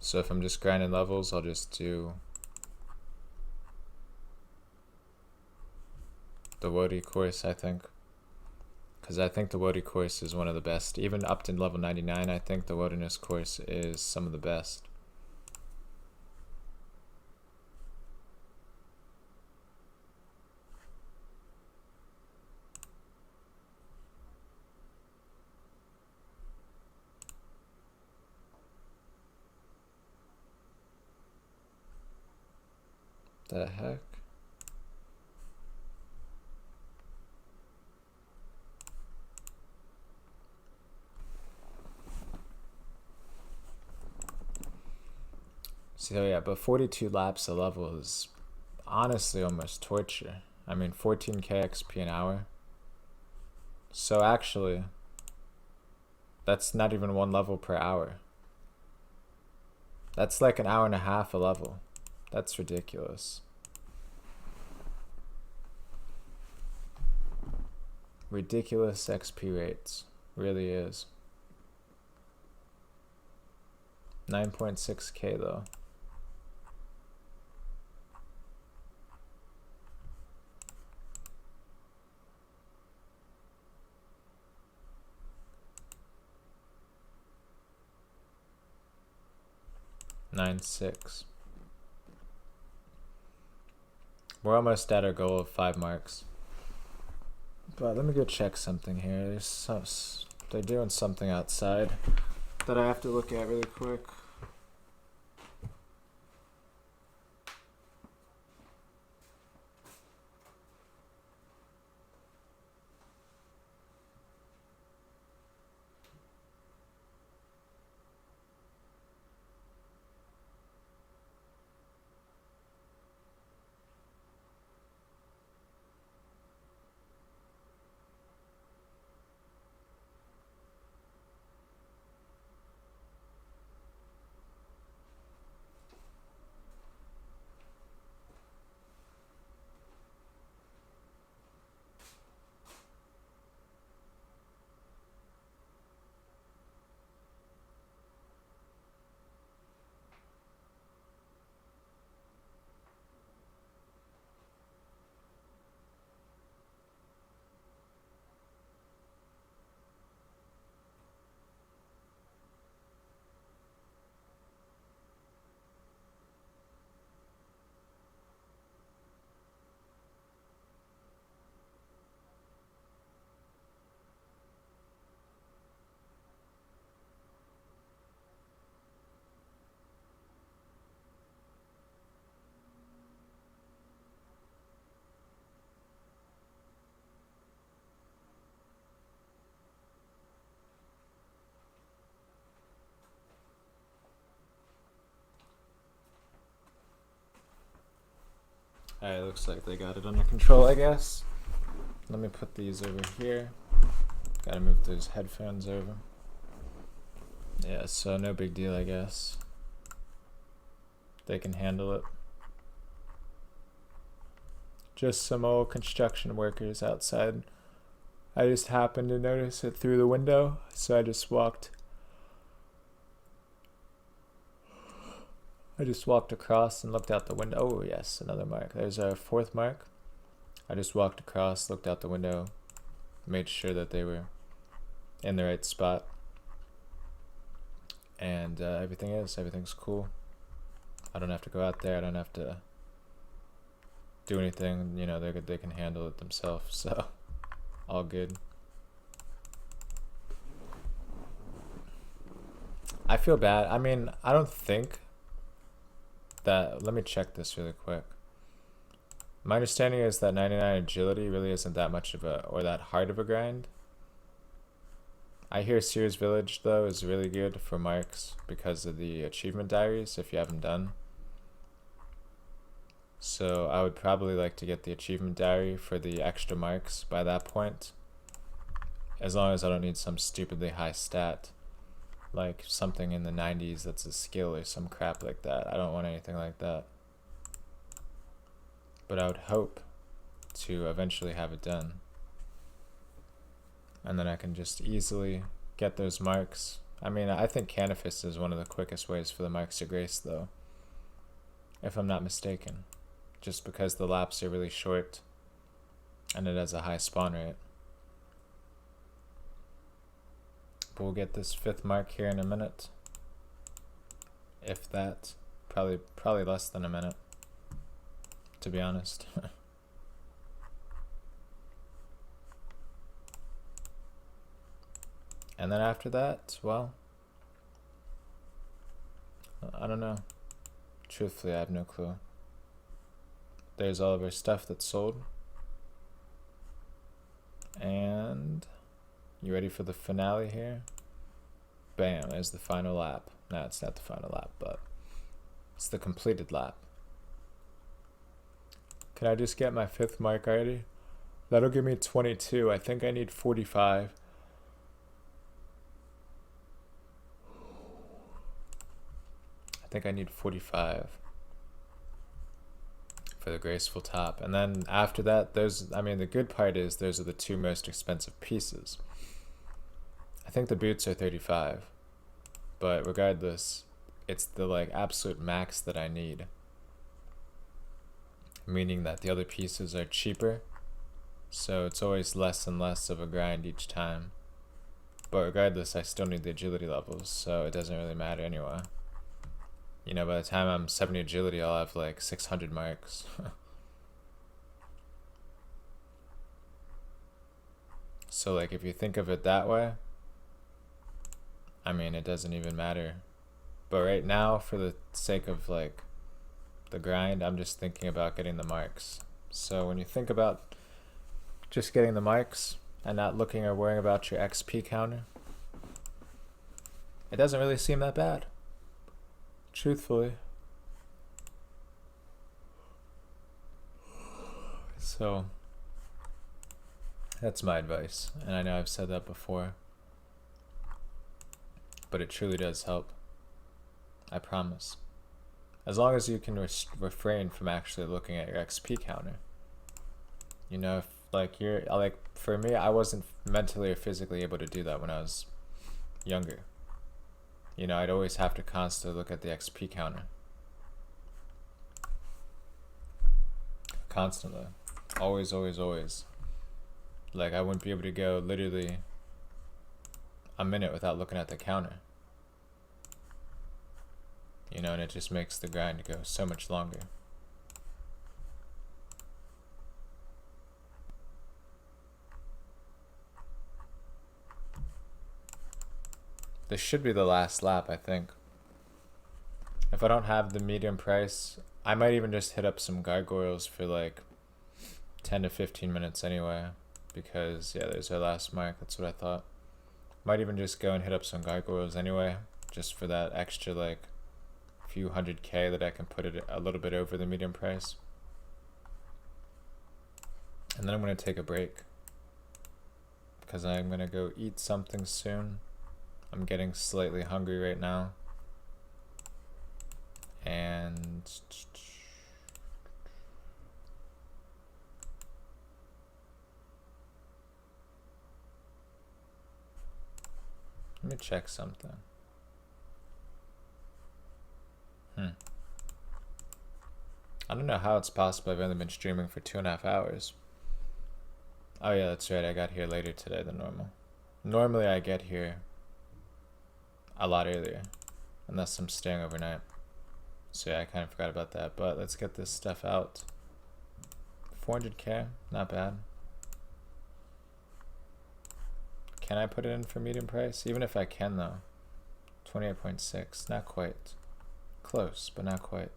So if I'm just grinding levels, I'll just do the Wodi course, I think. Because I think the Wodi course is one of the best. Even up to level 99, I think the Wilderness course is some of the best. The heck? So yeah, but 42 laps a level is honestly almost torture. I mean, 14k XP an hour. So actually, that's not even one level per hour. That's like an hour and a half a level. That's ridiculous. Ridiculous XP rates. Really is. 9.6k though. Nine six. We're almost at our goal of 5 marks. But let me go check something here. They're doing something outside that I have to look at really quick. Alright, looks like they got it under control, I guess. Let me put these over here. Gotta move those headphones over. Yeah, so no big deal, I guess. They can handle it. Just some old construction workers outside. I just happened to notice it through the window, so I just walked across and looked out the window. Oh yes, another mark. There's our 4th mark. I just walked across, looked out the window, made sure that they were in the right spot. And everything's cool. I don't have to go out there. I don't have to do anything. You know, they can handle it themselves. So all good. I feel bad. I mean, I don't think that. Let me check this really quick. My understanding is that 99 agility really isn't that much of a, or that hard of a grind. I hear Sears Village though is really good for marks because of the achievement diaries if you haven't done. So I would probably like to get the achievement diary for the extra marks by that point. As long as I don't need some stupidly high stat. Like something in the 90s that's a skill or some crap like that. I don't want anything like that. But I would hope to eventually have it done. And then I can just easily get those marks I mean, I think Canifist is one of the quickest ways for the marks to grace, though. If I'm not mistaken. Just because the laps are really short and it has a high spawn rate. But we'll get this 5th mark here in a minute. If that. Probably less than a minute, to be honest. And then after that, well, I don't know. Truthfully, I have no clue. There's all of our stuff that's sold. And you ready for the finale here? Bam, there's the final lap. No, it's not the final lap, but it's the completed lap. Can I just get my 5th mark already? That'll give me 22. I think I need 45. I think I need 45 for the graceful top. And then after that, the good part is those are the 2 most expensive pieces. I think the boots are 35. But regardless, it's the like absolute max that I need. Meaning that the other pieces are cheaper. So it's always less and less of a grind each time. But regardless, I still need the agility levels, so it doesn't really matter anyway. You know, by the time I'm 70 agility, I'll have like 600 marks. So like if you think of it that way, I mean, it doesn't even matter. But right now, for the sake of like the grind, I'm just thinking about getting the marks. So when you think about just getting the marks and not looking or worrying about your XP counter, it doesn't really seem that bad. Truthfully. So that's my advice, and I know I've said that before, but it truly does help. I promise. As long as you can refrain from actually looking at your XP counter. You know, if like you're like, for me, I wasn't mentally or physically able to do that when I was younger. You know, I'd always have to constantly look at the XP counter. Constantly. Always, always, always. Like, I wouldn't be able to go literally a minute without looking at the counter. You know, and it just makes the grind go so much longer. This should be the last lap, I think. If I don't have the medium price, I might even just hit up some gargoyles for like 10 to 15 minutes anyway. Because, yeah, there's our last mark. That's what I thought. Might even just go and hit up some gargoyles anyway. Just for that extra, like, few 100K that I can put it a little bit over the medium price. And then I'm going to take a break. Because I'm going to go eat something soon. I'm getting slightly hungry right now. And let me check something. I don't know how it's possible I've only been streaming for 2.5 hours. Oh yeah, that's right, I got here later today than normal. Normally I get here a lot earlier, unless I'm staying overnight. So yeah, I kind of forgot about that, but let's get this stuff out. 400K, not bad. Can I put it in for medium price? Even if I can though. 28.6, not quite. Close, but not quite.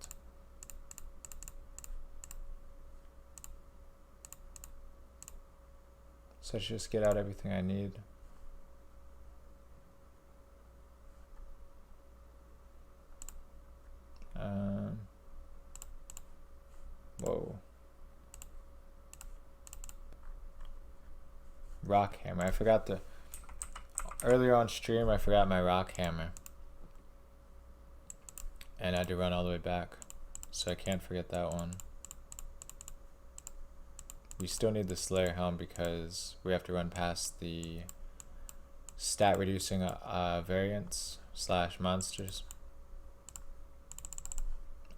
So let's just get out everything I need. Whoa. Rock hammer. I forgot the... Earlier on stream, I forgot my rock hammer. And I had to run all the way back. So I can't forget that one. We still need the Slayer helm because we have to run past the stat reducing variants / monsters.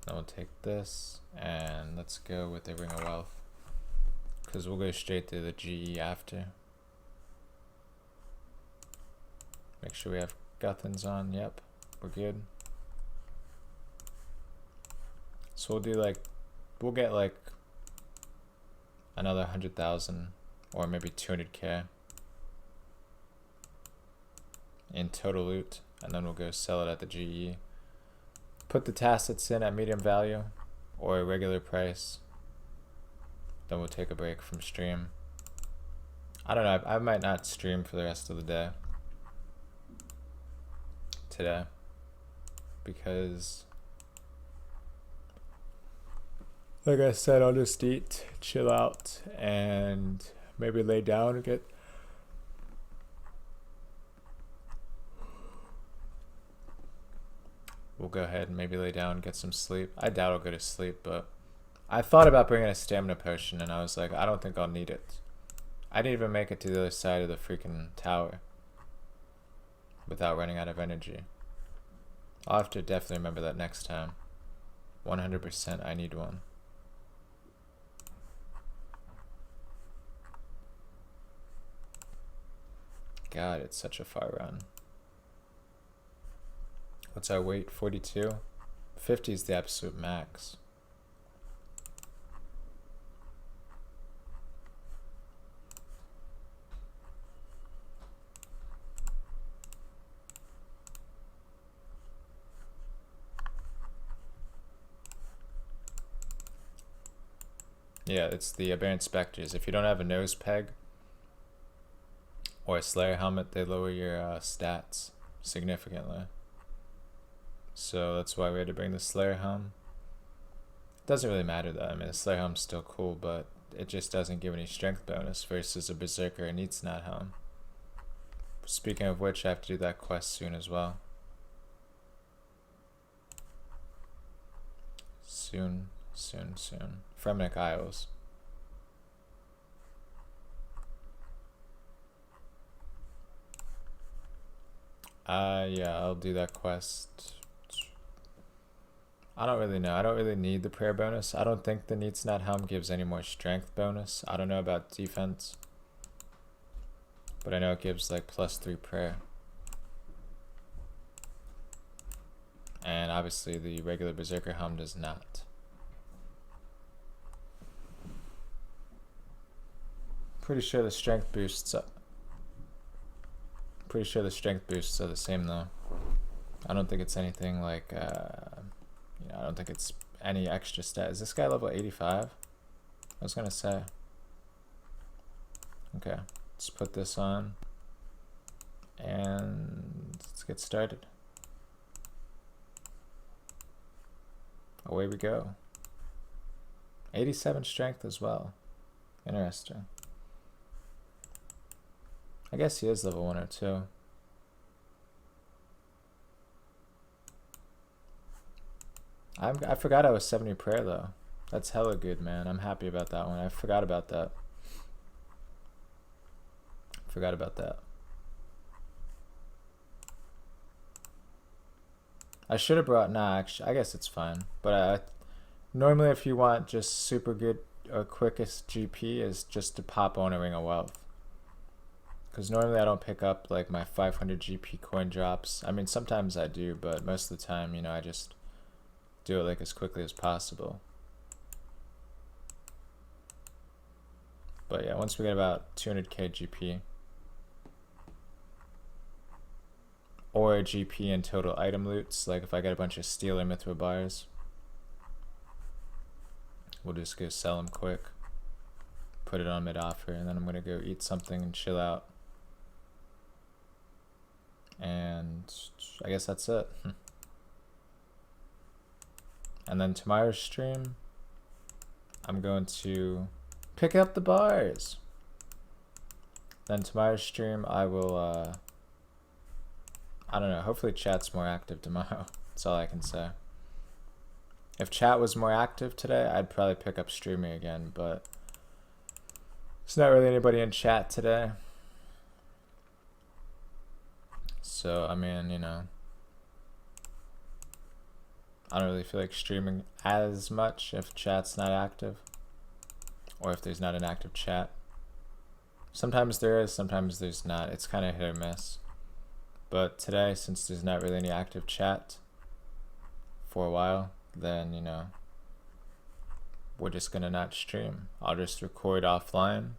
Then we'll take this and let's go with the Ring of Wealth, because we'll go straight to the GE after. Make sure we have Guthans on. Yep, we're good. So we'll do like, we'll get like another 100,000 or maybe 200k in total loot, and then we'll go sell it at the GE. Put the tacits in at medium value or a regular price. Then we'll take a break from stream. I don't know, I might not stream for the rest of the day today, because like I said, I'll just eat, chill out, and maybe lay down and get we'll go ahead and maybe lay down and get some sleep. I doubt I'll go to sleep, but I thought about bringing a stamina potion and I was like, I don't think I'll need it. I didn't even make it to the other side of the freaking tower without running out of energy. I'll have to definitely remember that next time. 100% I need one. God, it's such a far run. What's our weight? 42? 50 is the absolute max. Yeah, it's the Aberrant Spectres. If you don't have a nose peg or a Slayer helmet, they lower your stats significantly. So that's why we had to bring the Slayer helm. It doesn't really matter though. I mean, the Slayer helm's still cool, but it just doesn't give any strength bonus versus a Berserker and Neatsnat helm. Speaking of which, I have to do that quest soon as well. Soon. Fremenic Isles. Yeah, I'll do that quest. I don't really know. I don't really need the prayer bonus. I don't think the Neatsnat helm gives any more strength bonus. I don't know about defense, but I know it gives like +3 prayer. And obviously the regular Berserker helm does not. Pretty sure the strength boosts are the same though. I don't think it's anything like you know, I don't think it's any extra stat. Is this guy level 85? I was gonna say. Okay, let's put this on and let's get started. Away we go. 87 strength as well. Interesting. I guess he is level 102. I forgot I was 70 prayer though. That's hella good, man. I'm happy about that one. I forgot about that. I should have brought, nah, actually, I guess it's fine. But normally if you want just super good or quickest GP is just to pop on a Ring of Wealth. Because normally I don't pick up like my 500 GP coin drops. I mean, sometimes I do, but most of the time, you know, I just do it like as quickly as possible. But yeah, once we get about 200k GP or GP in total item loots, like if I get a bunch of steel or mithril bars, we'll just go sell them quick, put it on mid offer, and then I'm gonna go eat something and chill out. And I guess that's it. And then tomorrow's stream, I'm going to pick up the bars. Then tomorrow's stream, I will, I don't know, hopefully chat's more active tomorrow. That's all I can say. If chat was more active today, I'd probably pick up streaming again, but there's not really anybody in chat today. So, I mean, you know, I don't really feel like streaming as much if chat's not active, or if there's not an active chat. Sometimes there is, sometimes there's not. It's kind of hit or miss. But today, since there's not really any active chat for a while, then, you know, we're just gonna not stream. I'll just record offline.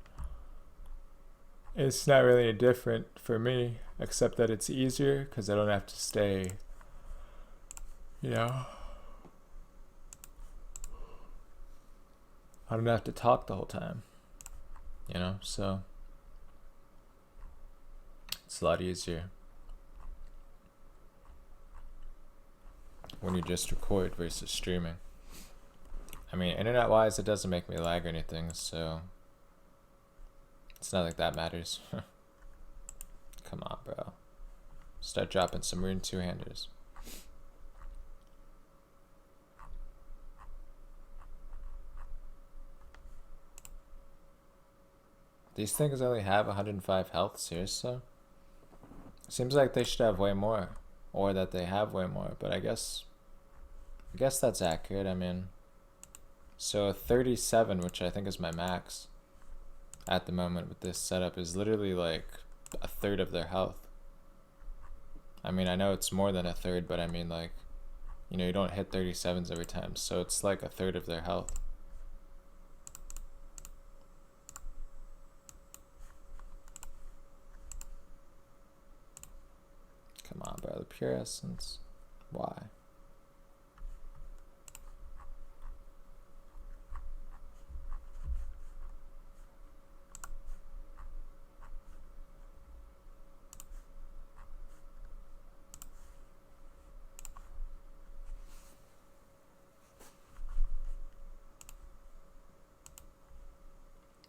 It's not really different for me, except that it's easier because I don't have to stay, you know, I don't have to talk the whole time, you know, so it's a lot easier when you just record versus streaming. I mean, internet-wise, it doesn't make me lag or anything, so it's not like that matters. Come on, bro. Start dropping some Rune 2-handers. These things only have 105 health, seriously? Seems like they should have way more, or that they have way more, but I guess that's accurate. I mean, so 37, which I think is my max at the moment with this setup, is literally like a third of their health. I mean, I know it's more than a third, but I mean, like, you know, you don't hit 37s every time, so it's like a third of their health. Come on, bro, the pure essence. Why?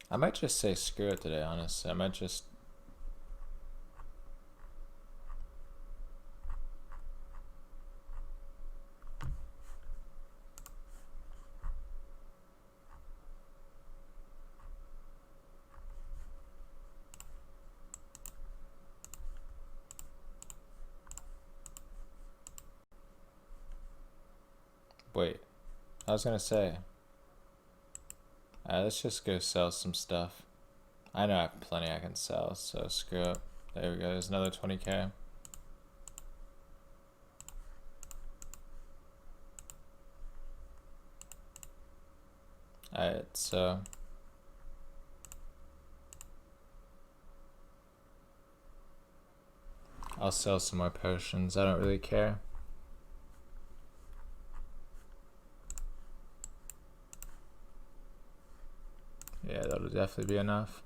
I might just say screw it today, honestly. I might just... Wait, I was gonna say... let's just go sell some stuff. I know I have plenty I can sell, so screw it. There we go, there's another 20k. Alright, so... I'll sell some more potions, I don't really care. Yeah, that'll definitely be enough.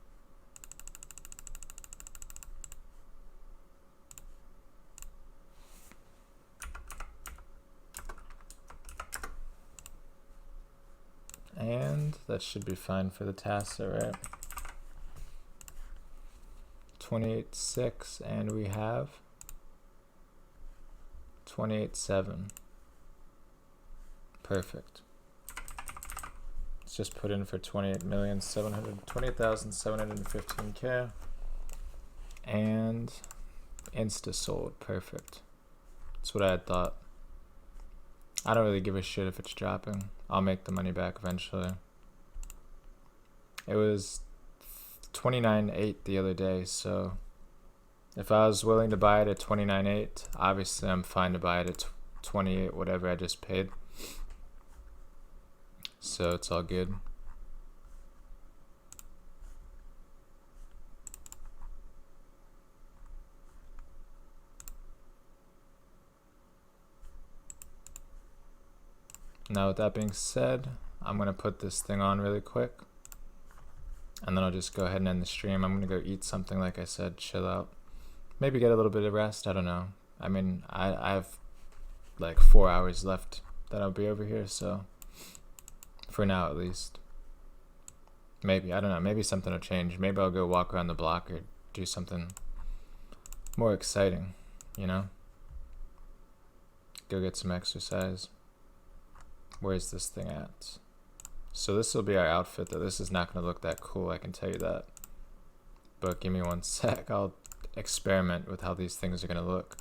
And that should be fine for the task, alright. 28.6, and we have 28.7. Perfect. Let's just put in for 28,715k, and insta sold. Perfect. That's what I had thought. I don't really give a shit if it's dropping. I'll make the money back eventually. It was 29.8 the other day, so if I was willing to buy it at 29.8, obviously I'm fine to buy it at 28, whatever I just paid. So it's all good. Now with that being said, I'm gonna put this thing on really quick, and then I'll just go ahead and end the stream. I'm gonna go eat something, like I said, chill out, maybe get a little bit of rest, I don't know. I mean, I have like 4 hours left that I'll be over here, so for now at least. Maybe, I don't know, maybe something will change. Maybe I'll go walk around the block or do something more exciting, you know? Go get some exercise. Where's this thing at? So this will be our outfit, though. This is not going to look that cool, I can tell you that. But give me one sec. I'll experiment with how these things are gonna look.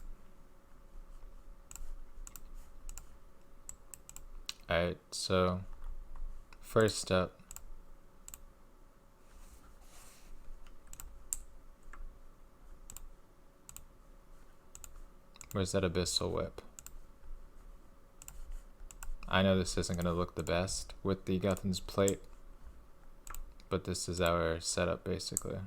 Alright, so first up, where's that abyssal whip? I know this isn't gonna look the best with the Guthan's plate, but this is our setup basically.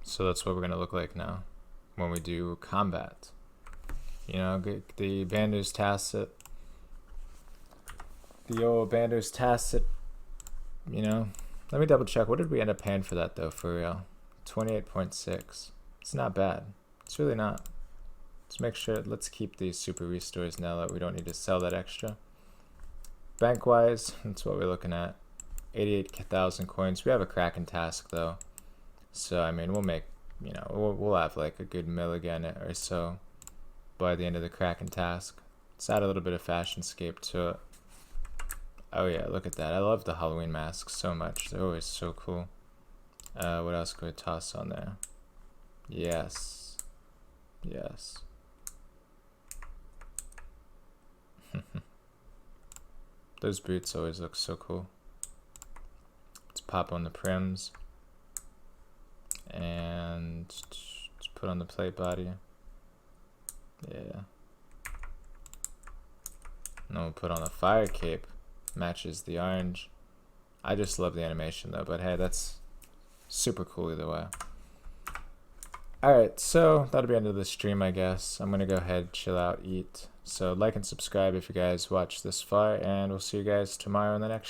So that's what we're gonna look like now when we do combat. You know, the Bander's Tacit, the old Bander's Tacit, you know. Let me double check. What did we end up paying for that though, for real? 28.6. It's not bad. It's really not. Let's make sure, let's keep these super restores now that we don't need to sell that extra. Bank wise, that's what we're looking at. 88,000 coins. We have a Kraken task though. So, I mean, we'll make, you know, we'll have like a good million or so by the end of the Kraken task. Let's add a little bit of fashion scape to it. Oh yeah, look at that. I love the Halloween masks so much. They're always so cool. What else could we toss on there? Yes. Yes. Those boots always look so cool. Let's pop on the prims. And let's put on the plate body. Yeah. And then we'll put on the fire cape. Matches the orange. I just love the animation though, but hey, that's super cool either way. Alright, so that'll be the end of the stream, I guess. I'm gonna go ahead, chill out, eat. So like and subscribe if you guys watched this far, and we'll see you guys tomorrow in the next stream.